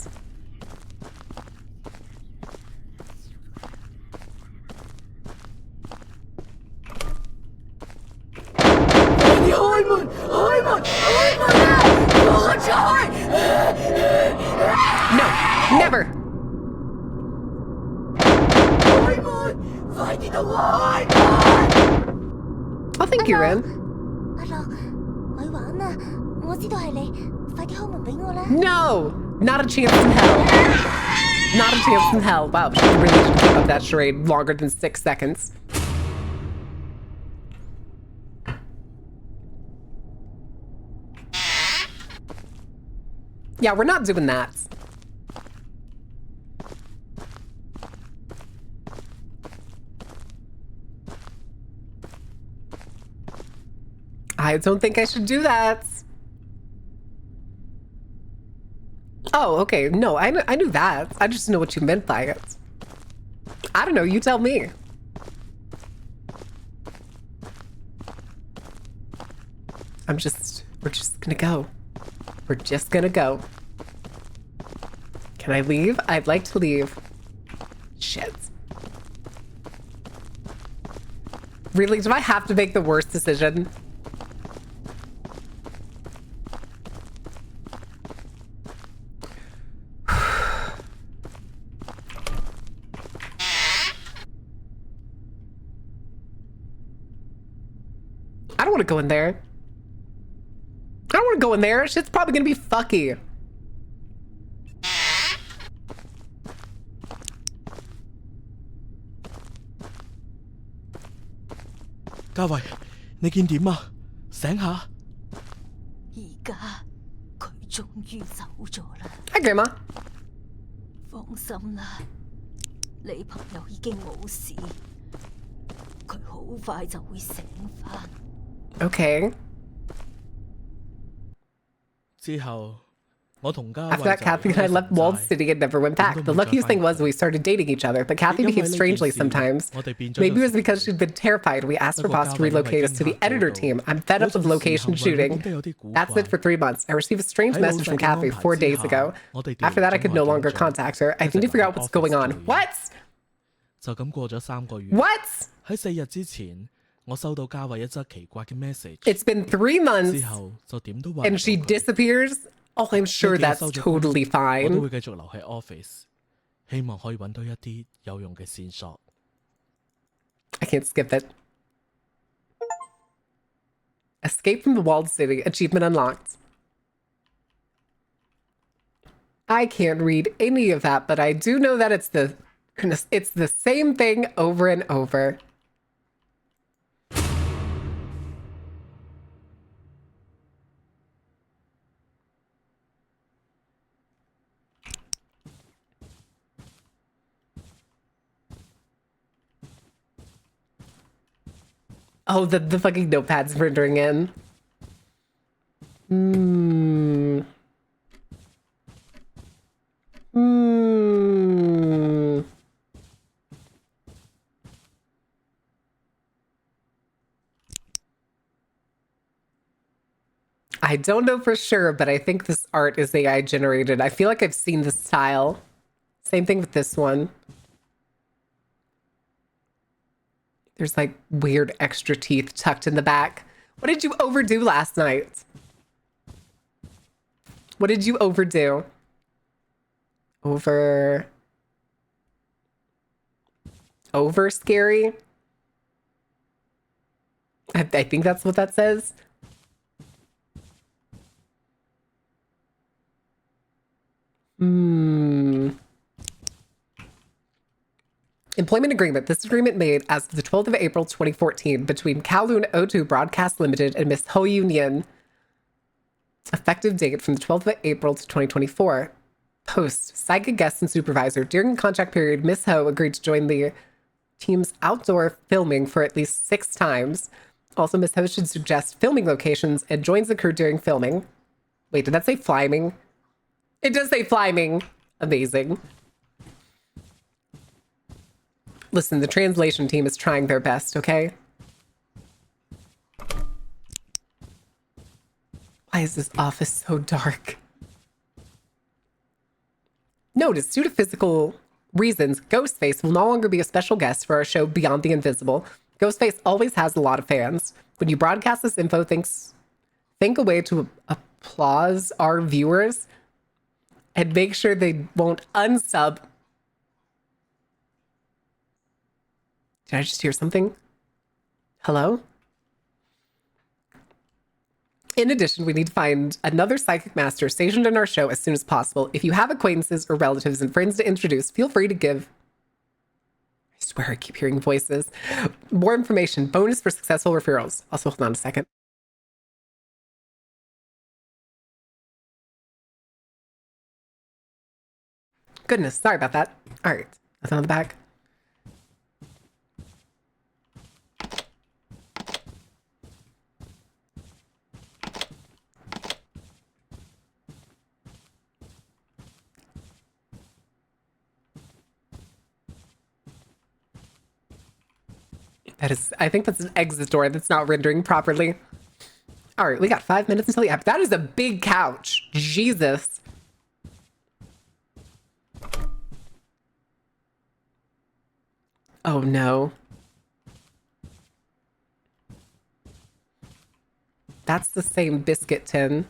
No, never. Oh, thank you, Ren. 阿樂，咪玩啦！我知道係你，快啲開門俾我啦！ No, not a chance in hell. Not a chance in hell. Wow, she really did keep up that charade longer than 6 seconds. Yeah, we're not doing that. I don't think I should do that. Oh, okay. No, I knew that. I just know what you meant by it. I don't know. You tell me. We're just gonna go. We're just gonna go. Can I leave? I'd like to leave. Shit. Really? Do I have to make the worst decision? I don't want to go in there. I don't want to go in there. Shit's probably gonna be fucky. 嘉慧，你見點啊？醒下。而家佢終於走咗啦。Hi, Grandma. 放心啦，你朋友已經冇事，佢好快就會醒返。Okay. 之後，我同嘉慧 After that, Kathy and I left Walled City and never went back. The luckiest thing was we started dating each other, but Kathy behaved strangely sometimes. Maybe it was because she'd been terrified. We asked her boss to relocate us to the editor team. I'm fed up with location shooting. That's it for 3 months. I received a strange message from Kathy 4 days ago. After that, I could no longer contact her. I need to figure out what's going on. What? 就咁過咗3個月。 What? 喺4日之前，我收到嘉慧一則奇怪嘅 message。 It's been 3 months 之後就點都揾唔到 and she 佢 disappears? Oh, I'm sure 呢幾日 that's 收咗 totally 工我都 fine. 會繼續留喺 office， 希望可以揾到一啲有用嘅線索。 I can't skip it. Escape from the walled city. Achievement unlocked. I can't read any of that, but I do know that it's the same thing over and over. Oh, the fucking notepad's rendering in. I don't know for sure, but I think this art is AI generated. I feel like I've seen this style. Same thing with this one. There's like weird extra teeth tucked in the back. What did you overdo last night? What did you overdo? Over scary? I think that's what that says. Employment agreement. This agreement made as of the 12th of April 2014 between Kowloon O2 Broadcast Limited and Miss Ho Union. Effective date from the 12th of April to 2024. Post, psychic guest and supervisor. During the contract period, Miss Ho agreed to join the team's outdoor filming for at least 6 times. Also, Miss Ho should suggest filming locations and joins the crew during filming. Wait, did that say fliming? It does say fliming. Amazing. Listen, the translation team is trying their best, okay? Why is this office so dark? Notice, due to physical reasons, Ghostface will no longer be a special guest for our show Beyond the Invisible. Ghostface always has a lot of fans. When you broadcast this info, think a way to applause our viewers and make sure they won't unsub. Did I just hear something? Hello? In addition, we need to find another psychic master stationed in our show as soon as possible. If you have acquaintances or relatives and friends to introduce, feel free to give. I swear I keep hearing voices. More information, bonus for successful referrals. Also, hold on a second. Goodness, sorry about that. All right, nothing on the back. I think that's an exit door that's not rendering properly. All right, we got 5 minutes until the app. That is a big couch. Jesus. Oh no. That's the same biscuit tin.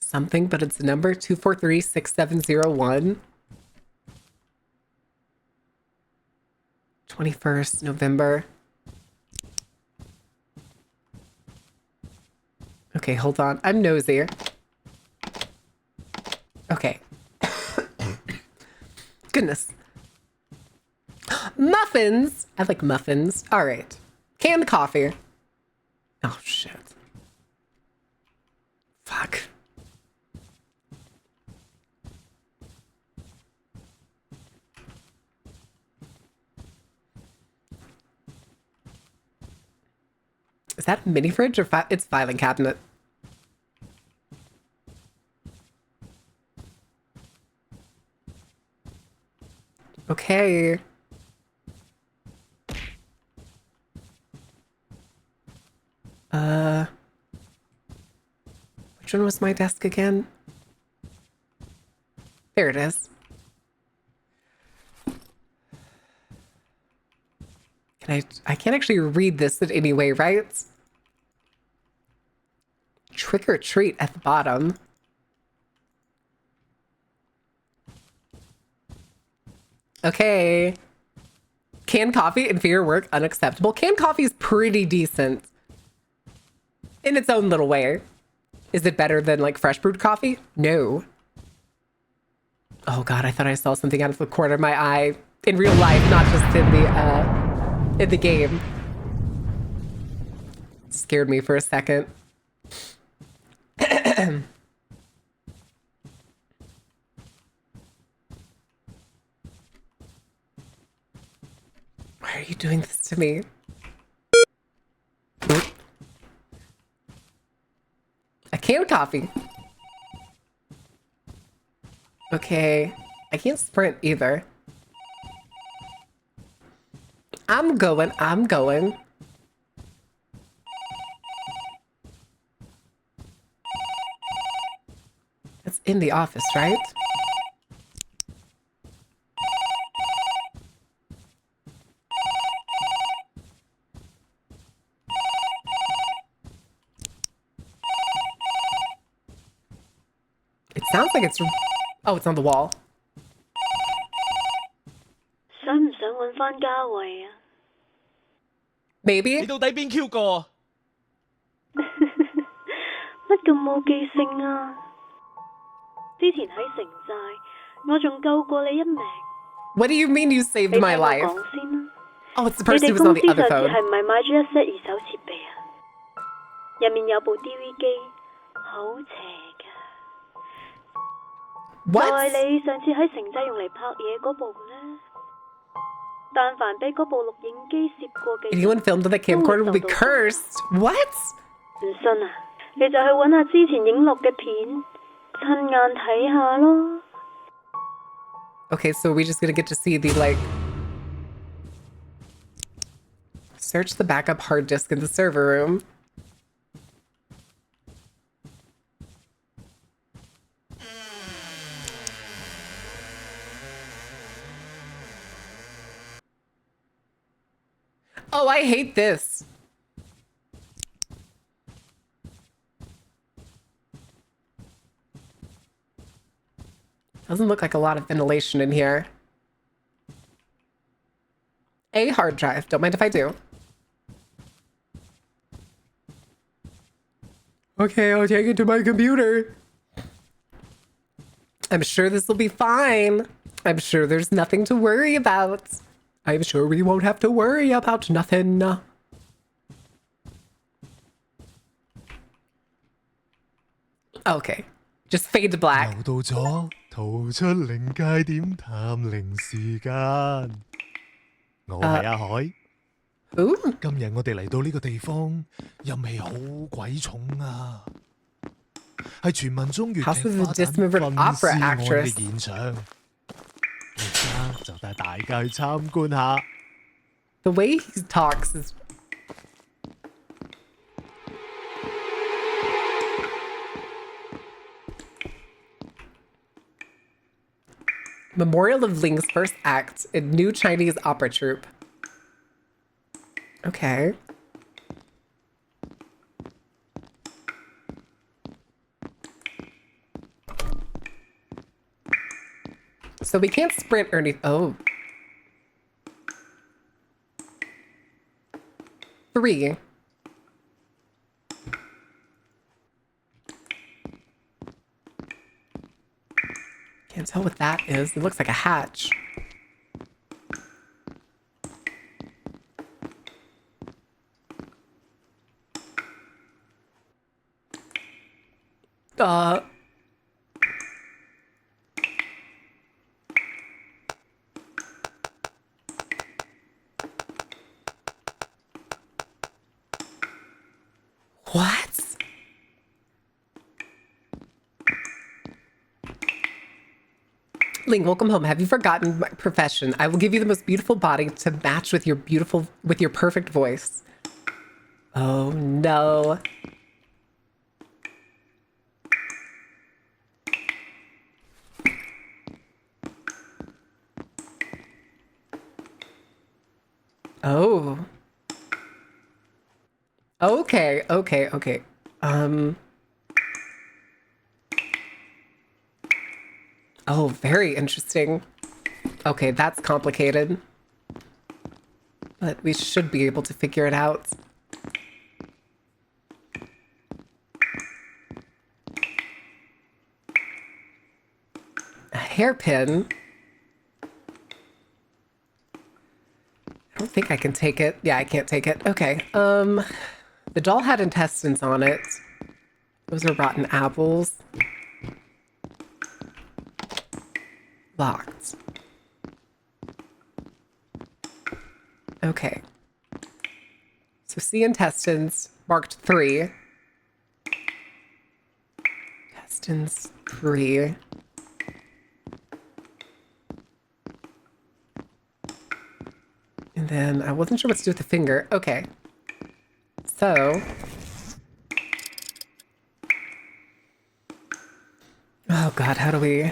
Something, but it's the number 243-6701. 21st November. Okay, hold on. I'm nosy. Okay. Goodness. Muffins. I like muffins. All right. Canned coffee. Oh, shit. Fuck. Is that mini fridge or it's filing cabinet? Okay. Which one was my desk again? There it is. I can't actually read this in any way, right? Trick or treat at the bottom. Okay. Canned coffee, inferior work, unacceptable. Canned coffee is pretty decent in its own little way. Is it better than like fresh brewed coffee? No. Oh God, I thought I saw something out of the corner of my eye in real life, not just in the game. Scared me for a second. Why are you doing this to me? A canned coffee. Okay. I can't sprint either. I'm going. It's in the office, right? It sounds like it's... Oh, it's on the wall. 想唔想揾返家慧啊？ Maybe? 你到底邊 Q 個？乜咁冇記性啊？之前喺城寨，我仲救過你一命。 What do you mean you saved 你 my 聽我 life? 講先啦。 Oh, it's the 你 person 哋 who was 公 on 司 the 上 other 次 phone. 係唔係買咗一 set 二手設備啊？入面有部 DV 機，好邪㗎。就 What? 係你上次喺城寨用嚟拍嘢嗰部呢。但凡俾嗰部錄影機攝過嘅， Anyone filmed with a camcorder will be cursed. What? 唔信啊？你就去揾下之前影落嘅片，親眼睇下咯。 Okay, so we just gonna get to see the, like... Search the backup hard disk in the server room. Oh, I hate this. Doesn't look like a lot of ventilation in here. A hard drive. Don't mind if I do. Okay, I'll take it to my computer. I'm sure this will be fine. I'm sure there's nothing to worry about. I'm sure we won't have to worry about nothing. Okay. Just fade to black. 又到咗逃出靈界點探靈時間，我係阿海。 Ooh. 今日我哋嚟到呢個地方，陰氣好鬼重啊！係傳聞中粵 House 劇 of 花 the 旦 Dismembered 分 Opera 屍案 actress. 嘅現場。而家就帶大家去參觀下。 The way he talks is... Memorial of Ling's first act in new Chinese opera troupe. Okay. So we can't sprint or anything. Oh. 3. Can't tell what that is. It looks like a hatch. Uh. What? Ling, welcome home. Have you forgotten my profession? I will give you the most beautiful body to match with your perfect voice. Oh no. Oh. Okay, okay, okay. Oh, very interesting. Okay, that's complicated. But we should be able to figure it out. A hairpin? I don't think I can take it. Yeah, I can't take it. Okay. The doll had intestines on it. Those are rotten apples. Locked. Okay. So C intestines, marked 3. Intestines 3. And then I wasn't sure what to do with the finger. Okay. So. Oh God, how do we?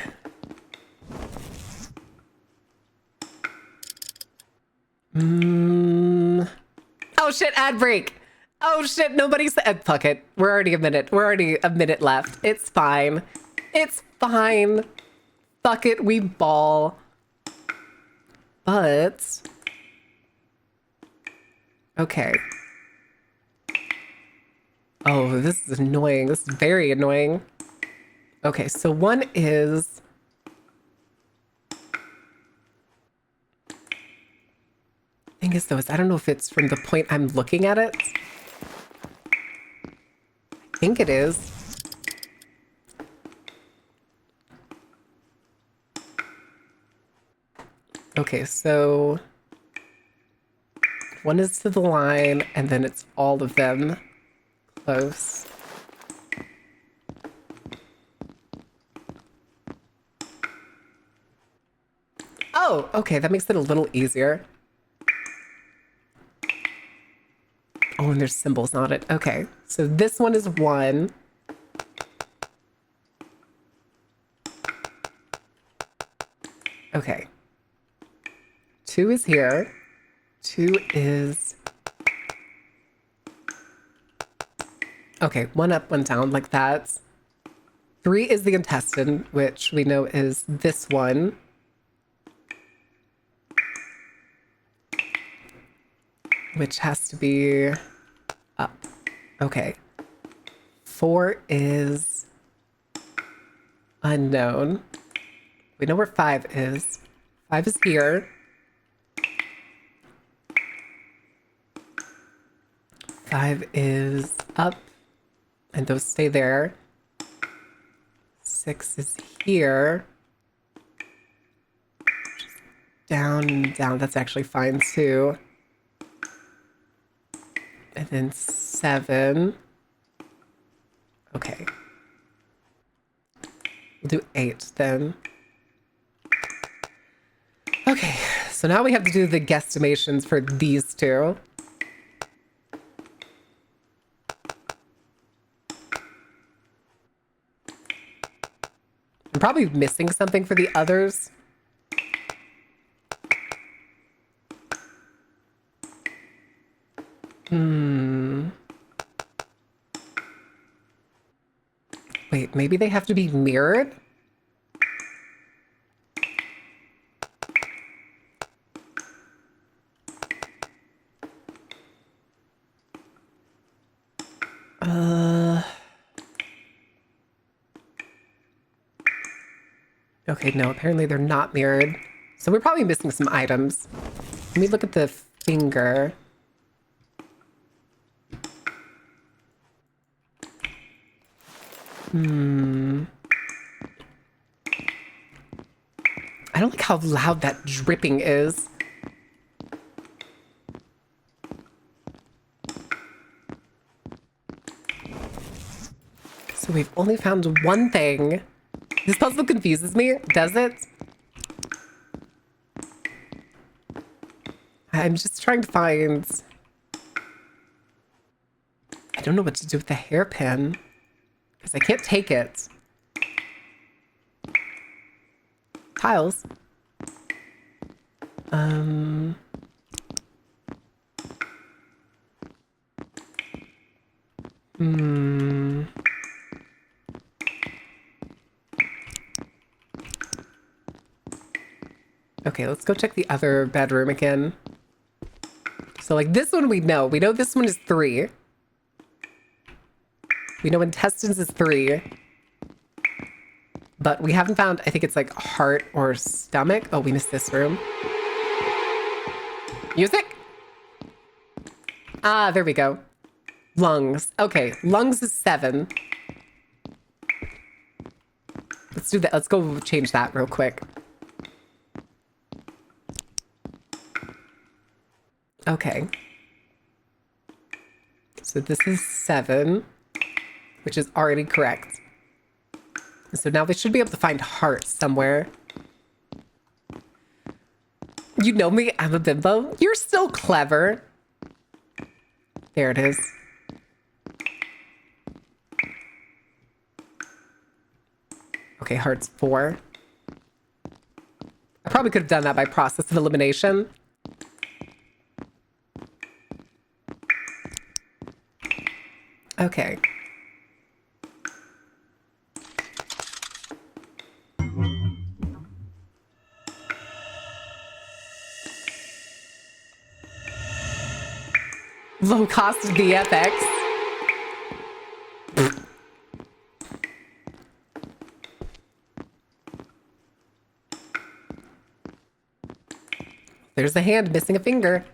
Oh shit, ad break. Oh shit, nobody's fuck it. We're already a minute left. It's fine. It's fine. Fuck it, we ball. But okay. Oh, this is annoying. This is very annoying. Okay, so one is thing is though, is I don't know if it's from the point I'm looking at it. I think it is. Okay, so one is to the line, and then it's all of them close. Oh, okay, that makes it a little easier. Oh, and there's symbols on it. Okay, so this one is 1. Okay. 2 is here. 2 is... Okay, 1 up, 1 down, like that. 3 is the intestine, which we know is this one. Which has to be up. Okay. 4 is unknown. We know where 5 is. 5 is here. 5 is up, and those stay there. 6 is here. Down, down. That's actually fine too. And then 7. Okay. We'll do 8 then. Okay, so now we have to do the guesstimations for these two. I'm probably missing something for the others. Wait, maybe they have to be mirrored? Okay, no, apparently they're not mirrored. So we're probably missing some items. Let me look at the finger. I don't like how loud that dripping is. So we've only found one thing. This puzzle confuses me, does it? I'm just trying to find... I don't know what to do with the hairpin. Because I can't take it. Tiles. Okay, let's go check the other bedroom again. So, like, this one we know. We know this one is 3. We know intestines is 3. But we haven't found, I think it's like heart or stomach. Oh, we missed this room. Music? Ah, there we go. Lungs. Okay, lungs is 7. Let's do that. Let's go change that real quick. Okay. So this is 7, which is already correct. So now we should be able to find heart somewhere. You know me, I'm a bimbo. You're still clever. There it is. Okay, heart's 4. I probably could have done that by process of elimination. Okay. Low cost VFX. There's a hand missing a finger.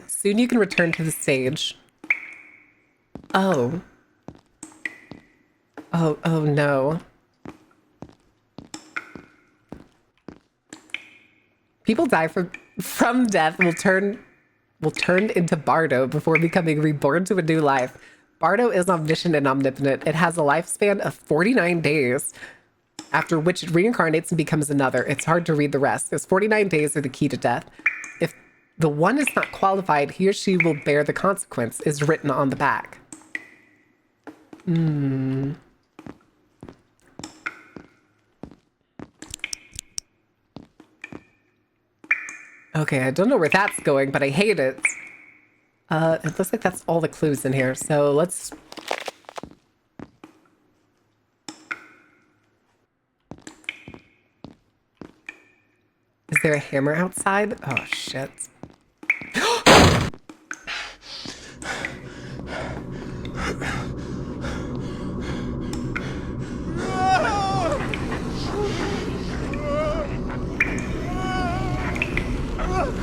Soon you can return to the stage. Oh. Oh no. People die from death will turn into Bardo before becoming reborn to a new life. Bardo is omniscient and omnipotent. It has a lifespan of 49 days, after which it reincarnates and becomes another. It's hard to read the rest, because 49 days are the key to death. If the one is not qualified, he or she will bear the consequence, is written on the back. Okay, I don't know where that's going, but I hate it. It looks like that's all the clues in here, so let's... Is there a hammer outside? Oh, shit.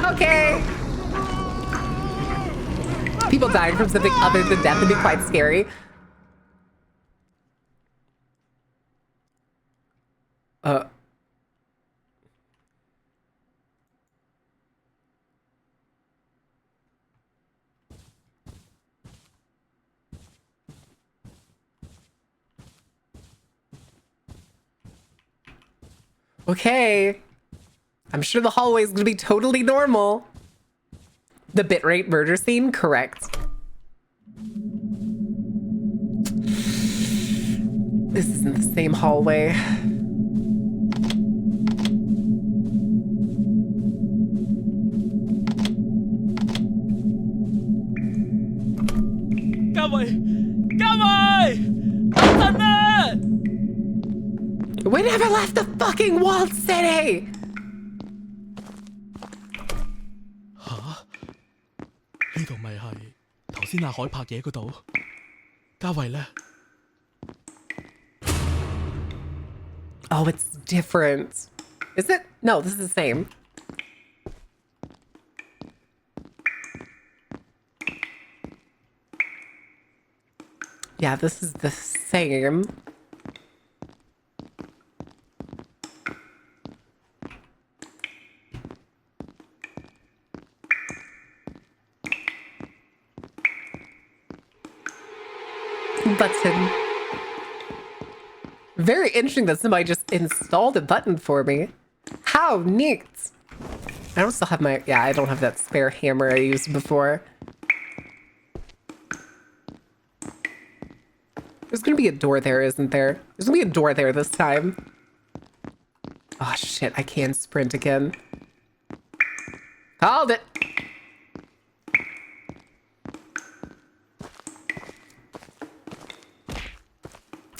Okay. People dying from something other than death would be quite scary. Okay. I'm sure the hallway is going to be totally normal. The bitrate murder scene? Correct. This isn't the same hallway. We never left the fucking walled city! 呢度咪係頭先阿海拍嘢嗰度？嘉慧呢？ Oh, it's different. Is it? No, this is the same. Yeah, this is the same. Button. Very interesting that somebody just installed a button for me. How neat. I don't still have my... Yeah, I don't have that spare hammer I used before. There's gonna be a door there, isn't there? There's gonna be a door there this time. Oh, shit. I can sprint again. Called it.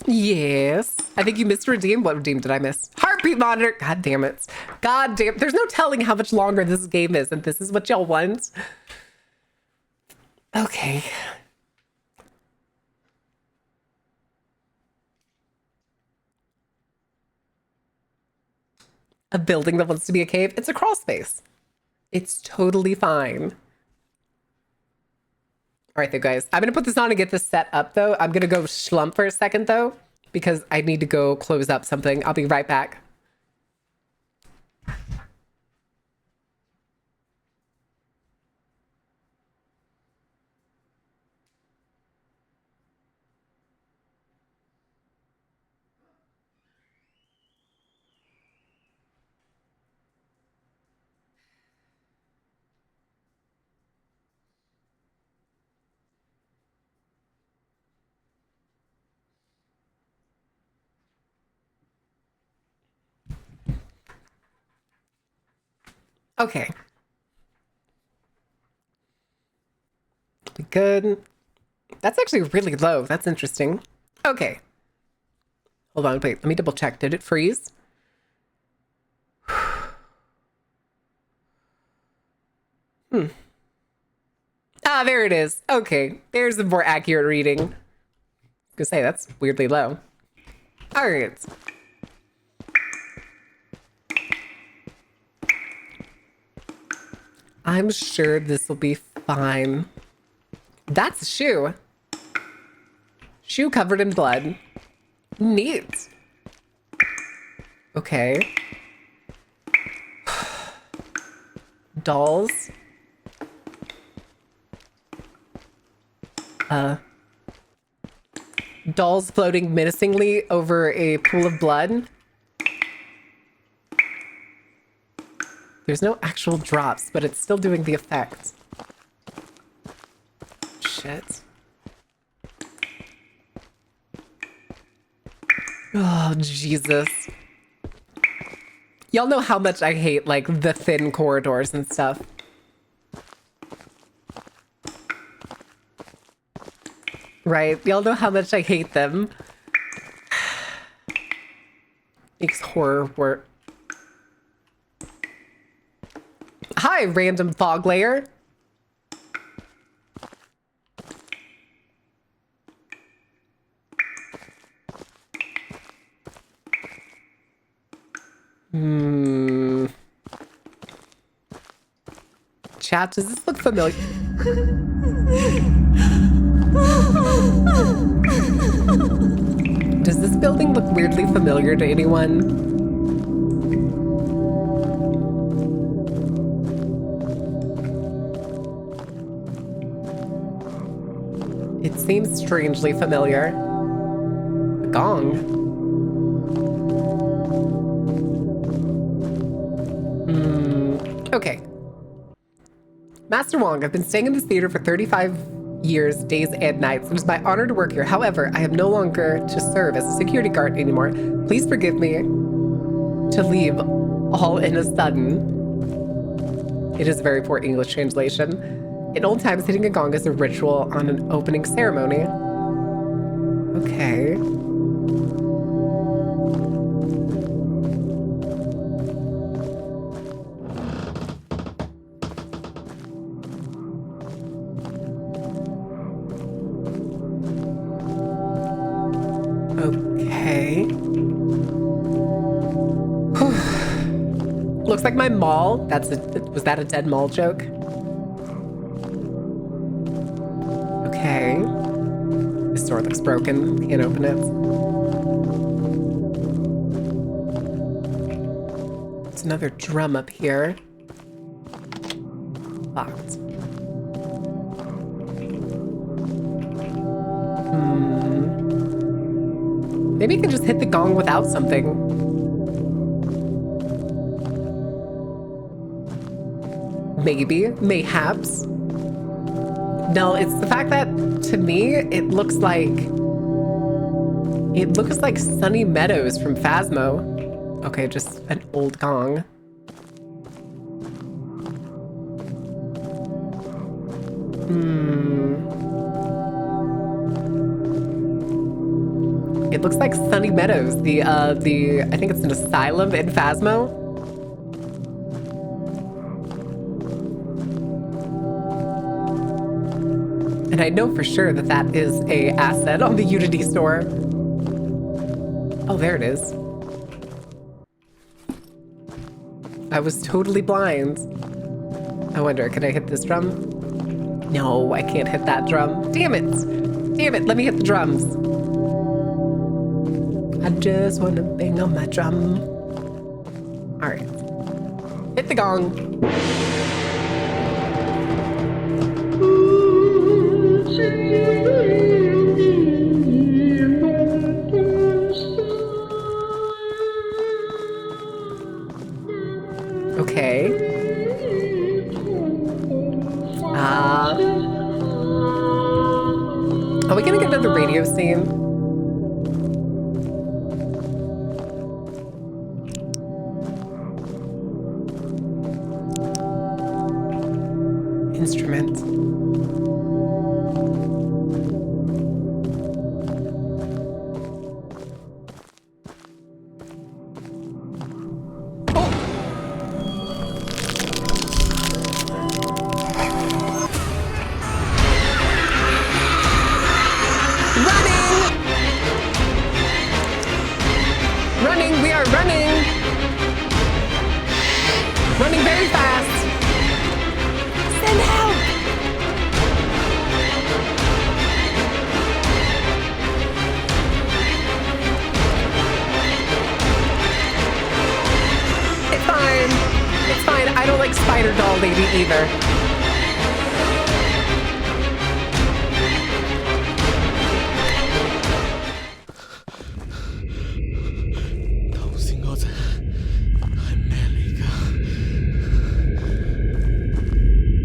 Yes. I think you missed redeem. What redeem did I miss? Heartbeat monitor. God damn it. God damn. There's no telling how much longer this game is, and this is what y'all want. Okay. A building that wants to be a cave. It's a crawl space. It's totally fine. All right, though, guys. I'm going to put this on and get this set up, though. I'm going to go slump for a second, though, because I need to go close up something. I'll be right back. Okay. Good. That's actually really low. That's interesting. Okay. Hold on, wait. Let me double check. Did it freeze? Ah, there it is. Okay. There's a more accurate reading. I was gonna say, that's weirdly low. All right. I'm sure this will be fine. That's a shoe. Shoe covered in blood. Neat. Okay. Dolls. Dolls floating menacingly over a pool of blood. There's no actual drops, but it's still doing the effect. Shit. Oh, Jesus. Y'all know how much I hate, like, the thin corridors and stuff. Right? Y'all know how much I hate them. Makes horror work. Hi, random fog layer. Chat, does this look familiar? Does this building look weirdly familiar to anyone? It seems strangely familiar. A gong. Okay. Master Wong, I've been staying in this theater for 35 years, days and nights. It is my honor to work here. However, I am no longer to serve as a security guard anymore. Please forgive me to leave all in a sudden. It is a very poor English translation. In old times, hitting a gong is a ritual on an opening ceremony. Okay. Okay. looks like my mall. Was that a dead mall joke? Okay. This door looks broken. Can't open it. There's another drum up here. Locked. Maybe you can just hit the gong without something. Maybe, mayhaps. No, it's the fact that to me it looks like Sunny Meadows from Phasmo. Okay, just an old gong. It looks like Sunny Meadows, I think it's an asylum in Phasmo. And I know for sure that that is a asset on the Unity store. Oh, there it is. I was totally blind. I wonder, can I hit this drum? No, I can't hit that drum. Damn it. Damn it, let me hit the drums. I just want to bang on my drum. All right. Hit the gong. Okay. Are we gonna get another radio scene? Instrument.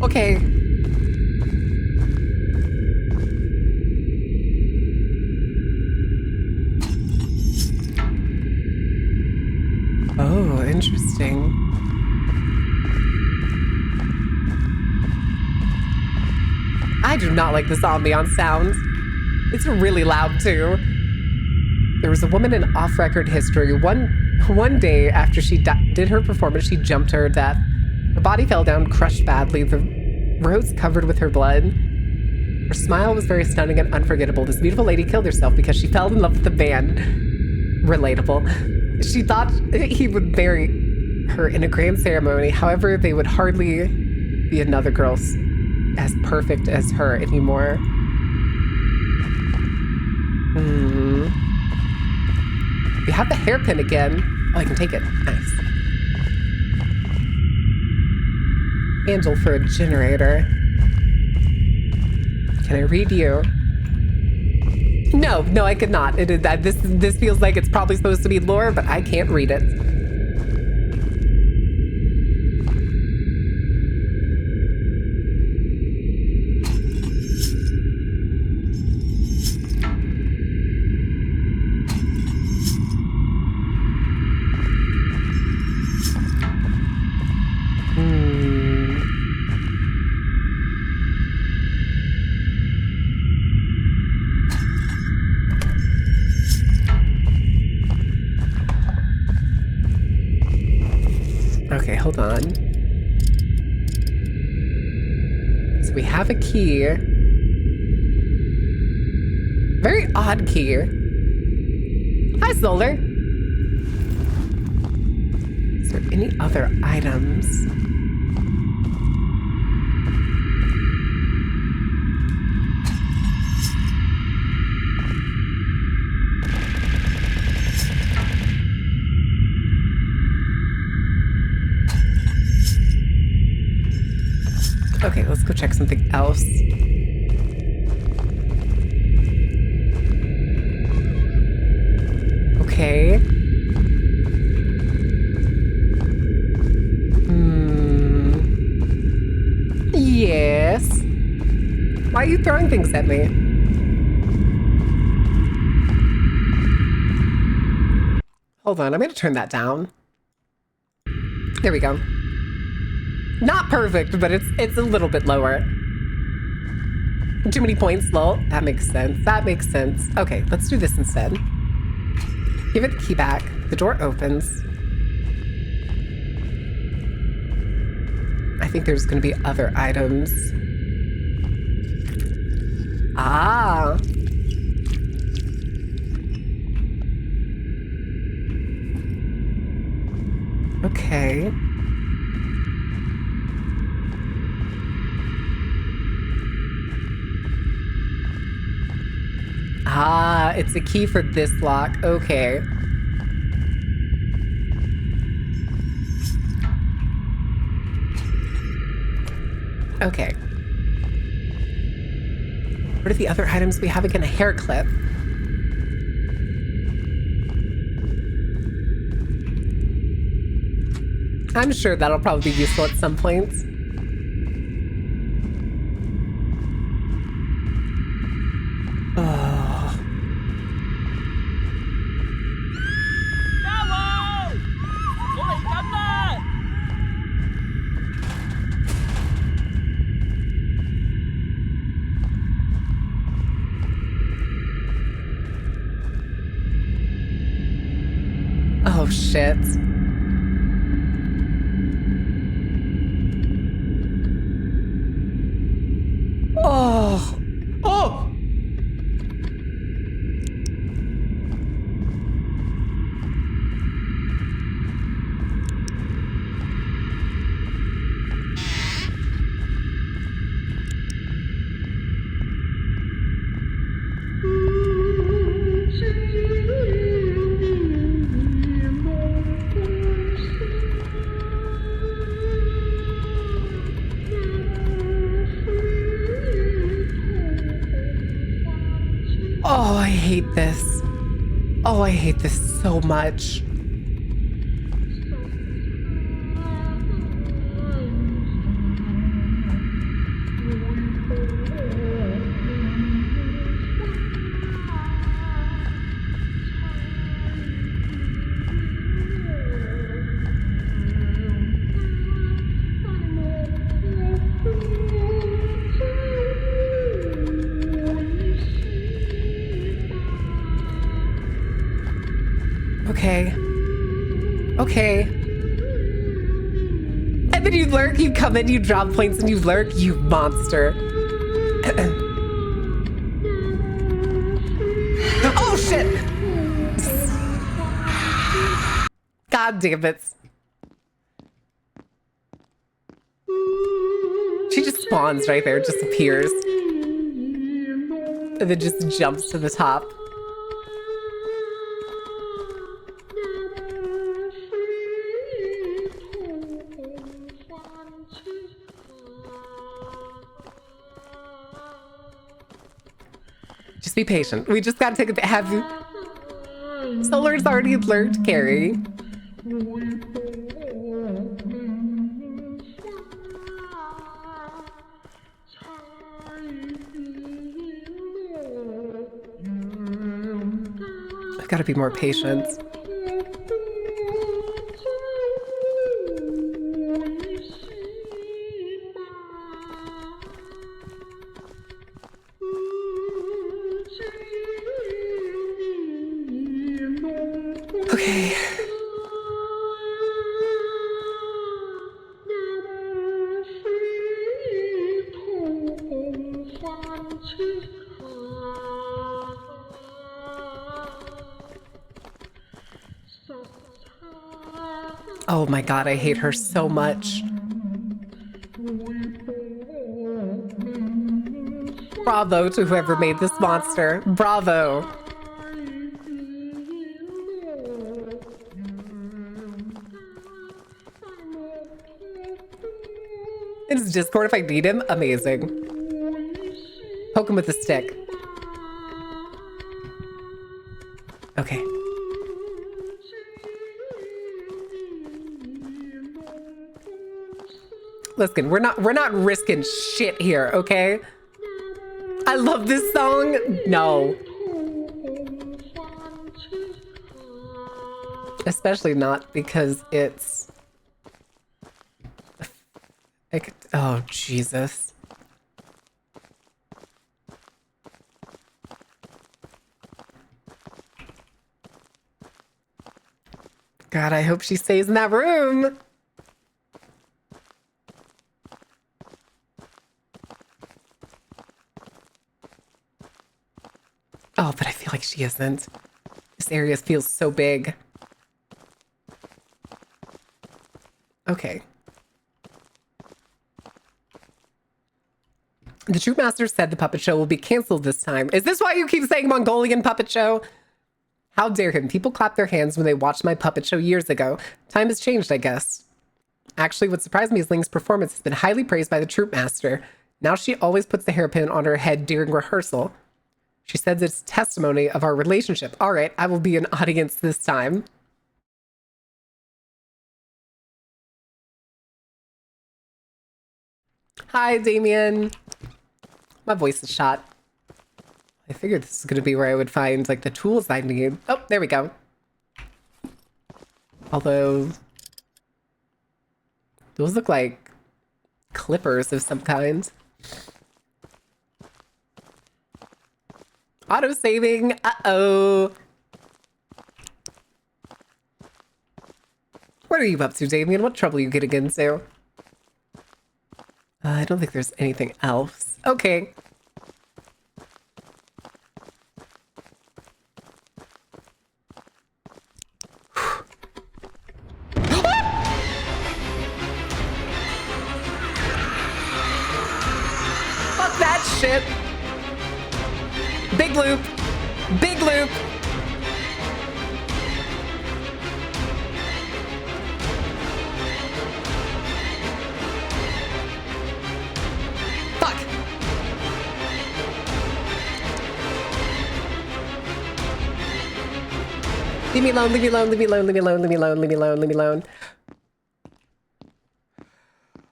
Okay. Oh, interesting. I do not like this ambiance sound. It's really loud too. There was a woman in off-record history. One day after she did her performance, she jumped to her death. Her body fell down, crushed badly, the roads covered with her blood. Her smile was very stunning and unforgettable. This beautiful lady killed herself because she fell in love with the band. Relatable. She thought he would bury her in a grand ceremony. However, they would hardly be another girl as perfect as her anymore. We have the hairpin again. Oh, I can take it. Nice. Handle for a generator. Can I read you? No, I could not. This feels like it's probably supposed to be lore, but I can't read it. Okay, hold on. So we have a key. Very odd key. Hi, Solar. Is there Any other items? Okay, let's go check something else. Okay. Yes. Why are you throwing things at me? Hold on, I'm gonna turn that down. There we go. Not perfect, but it's a little bit lower. Too many points, lol. That makes sense. That makes sense. Okay, let's do this instead. Give it the key back. The door opens. I think there's gonna be other items. Ah. Okay. Ah, it's a key for this lock. Okay. Okay. What are the other items we have? Again, a hair clip. I'm sure that'll probably be useful at some points. Oh. 加油！我嚟緊啦！ Oh, shit. Oh. Oh! Oh, I hate this. Oh, I hate this so much. Okay. Okay. And then you lurk, you come in, you drop points, and you lurk, you monster. Oh, shit! God damn it. She just spawns right there, just appears. And then just jumps to the top. Just be patient. We just gotta take a bit. Have you? Solar's already lurked, Carrie. I've gotta be more patient. Okay. Oh my god, I hate her so much. Bravo to whoever made this monster. Bravo. In his Discord if I need him. Amazing. Poke him with a stick. Okay. Listen, we're not risking shit here, okay? I love this song. No. Especially not because it's like, oh Jesus. God, I hope she stays in that room. Oh, but I feel like she isn't. This area feels so big. Okay. The Troop Master said the puppet show will be canceled this time. Is this why you keep saying Mongolian puppet show? How dare him? People clapped their hands when they watched my puppet show years ago. Time has changed, I guess. Actually, what surprised me is Ling's performance has been highly praised by the Troop Master. Now she always puts the hairpin on her head during rehearsal. She says it's testimony of our relationship. All right, I will be an audience this time. Hi, Damien. My voice is shot. I figured this is going to be where I would find, like, the tools I need. Oh, there we go. Although, those look like clippers of some kind. Auto-saving. Uh-oh. What are you up to, Damien? What trouble are you getting into? I don't think there's anything else. Okay. Fuck that shit. Big loop. Big loop. Fuck. Leave me alone, leave me alone, leave me alone, leave me alone, leave me alone, leave me alone, leave me alone.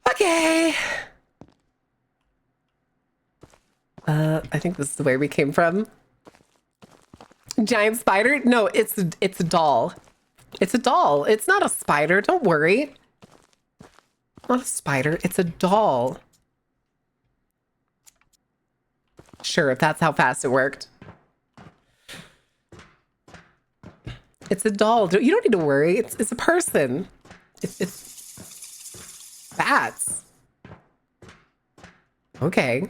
Okay. I think this is where we came from. Giant spider? No, it's a doll. It's a doll. It's not a spider. Don't worry. Not a spider. It's a doll. Sure, if that's how fast it worked. It's a doll. You don't need to worry. It's a person. It's bats. Okay.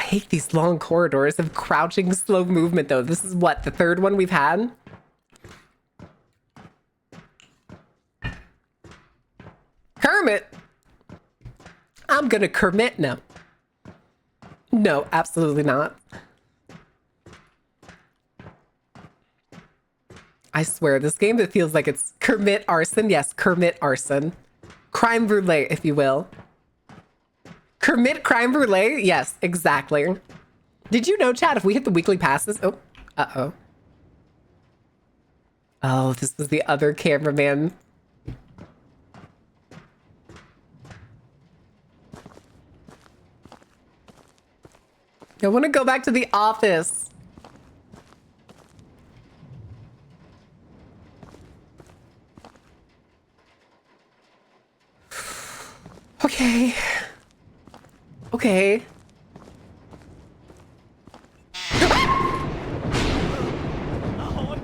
I hate these long corridors of crouching slow movement though. This is what, the third one we've had? Kermit! I'm gonna Kermit now. No, absolutely not. I swear, this game that feels like it's Kermit arson. Yes, Kermit arson. Crime brulee, if you will. Kermit crime brulee? Yes, exactly. Did you know, Chad, if we hit the weekly passes... Oh, uh-oh. Oh, this was the other cameraman. I want to go back to the office. Okay. Okay. Ahoy!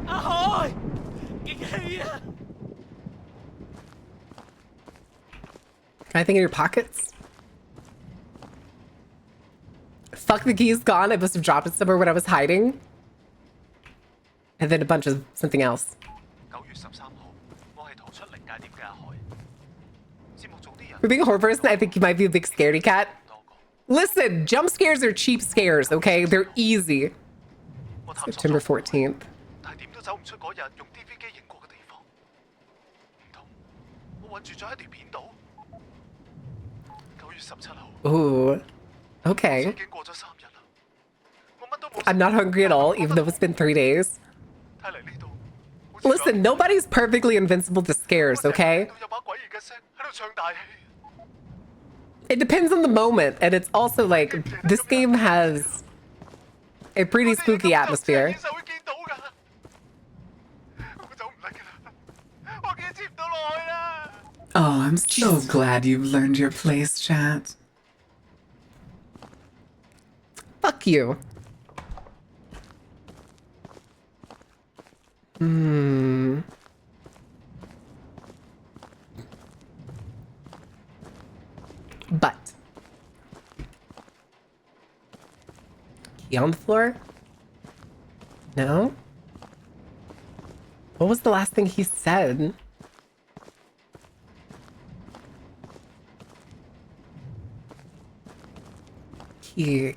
Ahoy! Can Anything in your pockets? Fuck, the key's gone. I must have dropped it somewhere when I was hiding. And then a bunch of something else. 9月13號，我係同 For being a horror person, I think you might be a big scaredy cat. Listen, jump scares are cheap scares, okay? They're easy. September 14th. 但係點都走唔出嗰日用 DV 機影過嘅地方。唔通我困住咗喺條片度？9月17號 Ooh. Okay. 已經過咗3日啦，我乜都冇。 I'm not hungry at all, even though it's been 3 days. 睇嚟呢度。 Listen, nobody's perfectly invincible to scares, okay? 有把詭異嘅聲喺度唱大戲。 It depends on the moment, and it's also like, this game has a pretty spooky atmosphere. 就會見到㗎，我走唔甩㗎啦，我堅持唔到落去啦。 Oh, I'm so glad you've learned your place, chat. Fuck you. But. Key on the floor? No? What was the last thing he said? Key.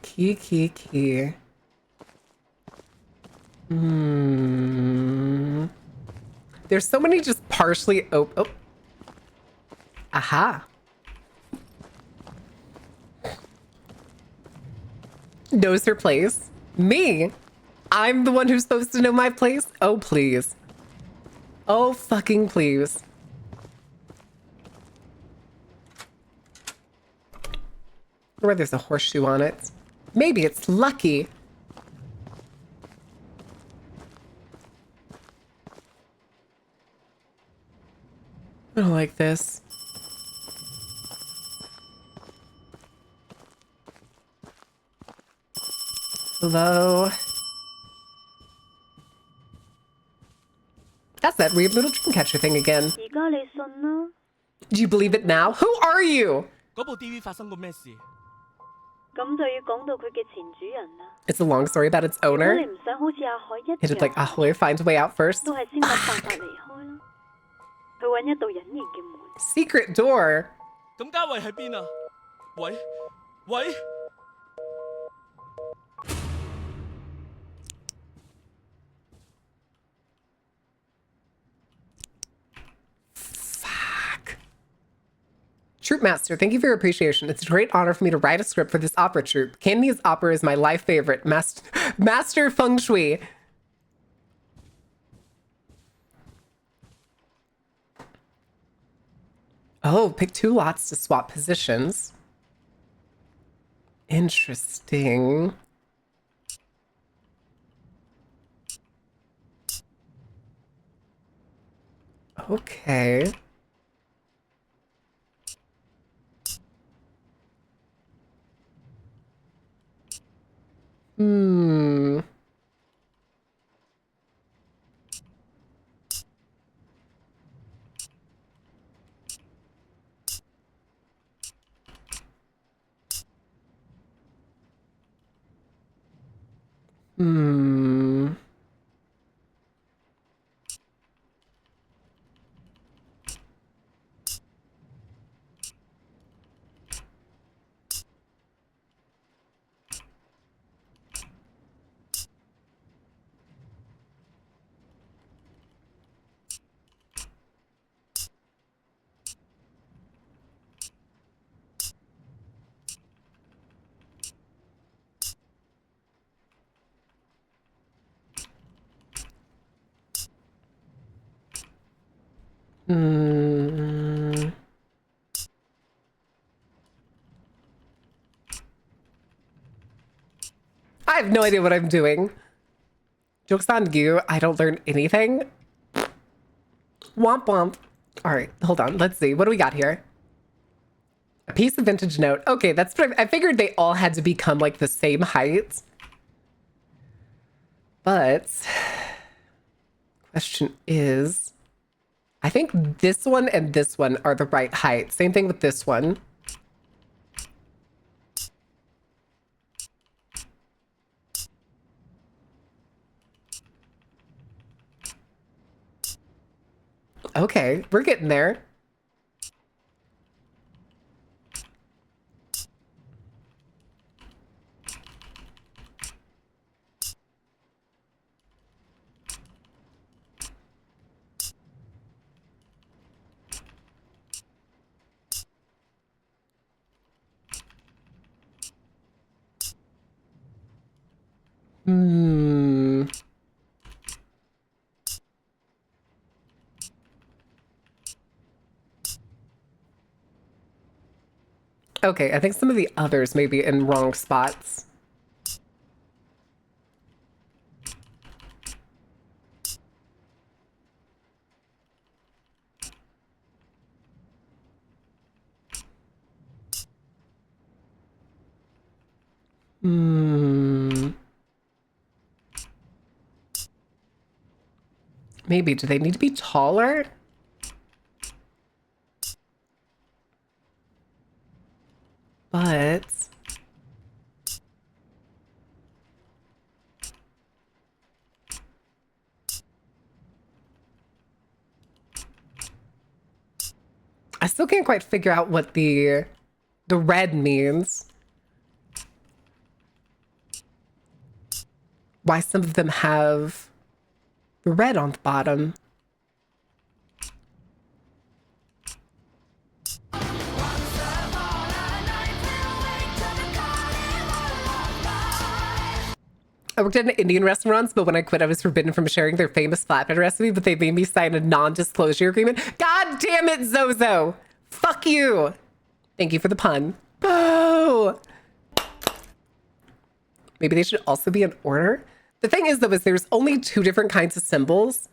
There's so many just partially oh. Aha. Knows her place. Me? I'm the one who's supposed to know my place? Oh, please. Oh, fucking please. Or there's a horseshoe on it. Maybe it's lucky. I don't like this. Hello? That's that weird little dream catcher thing again. 而家你信啦， Do you believe it now? Who are you? 嗰部 DV 發生過咩事？咁就要講到佢嘅前主人啦。 It's a long story about its 如果 owner. 你唔想好似阿海一 He did like 樣， Ahoy finds a way out first. 都係先諗辦法離開啦。去揾一道隱形嘅門。 Secret door. 咁嘉慧喺邊啊？喂， Fuck. Troop Master, thank you for your appreciation. It's a great honor for me to write a script for this opera troupe. Cantonese opera is my life favorite. Master Feng Shui. Oh, pick 2 lots to swap positions. Interesting. Okay. Hmm. Hmm. Hmm. I have no idea what I'm doing. Joke's on you. I don't learn anything. Womp womp. All right, hold on. Let's see. What do we got here? A piece of vintage note. Okay, that's what I figured they all had to become like the same height. But question is, I think this one and this one are the right height. Same thing with this one. Okay, we're getting there. Hmm. Okay, I think some of the others may be in wrong spots. Hmm. Maybe. Do they need to be taller? But I still can't quite figure out what the red means. Why some of them have the red on the bottom. I worked at an Indian restaurant, but when I quit, I was forbidden from sharing their famous flatbread recipe, but they made me sign a non-disclosure agreement. God damn it, Zozo! Fuck you! Thank you for the pun. Oh! Maybe they should also be in order? The thing is, though, is there's only 2 different kinds of symbols.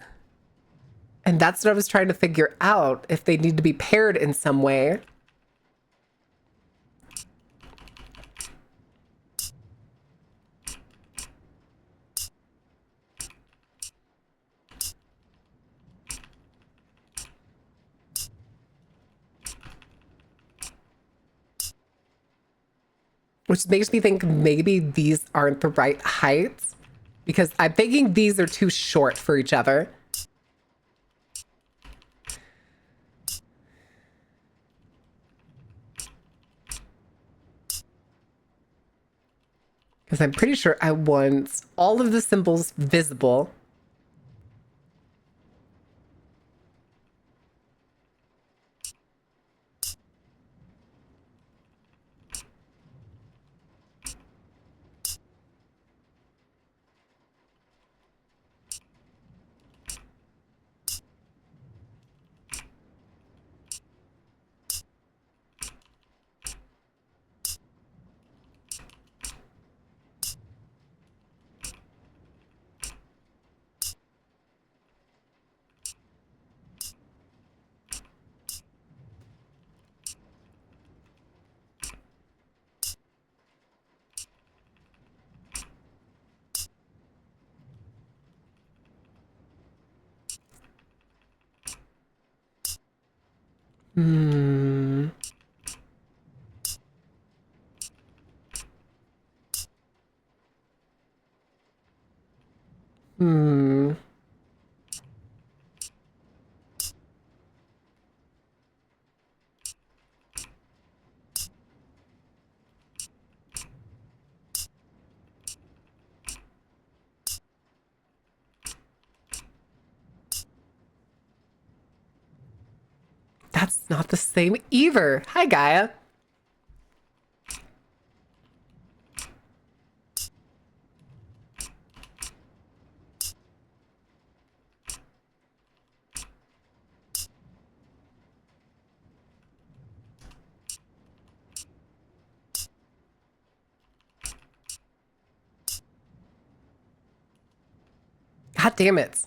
And that's what I was trying to figure out, if they need to be paired in some way. Which makes me think maybe these aren't the right heights, because I'm thinking these are too short for each other. Because I'm pretty sure I want all of the symbols visible. Hmm. Hmm. That's not the same either. Hi, Gaia. God damn it.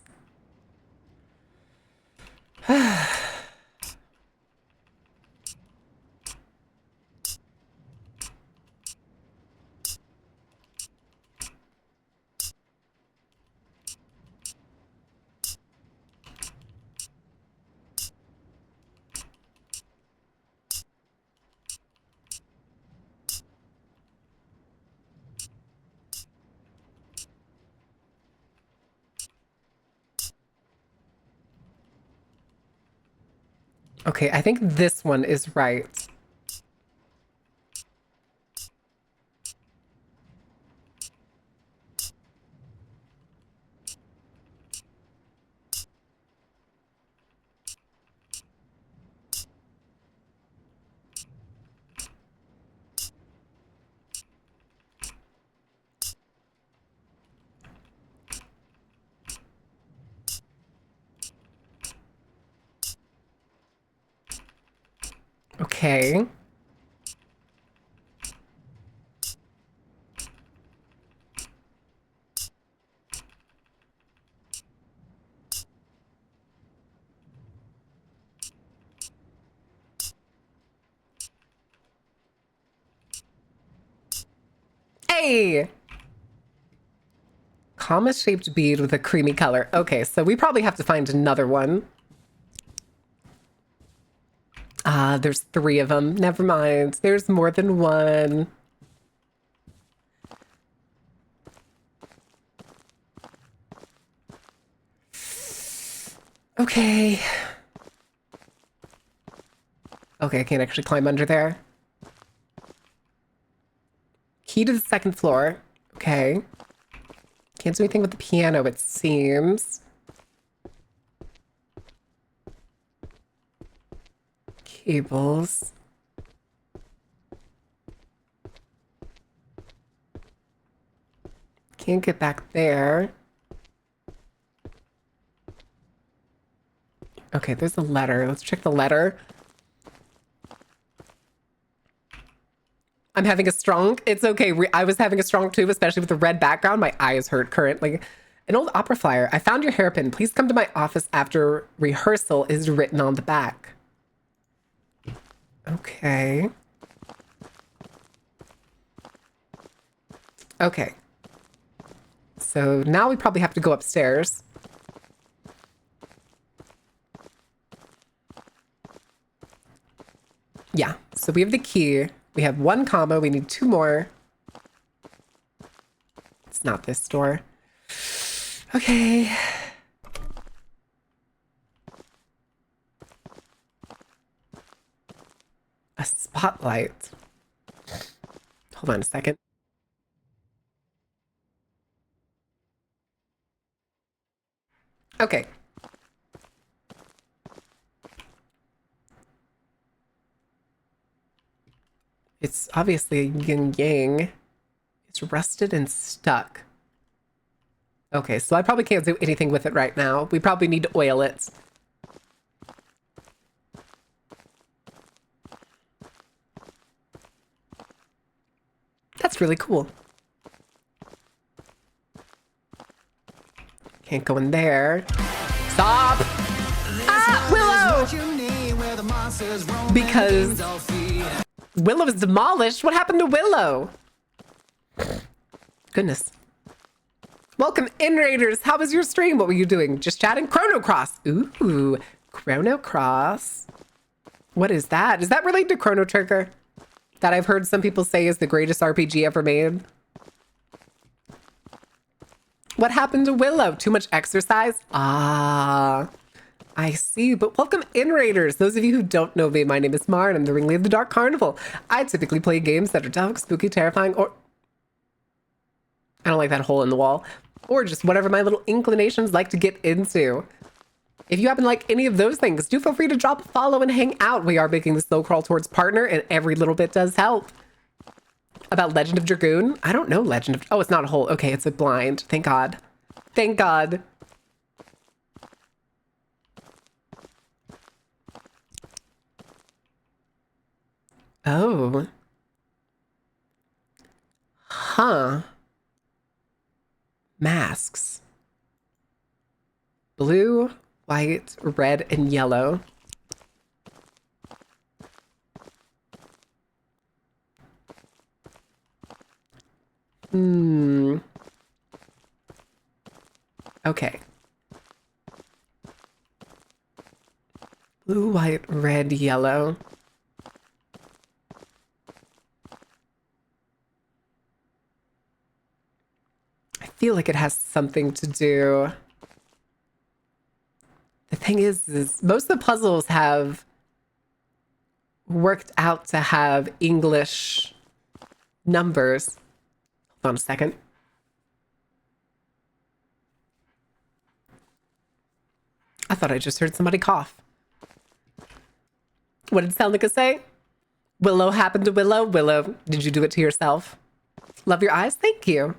Okay, I think this one is right. Okay. Hey! Comma-shaped bead with a creamy color. Okay, so we probably have to find another one. Ah, there's 3 of them. Never mind. There's more than one. Okay. Okay, I can't actually climb under there. Key to the 2nd floor. Okay. Can't do anything with the piano, it seems. Cables. Can't get back there. Okay, there's a letter. Let's check the letter. I'm having a strong... It's okay. I was having a strong too, especially with the red background. My eyes hurt currently. An old opera flyer. I found your hairpin. Please come to my office after rehearsal is written on the back. Okay. Okay. So now we probably have to go upstairs. Yeah, so we have the key. We have 1 comma. We need 2 more. It's not this door. Okay. A spotlight. Hold on a second. Okay. It's obviously a yin-yang. It's rusted and stuck. Okay, so I probably can't do anything with it right now. We probably need to oil it. That's really cool. Can't go in there. Stop! Ah, Willow! Because Willow is demolished. What happened to Willow? Goodness. Welcome in, Raiders. How was your stream? What were you doing? Just chatting? Chrono Cross. Ooh, Chrono Cross. What is that? Is that related to Chrono Trigger? That I've heard some people say is the greatest RPG ever made. What happened to Willow? Too much exercise? Ah, I see. But welcome in, Raiders. Those of you who don't know me, my name is Mar, and I'm the ringleader of the Dark Carnival. I typically play games that are dark, spooky, terrifying, or... I don't like that hole in the wall. Or just whatever my little inclinations like to get into. If you happen to like any of those things, do feel free to drop a follow and hang out. We are making the slow crawl towards partner, and every little bit does help. About Legend of Dragoon? I don't know Legend of... Oh, it's not a hole. Okay, it's a blind. Thank God. Thank God. Oh. Huh. Masks. Blue, white, red, and yellow. Okay. Blue, white, red, yellow. I feel like it has something to do. The thing is most of the puzzles have worked out to have English numbers. Hold on a second. I thought I just heard somebody cough. What did Selnica say? Willow happened to Willow? Willow, did you do it to yourself? Love your eyes? Thank you.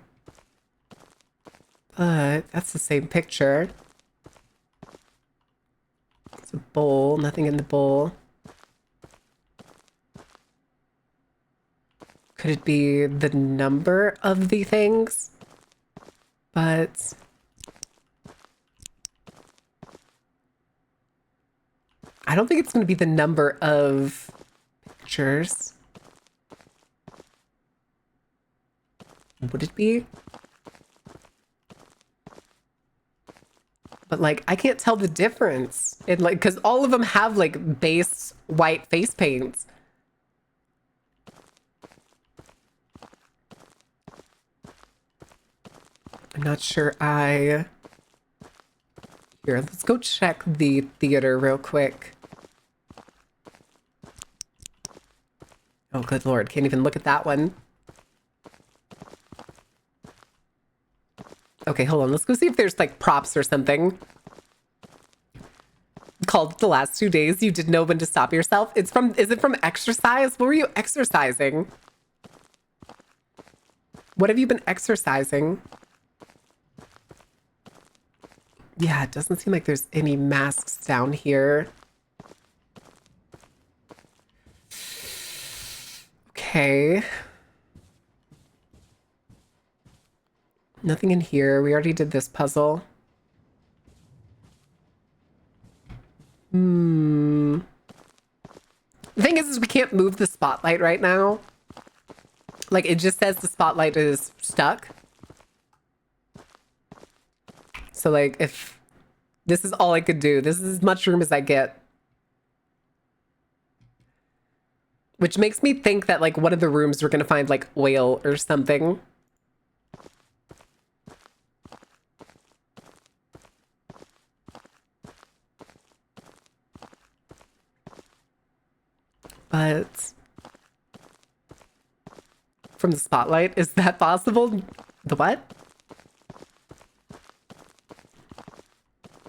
But that's the same picture. It's a bowl, nothing in the bowl. Could it be the number of the things? But I don't think it's going to be the number of pictures. Would it be? But like, I can't tell the difference. It like, because all of them have like base white face paints. I'm not sure Here, let's go check the theater real quick. Oh, good Lord. Can't even look at that one. Okay, hold on. Let's go see if there's like props or something. Called The Last 2 Days. You didn't know when to stop yourself. Is it from exercise? What were you exercising? What have you been exercising? Yeah, it doesn't seem like there's any masks down here. Okay. Nothing in here. We already did this puzzle. The thing is we can't move the spotlight right now. Like, it just says the spotlight is stuck. So, like, if this is all I could do, this is as much room as I get. Which makes me think that, like, one of the rooms we're going to find, like, oil or something. But from the spotlight, is that possible? The what?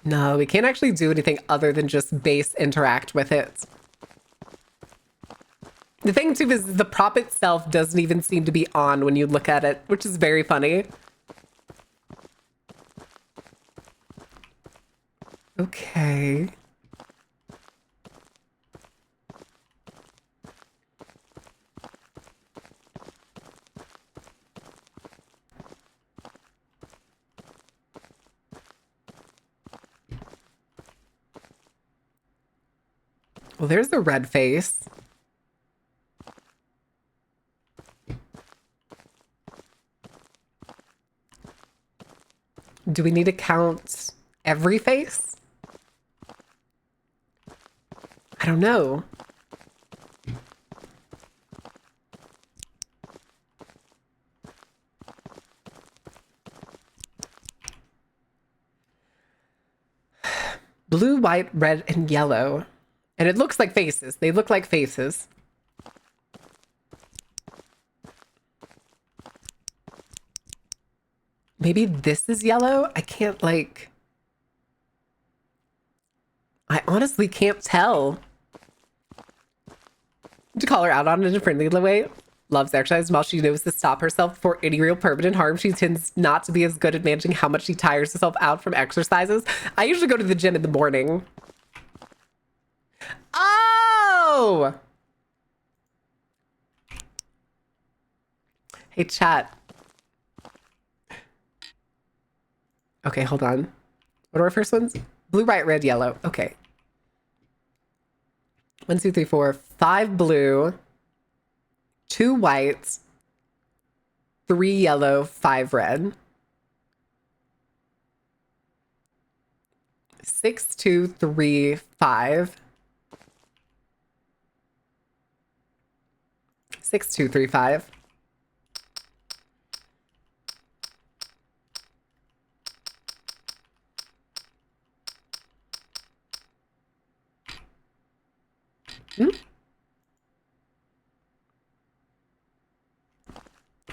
No, we can't actually do anything other than just base interact with it. The thing too is the prop itself doesn't even seem to be on when you look at it, which is very funny. Okay. Well, there's the red face. Do we need to count every face? I don't know. Blue, white, red, and yellow. And it looks like faces. They look like faces. Maybe this is yellow? I can't, like... I honestly can't tell. To call her out on it in a friendly way. Loves exercise while she knows to stop herself before any real permanent harm. She tends not to be as good at managing how much she tires herself out from exercises. I usually go to the gym in the morning. Oh! Hey, chat. Okay, hold on. What are our first ones? Blue, white, red, yellow. Okay. 1, 2, 3, 4, 5 blue, 2 white, 3 yellow, 5 red. 6, 2, 3, 5. 6, 2, 3, 5.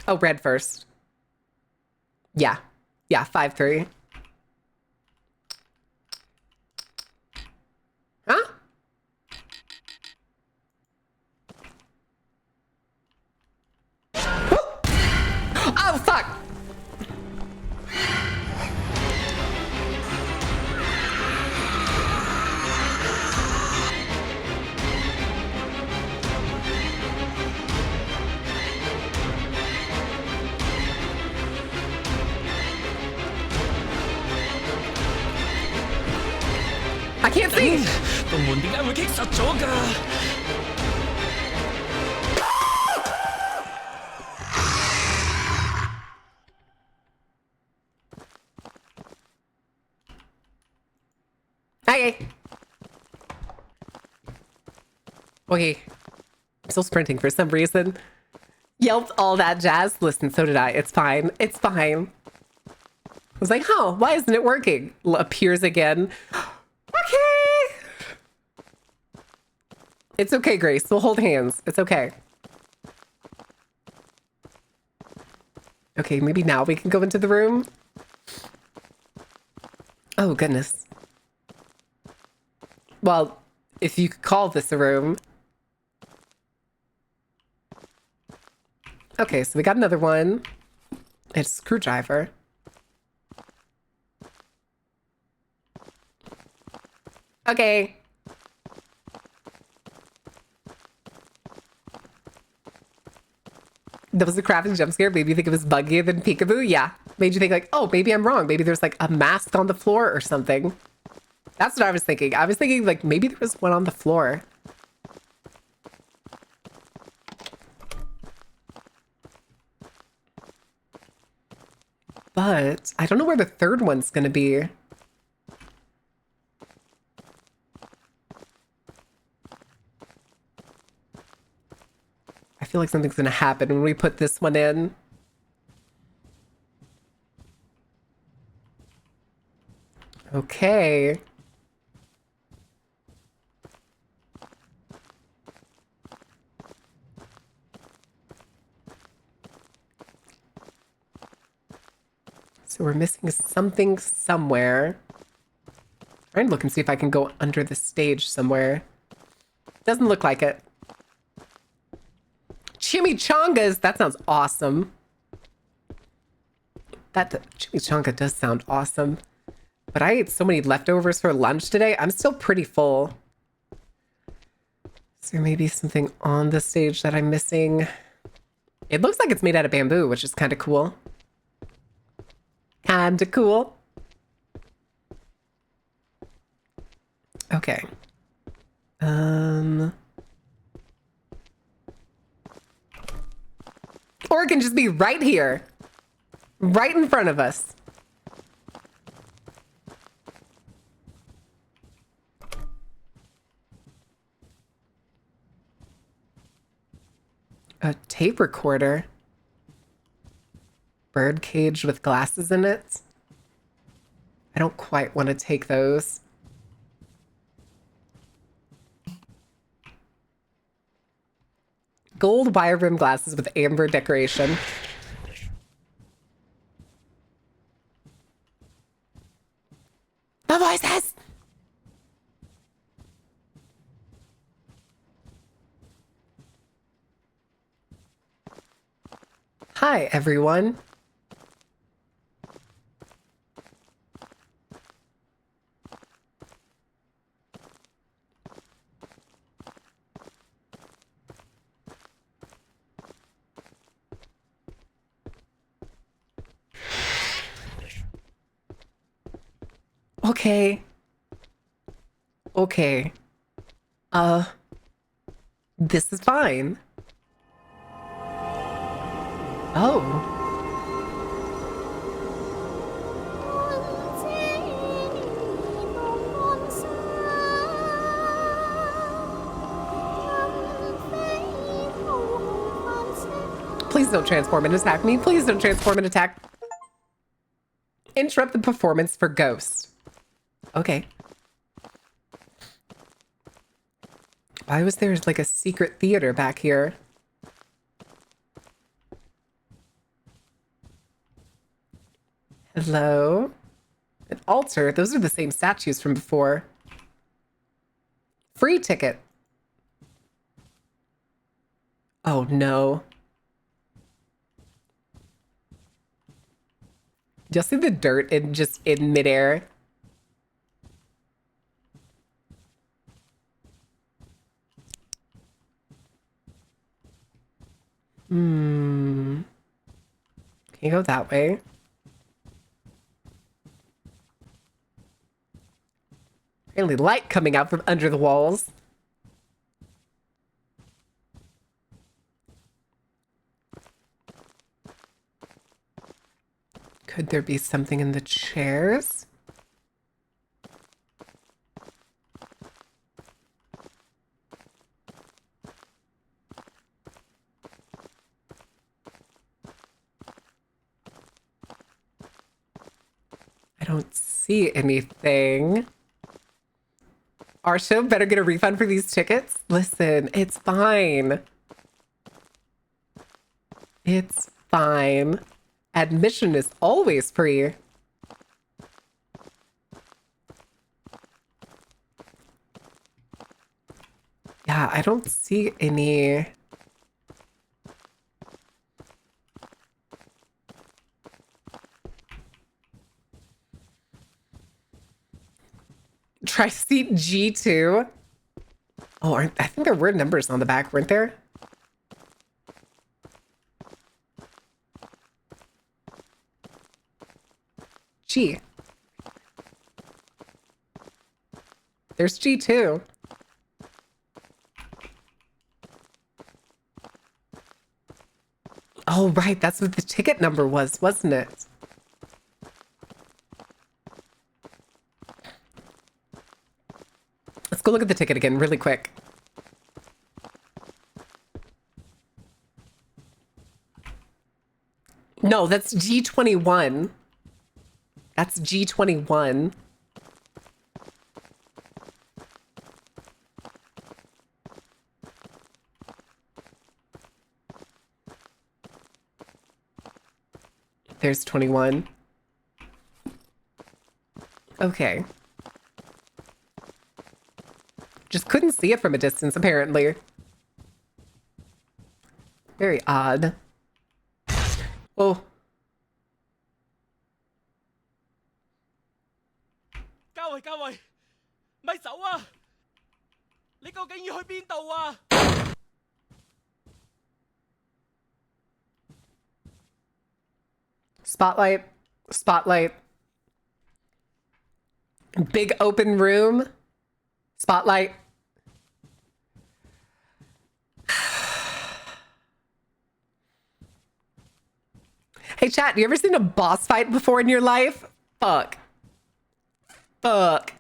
Oh, red first. Yeah. Yeah, 5, 3. Huh? Oh, fuck! can't see. 個門點解會棘實咗㗎？Okay. Okay. I'm still sprinting for some reason. Yelped all that jazz. Listen, so did I. It's fine. It's fine. I was like, huh, why isn't it working? Appears again. Okay. It's okay, Grace. We'll hold hands. It's okay. Okay, maybe now we can go into the room. Oh, goodness. Well, if you could call this a room. Okay, so we got another one. It's a screwdriver. Okay. That was a crafting jump scare. Made you think it was buggier than peekaboo. Yeah. Made you think like, oh, maybe I'm wrong. Maybe there's like a mask on the floor or something. That's what I was thinking. I was thinking like maybe there was one on the floor. But I don't know where the third one's going to be. I feel like something's going to happen when we put this one in. Okay. So we're missing something somewhere. Try and look and see if I can go under the stage somewhere. Doesn't look like it. Chimichangas! That sounds awesome. That chimichanga does sound awesome. But I ate so many leftovers for lunch today. I'm still pretty full. So there may be something on the stage that I'm missing. It looks like it's made out of bamboo, which is kind of cool. Kinda cool. Okay. Or it can just be right here. Right in front of us. A tape recorder. Bird cage with glasses in it. I don't quite want to take those. Gold wire rim glasses with amber decoration. The voices! Hi, everyone. Okay. Okay. This is fine. Oh. Please don't transform and attack me. Please don't transform and attack. Interrupt the performance for Ghost. Okay. Why was there like a secret theater back here? Hello? An altar? Those are the same statues from before. Free ticket. Oh no. Just see the dirt in midair. Can you go that way? Okay, finally light coming out from under the walls. Could there be something in the chairs? I don't see anything. Our show better get a refund for these tickets. Listen, it's fine. It's fine. Admission is always free. Yeah, I don't see any. Try seat G2. Oh, I think there were numbers on the back, weren't there? G. There's G2. Oh, right. That's what the ticket number was, wasn't it? Let's go look at the ticket again really quick. No, that's G21. That's G21. There's 21. Okay. Just couldn't see it from a distance, apparently. Very odd. Oh. 嘉慧，咪走啊！你究竟要去邊度啊？ Spotlight. Spotlight. Big open room. Spotlight. Hey, chat, you ever seen a boss fight before in your life? Fuck. Fuck.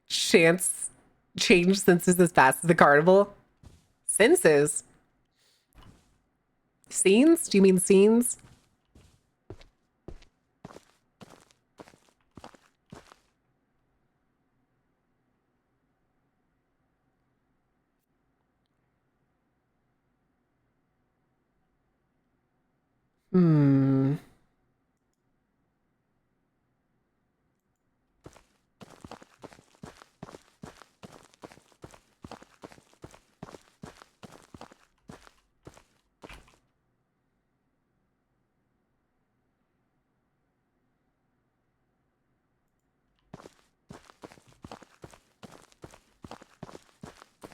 Chance change senses as fast as the carnival. Senses? Scenes? Do you mean scenes? Hmm.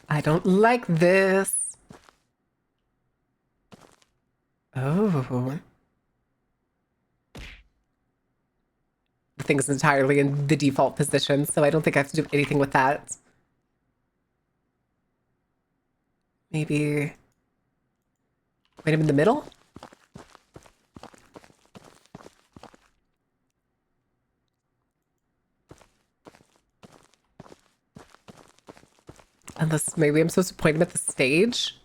I don't like this. Oh. The thing is entirely in the default position, so I don't think I have to do anything with that. Maybe wait, I'm in the middle? Unless maybe I'm supposed to point him at the stage?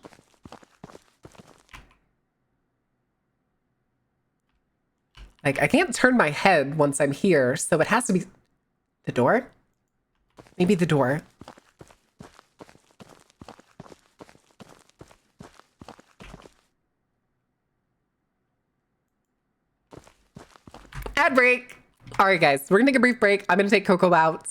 Like, I can't turn my head once I'm here, so it has to be... The door? Maybe the door. Ad break! Alright guys, we're gonna take a brief break. I'm gonna take Coco out.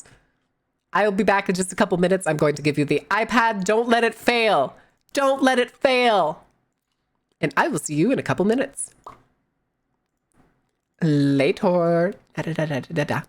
I'll be back in just a couple minutes. I'm going to give you the iPad. Don't let it fail. Don't let it fail. And I will see you in a couple minutes. Later. Da, da, da, da, da, da.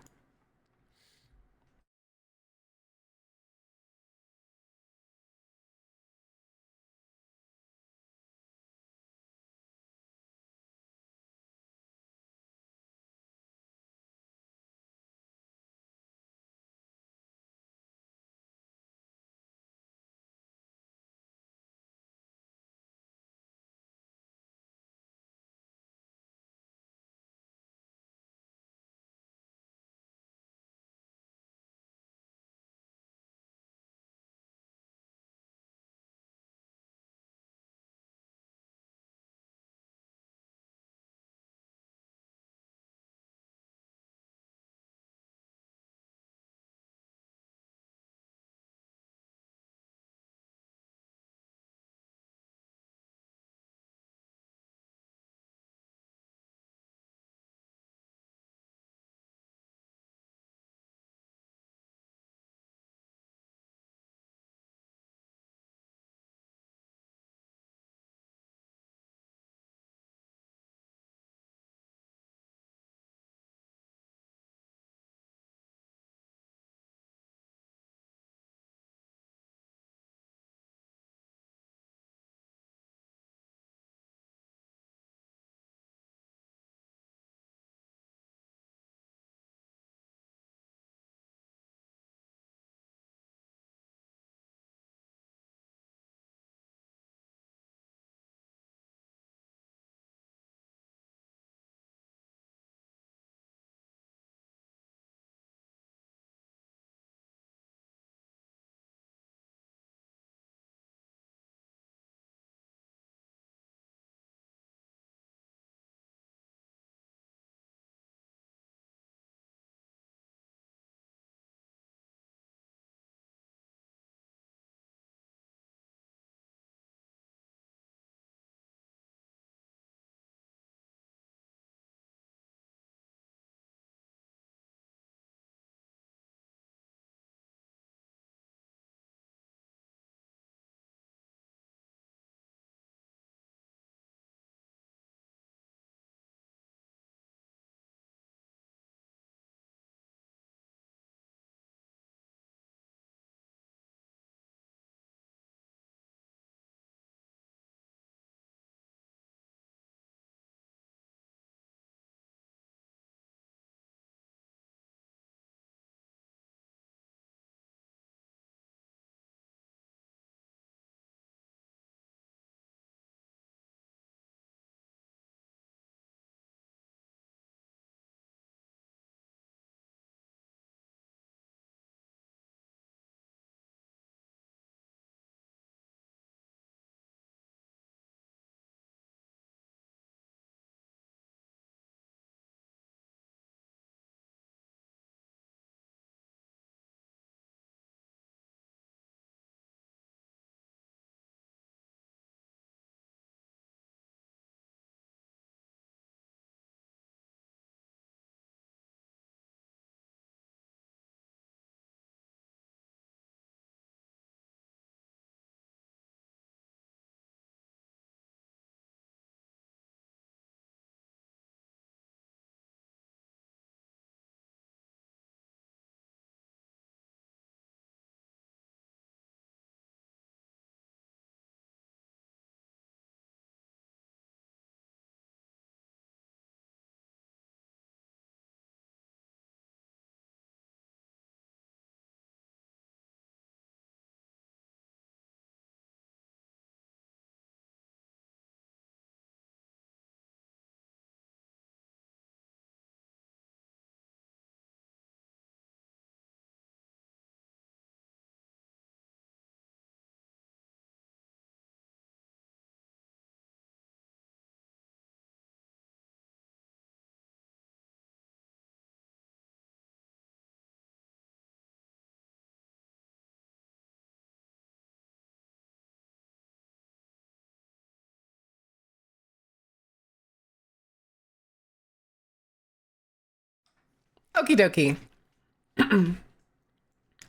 Okie dokie.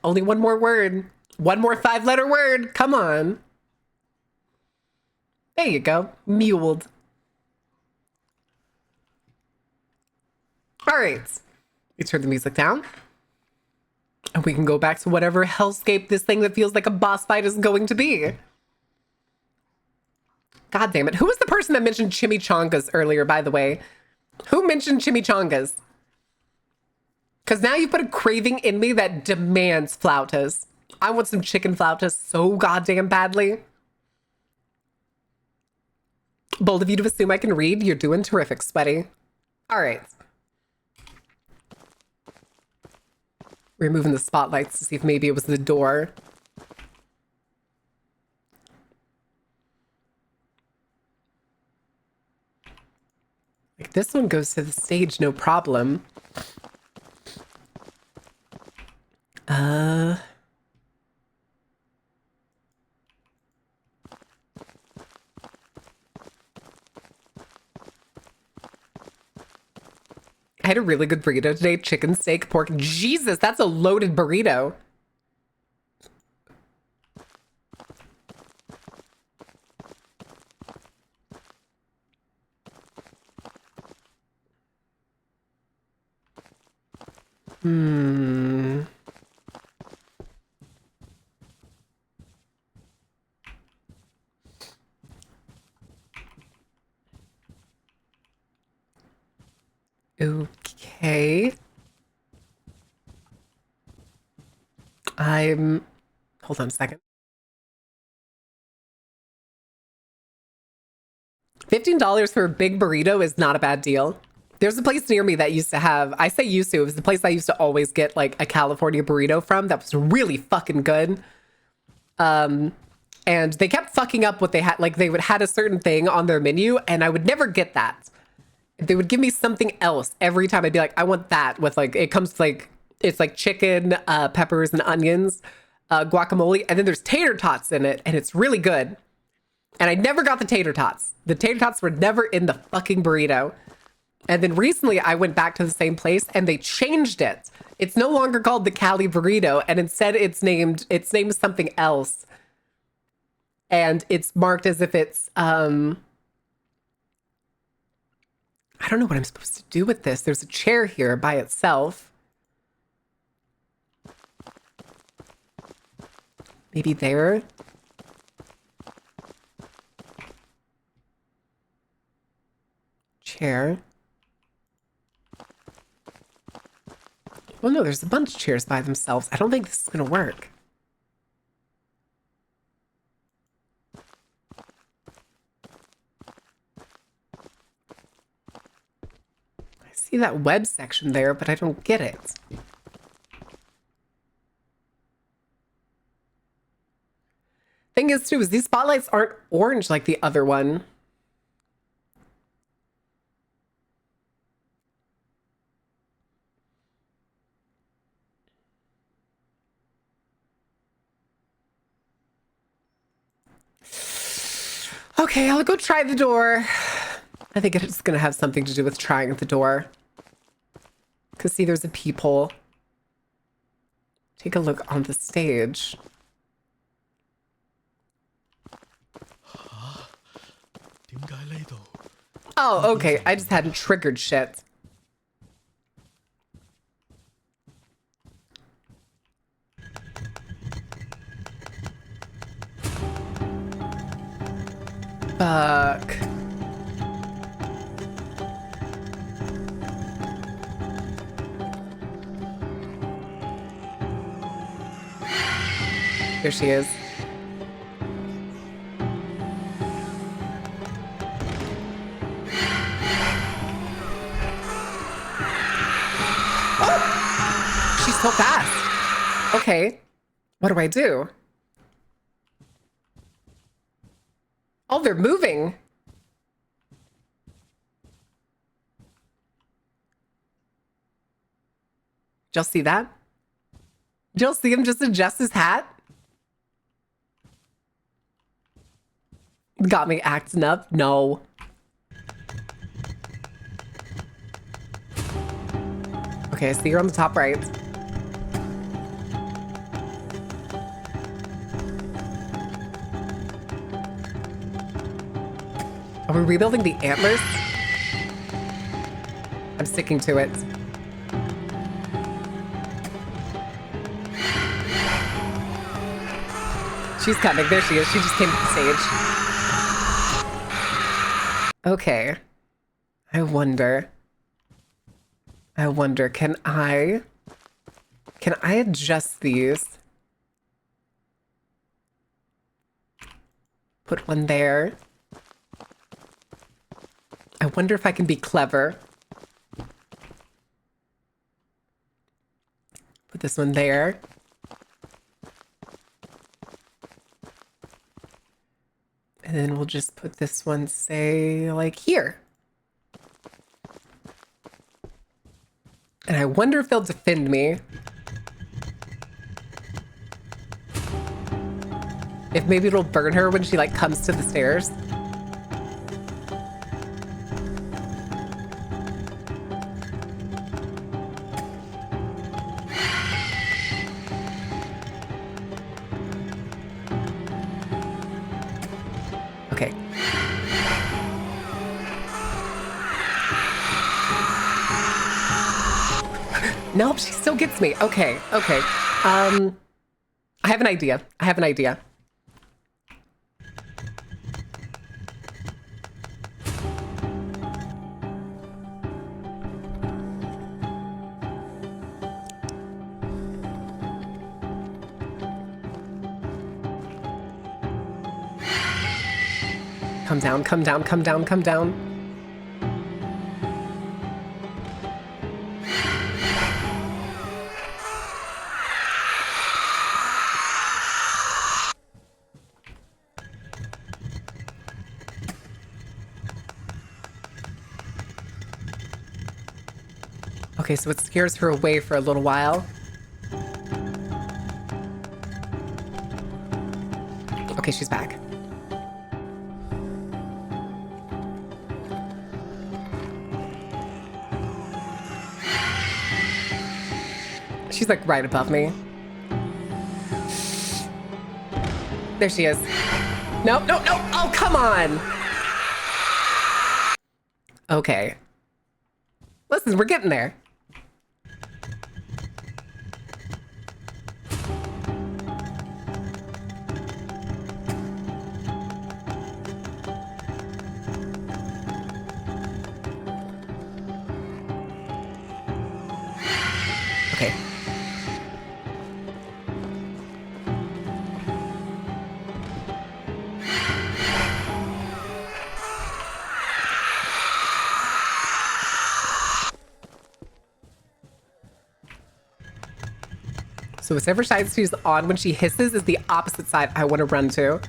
Only one more word. One more 5-letter word. Come on. There you go. Muled. All right. We turn the music down. And we can go back to whatever hellscape this thing that feels like a boss fight is going to be. God damn it. Who was the person that mentioned chimichangas earlier, by the way? Who mentioned chimichangas? Because now you put a craving in me that demands flautas. I want some chicken flautas so goddamn badly. Bold of you to assume I can read. You're doing terrific, Sweaty. All right. Removing the spotlights to see if maybe it was the door. Like this one goes to the stage, no problem. I had a really good burrito today. Chicken, steak, pork. Jesus, that's a loaded burrito. Okay. Hold on a second. $15 for a big burrito is not a bad deal. There's a place near me that used to have, I say used to, it was the place I used to always get like a California burrito from that was really fucking good. And they kept fucking up what they had. Like they would had a certain thing on their menu and I would never get that. They would give me something else every time. I'd be like, I want that with like, it comes like, it's like chicken, peppers and onions, guacamole. And then there's tater tots in it and it's really good. And I never got the tater tots. The tater tots were never in the fucking burrito. And then recently I went back to the same place and they changed it. It's no longer called the Cali burrito. And instead it's named something else. And it's marked as if it's, I don't know what I'm supposed to do with this. There's a chair here by itself. Maybe there. Chair. Well, no, there's a bunch of chairs by themselves. I don't think this is going to work. See that web section there, but I don't get it. Thing is too, is these spotlights aren't orange like the other one. Okay, I'll go try the door. I think it's gonna have something to do with trying the door. Because see, there's a peephole. Take a look on the stage. Oh, okay. I just hadn't triggered shit. Fuck. Here she is. Oh! She's so fast. Okay. What do I do? Oh, they're moving. Did y'all see that? Did y'all see him just adjust his hat? Got me acting up? No. Okay, I see her on the top right. Are we rebuilding the antlers? I'm sticking to it. She's coming. There she is. She just came to the stage. Okay. I wonder, can I adjust these? Put one there. I wonder if I can be clever. Put this one there. And then we'll just put this one, say, like here. And I wonder if they'll defend me. If maybe it'll burn her when she, like, comes to the stairs. Okay. Nope, she still gets me. Okay, okay. I have an idea. Come down, come down, come down, come down. Okay, so it scares her away for a little while. Okay, she's back. She's like right above me. There she is. Nope, nope, nope. Oh, come on. Okay. Listen, we're getting there. Okay. So whichever side she's on when she hisses is the opposite side I want to run to.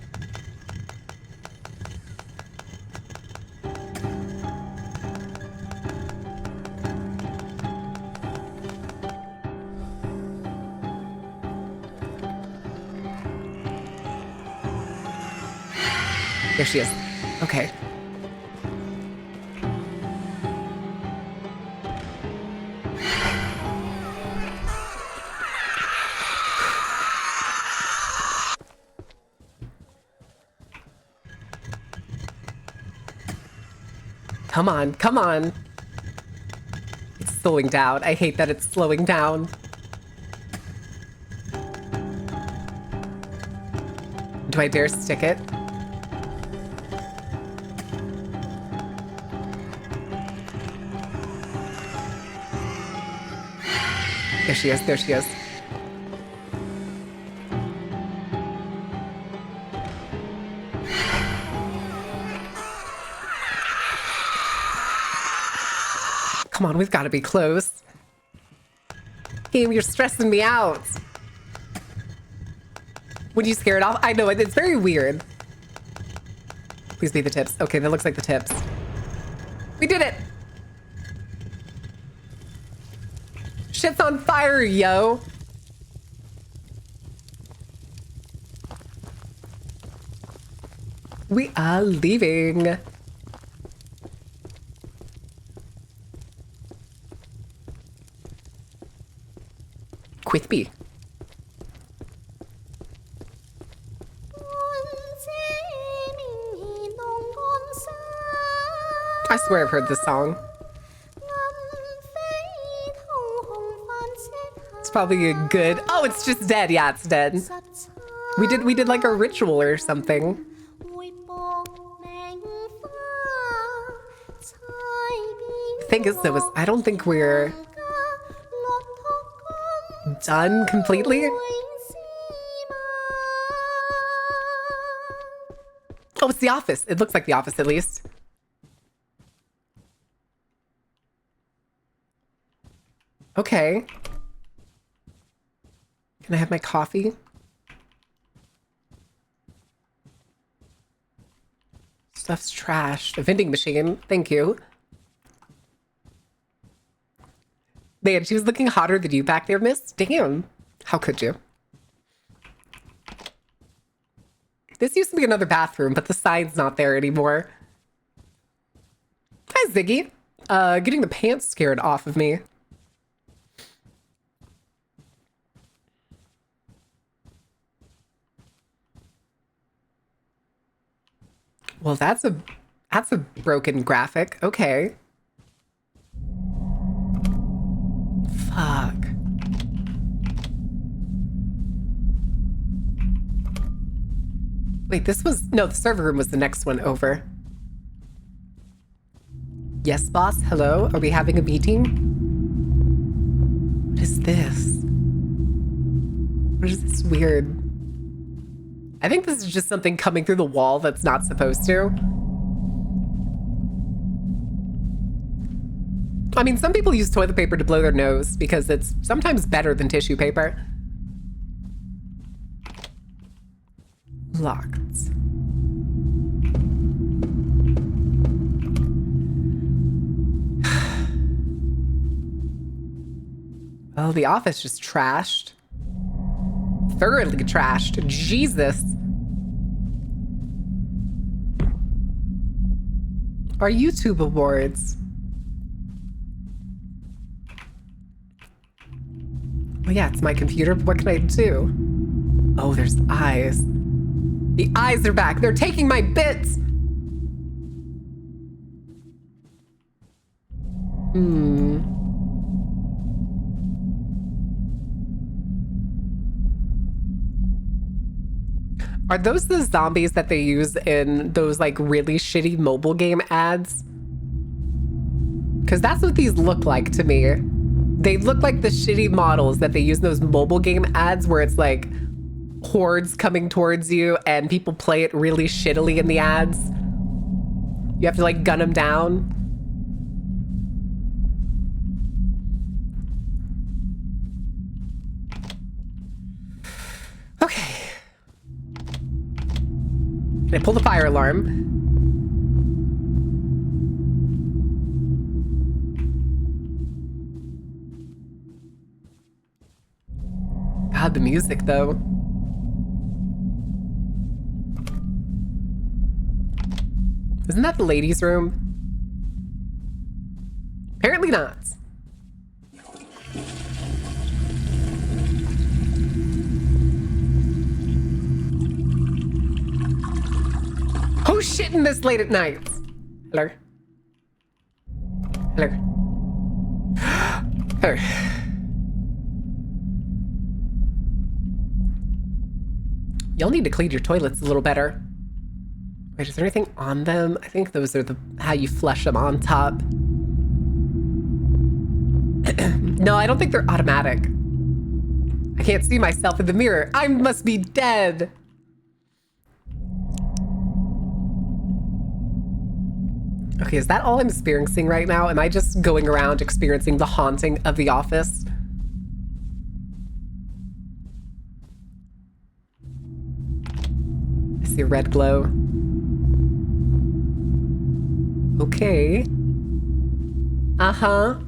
There she is. Okay. Come on, come on. It's slowing down. I hate that it's slowing down. Do I dare stick it? There she is, there she is. Come on, we've got to be close. Game, you're stressing me out. When you scare it off, I know it. It's very weird. Please be the tips. Okay, that looks like the tips. We did it. Shit's on fire, yo. We are leaving. with me. I swear I've heard this song. It's probably a good... Oh, it's just dead. Yeah, it's dead. We did like a ritual or something. Thing is, though, I don't think we're done completely. Oh, it's The Office. It looks like The Office, at least. Okay. Can I have my coffee? Stuff's trashed. A vending machine. Thank you. Man, she was looking hotter than you back there, miss. Damn. How could you? This used to be another bathroom, but the sign's not there anymore. Hi, Ziggy. Getting the pants scared off of me. Well, that's a broken graphic. Okay. Fuck. Wait, no, the server room was the next one over. Yes, boss. Hello? Are we having a meeting? What is this? What is this weird? I think this is just something coming through the wall that's not supposed to. I mean, some people use toilet paper to blow their nose because it's sometimes better than tissue paper. Locked. Oh, the office just trashed. Thoroughly trashed. Jesus. Our YouTube awards. Oh yeah, it's my computer. What can I do? Oh, there's eyes. The eyes are back. They're taking my bits. Are those the zombies that they use in those like really shitty mobile game ads? Because that's what these look like to me. They look like the shitty models that they use in those mobile game ads where it's like hordes coming towards you and people play it really shittily in the ads. You have to like gun them down. Okay. Can I pull the fire alarm? God, the music, though. Isn't that the ladies' room? Apparently not. Who's shitting this late at night? Hello? Hello? Hello? Y'all need to clean your toilets a little better. Wait, is there anything on them? I think those are how you flush them on top. No, I don't think they're automatic. I can't see myself in the mirror. I must be dead. Okay, is that all I'm experiencing right now? Am I just going around experiencing the haunting of the office? I see a red glow. Okay. Uh-huh.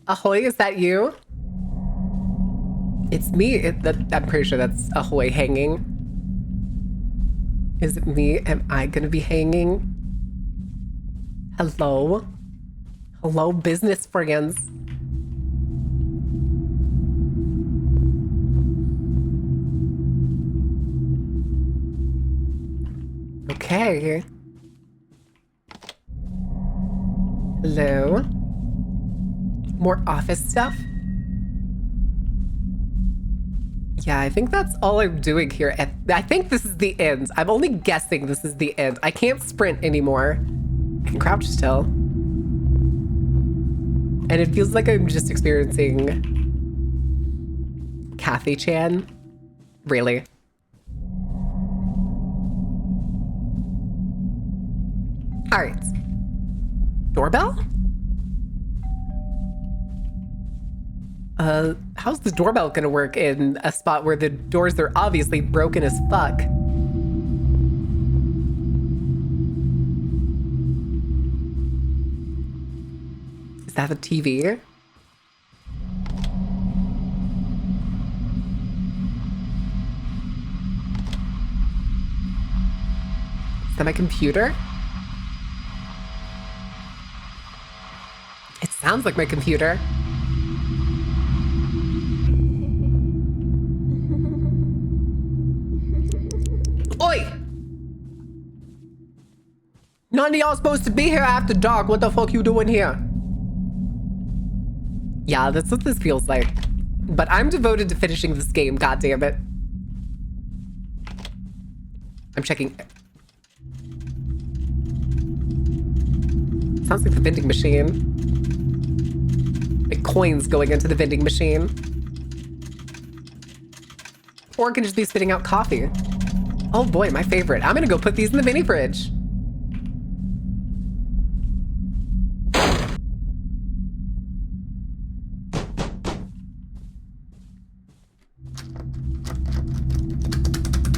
Ahoy, is that you? It's me. I'm pretty sure that's Ahoy hanging. Is it me? Am I gonna be hanging? Hello? Hello, business friends. Okay. Hello. More office stuff. Yeah, I think that's all I'm doing here. I think this is the end. I'm only guessing this is the end. I can't sprint anymore. I can crouch still. And it feels like I'm just experiencing Kathy-chan. Really. All right. Doorbell? How's the doorbell gonna work in a spot where the doors are obviously broken as fuck? Is that the TV? Is that my computer? It sounds like my computer. Oi! None of y'all supposed to be here after dark. What the fuck you doing here? Yeah, that's what this feels like. But I'm devoted to finishing this game, goddammit. I'm checking. Sounds like the vending machine. Like coins going into the vending machine. Or it can just be spitting out coffee. Oh boy, my favorite. I'm gonna go put these in the mini fridge.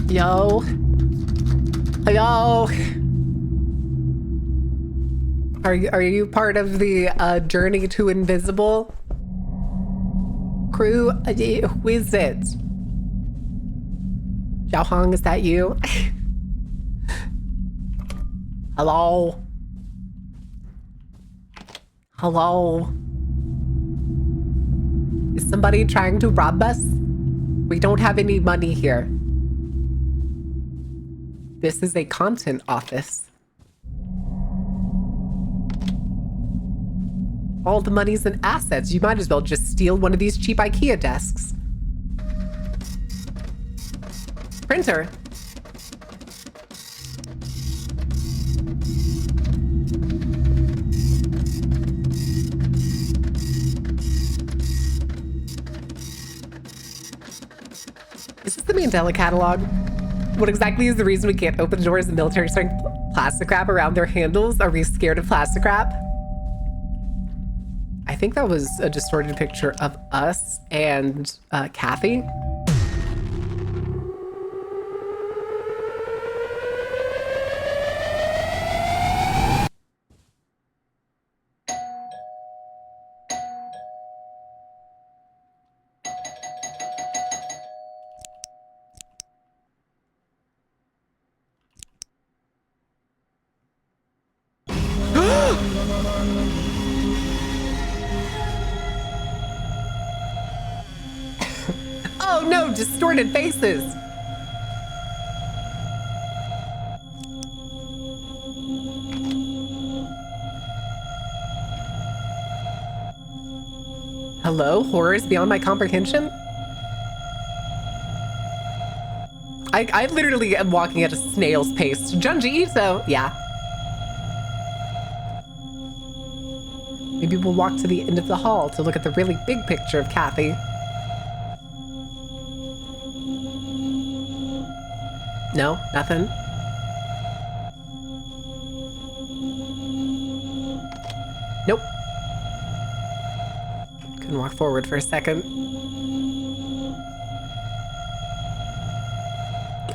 Yo. Hello. Are you part of the Journey to Invisible crew? Who is it? Xiao Hong, is that you? Hello? Hello? Is somebody trying to rob us? We don't have any money here. This is a content office. All the money's in assets. You might as well just steal one of these cheap IKEA desks. Printer. Is this the Mandela catalog? What exactly is the reason we can't open doors in military strength plastic wrap around their handles? Are we scared of plastic wrap? I think that was a distorted picture of us and Kathy. Oh no, distorted faces. Hello, horrors beyond my comprehension? I literally am walking at a snail's pace. Junji Ito, yeah. Maybe we'll walk to the end of the hall to look at the really big picture of Kathy. No, nothing. Nope. Couldn't walk forward for a second.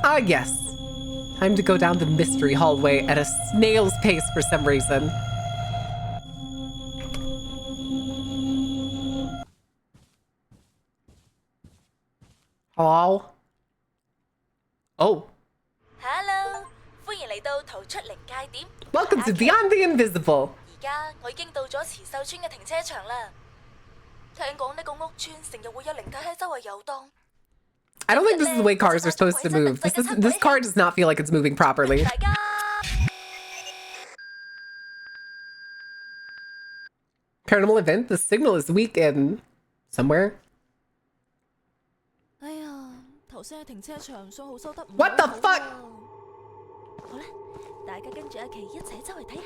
Ah, yes. Time to go down the mystery hallway at a snail's pace for some reason. Hello? Oh. Hello，歡迎嚟到逃出靈界點。 Welcome to Beyond the Invisible. 而家我已經到咗慈秀村嘅停車場啦。聽講呢個屋村成日會有靈體喺周圍遊蕩。 I don't think this is the way cars are supposed to move. This car does not feel like it's moving properly. 大家 Paranormal event. The signal is weak in somewhere. 哎呀，頭先喺停車場信號收得唔 What the 好 fuck？ 喎。好啦，大家跟住阿琪一齊周圍睇下。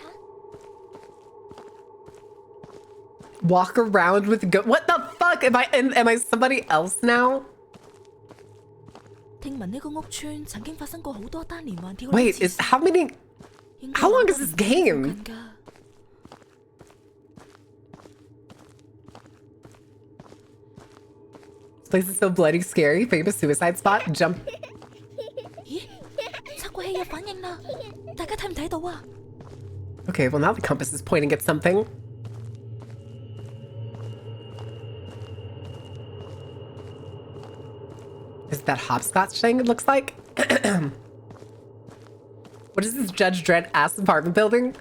Walk around with What the fuck? Am I somebody else now? 聽聞呢個屋村曾經發生過好多單連環跳樓 Wait, 自 is 殺 how many? 應該 How long 揾 is 得 this 唔 game? 附近㗎。This place is so bloody scary. Famous suicide spot. Jump. 咦，測鬼器有反應啦！大家睇唔睇到啊？ Okay, well now the compass is pointing at something. Is that hopscotch thing it looks like? What is this Judge Dredd ass apartment building?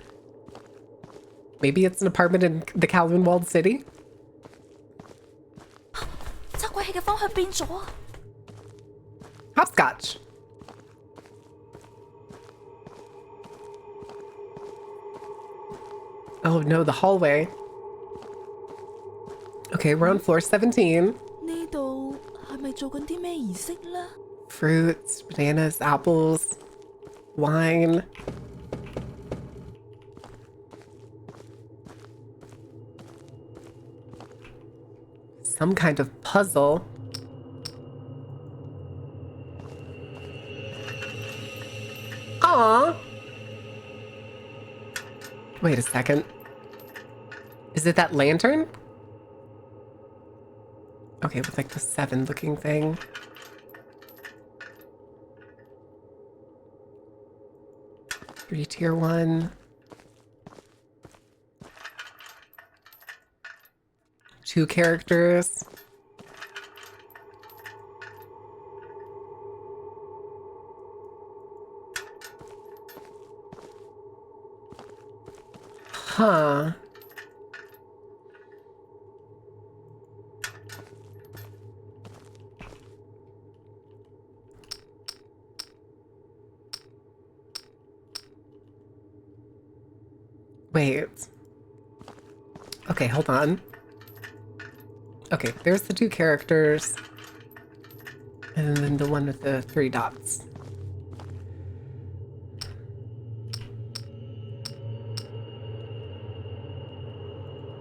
Maybe it's an apartment in the Kowloon walled city? 測鬼器嘅方向變咗啊！ Hopscotch. Oh no, the hallway. Okay, we're on floor 17. 呢度係咪做緊啲咩儀式咧？ Fruits, bananas, apples, wine. Some kind of puzzle. Aww. Wait a second. Is it that lantern? Okay, with like the 7 looking thing. Tier 1. 2 characters. Huh. Wait. Okay, hold on. Okay, there's the 2 characters. And then the one with the 3 dots.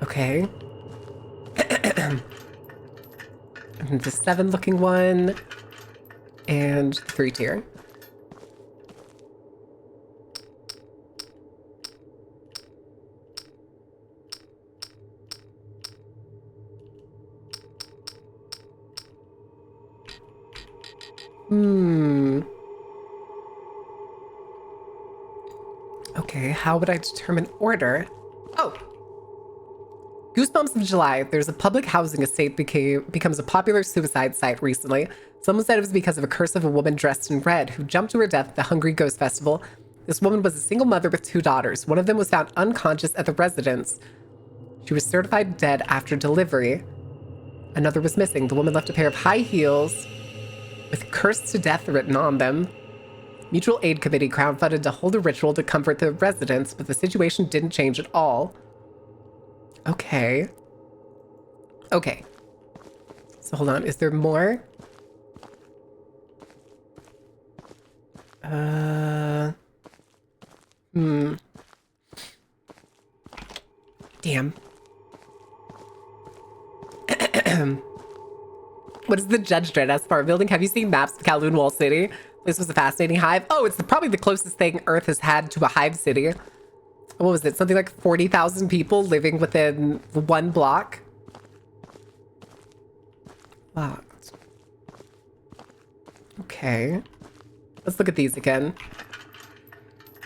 Okay. And the 7 looking one. And 3 tier. Okay, how would I determine order? Oh! Goosebumps of July. There's a public housing estate becomes a popular suicide site recently. Someone said it was because of a curse of a woman dressed in red who jumped to her death at the Hungry Ghost Festival. This woman was a single mother with 2 daughters. One of them was found unconscious at the residence. She was certified dead after delivery. Another was missing. The woman left a pair of high heels with "Cursed to Death" written on them. Mutual Aid Committee crowdfunded to hold a ritual to comfort the residents, but the situation didn't change at all. Okay. Okay. So hold on. Is there more? Damn. What is the Judge Dredd S-Bar building? Have you seen maps of Kowloon Wall City? This was a fascinating hive. Oh, it's probably the closest thing Earth has had to a hive city. What was it? Something like 40,000 people living within 1 block? Wow. Okay. Let's look at these again.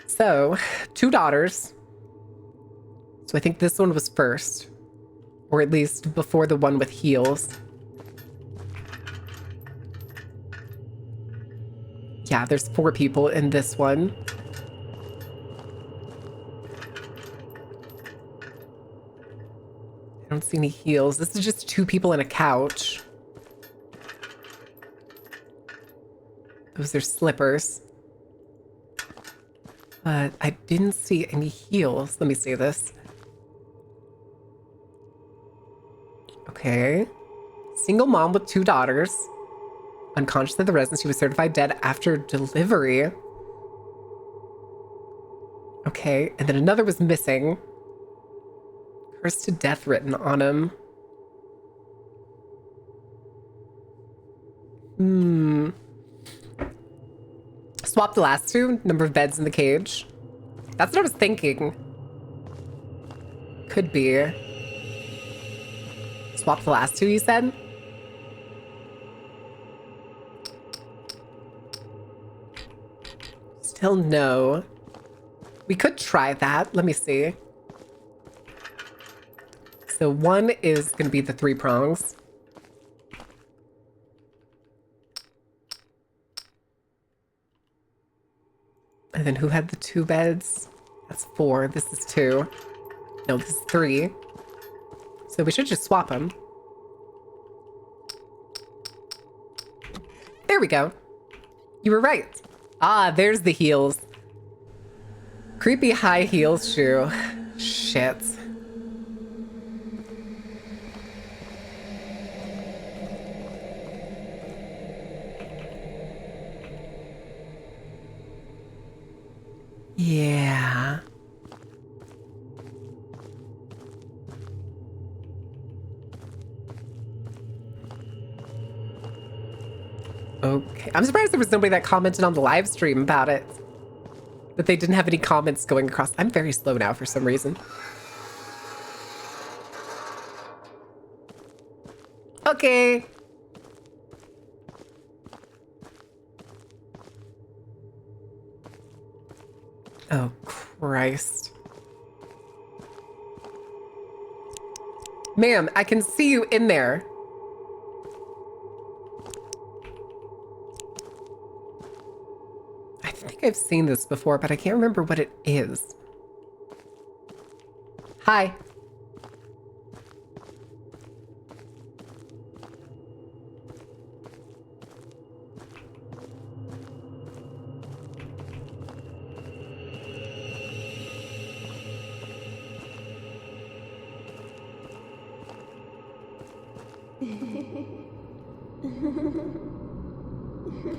So, 2 daughters. So I think this one was first. Or at least before the one with heels. Yeah, there's 4 people in this one. I don't see any heels. This is just 2 people and a couch. Those are slippers. But I didn't see any heels. Let me see this. Okay. Single mom with 2 daughters. Unconscious at the residence. She was certified dead after delivery. Okay. And then another was missing. Cursed to death written on him. Swap the last 2. Number of beds in the cage. That's what I was thinking. Could be. Swap the last 2, you said? Still no. We could try that. Let me see. So 1 is going to be the 3 prongs. And then who had the 2 beds? That's 4. This is 2. No, this is 3. So we should just swap them. There we go. You were right. Ah, there's the heels. Creepy high heels shoe. Shit. Yeah. Okay. I'm surprised there was nobody that commented on the live stream about it. That they didn't have any comments going across. I'm very slow now for some reason. Okay. Oh, Christ. Ma'am, I can see you in there. I think I've seen this before, but I can't remember what it is. Hi.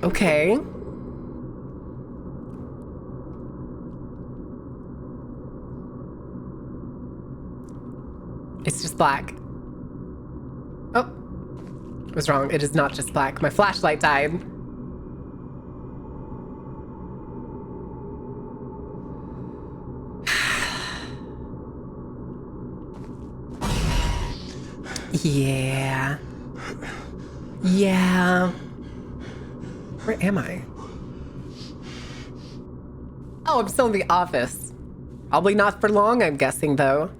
Okay. It's just black. Oh, I was wrong. It is not just black. My flashlight died. Yeah. Yeah. Where am I? Oh, I'm still in the office. Probably not for long, I'm guessing, though.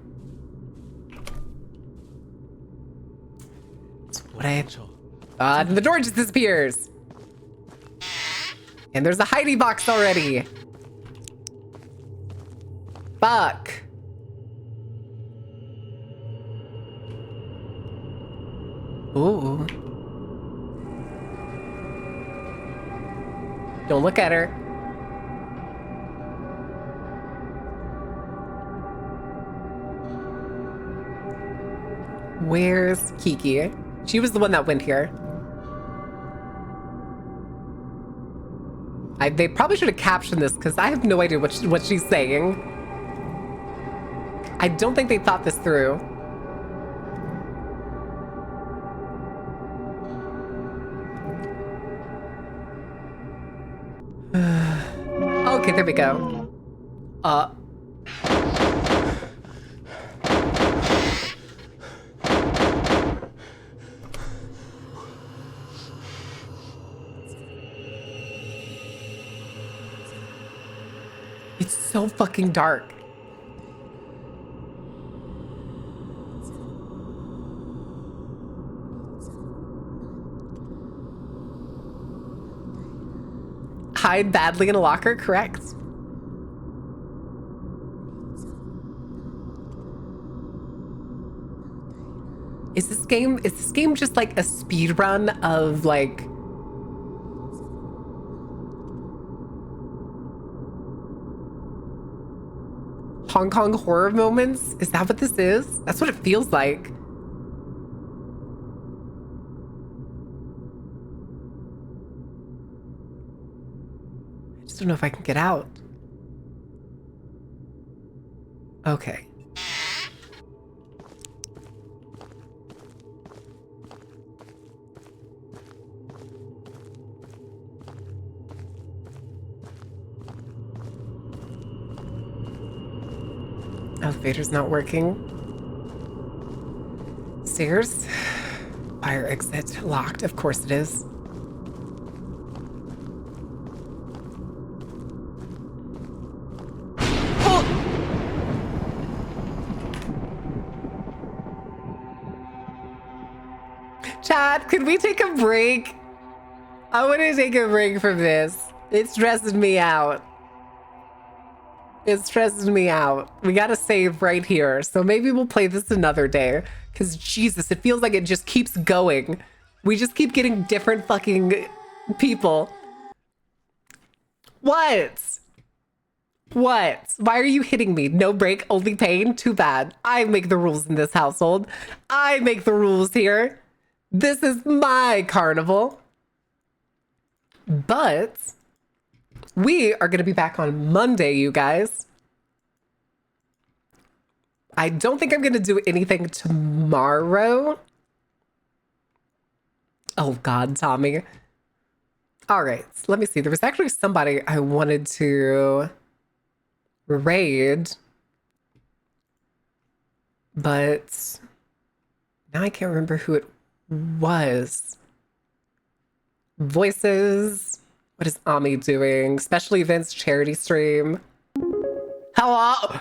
What the door just disappears. And there's a hidey box already. Fuck. Ooh. Don't look at her. Where's Kiki? She was the one that went here. They probably should have captioned this because I have no idea what she's saying. I don't think they thought this through. Okay, there we go. It's so fucking dark. Hide badly in a locker, correct? Is this game just like a speed run of like Hong Kong horror moments? Is that what this is? That's what it feels like. don't know if I can get out. Okay. Elevator's not working. Stairs. Fire exit locked. Of course it is. Chat, could we take a break? I want to take a break from this. It stresses me out. It stresses me out. We gotta save right here. So maybe we'll play this another day. Because Jesus, it feels like it just keeps going. We just keep getting different fucking people. What? What? Why are you hitting me? No break, only pain? Too bad. I make the rules in this household. I make the rules here. This is my carnival. But we are going to be back on Monday, you guys. I don't think I'm going to do anything tomorrow. Oh, God, Tommy. All right, let me see. There was actually somebody I wanted to raid, but now I can't remember who it was. Voices. What is Ami doing? Special events, charity stream. Hello?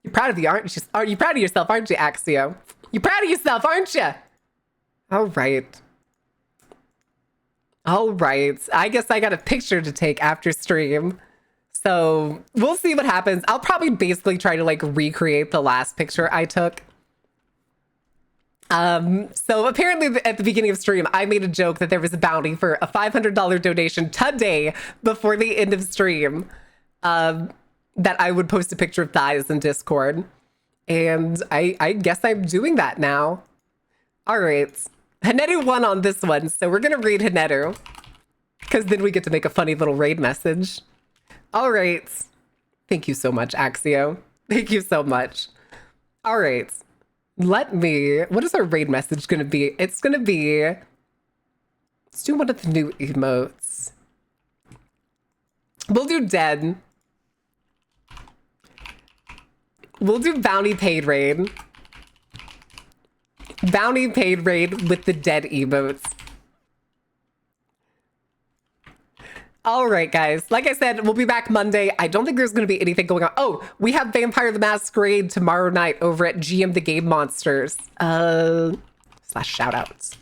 You're proud of you, aren't you? Are you proud of yourself, aren't you, Axio? You're proud of yourself, aren't you? All right. All right. I guess I got a picture to take after stream. So we'll see what happens. I'll probably basically try to like recreate the last picture I took. So apparently at the beginning of stream, I made a joke that there was a bounty for a $500 donation today before the end of stream. That I would post a picture of thighs in Discord. And I guess I'm doing that now. All right. Haneru won on this one, so we're going to raid Haneru. Because then we get to make a funny little raid message. All right. Thank you so much, Axio. Thank you so much. All right. What is our raid message going to be? It's going to be, let's do one of the new emotes. We'll do dead. We'll do bounty paid raid. Bounty paid raid with the dead emotes. All right, guys. Like I said, we'll be back Monday. I don't think there's going to be anything going on. Oh, we have Vampire the Masquerade tomorrow night over at GM the Game Monsters. / shout outs.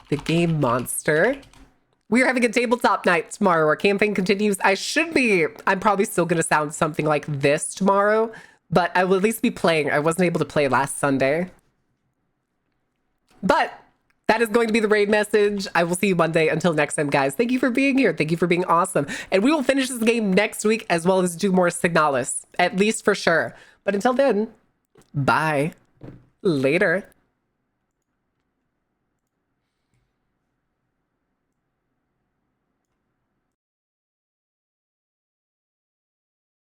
The Game Monster. We are having a tabletop night tomorrow. Our campaign continues. I'm probably still going to sound something like this tomorrow, but I will at least be playing. I wasn't able to play last Sunday. But that is going to be the raid message. I will see you Monday. Until next time, guys. Thank you for being here. Thank you for being awesome. And we will finish this game next week as well as do more Signalis, at least for sure. But until then, bye. Later.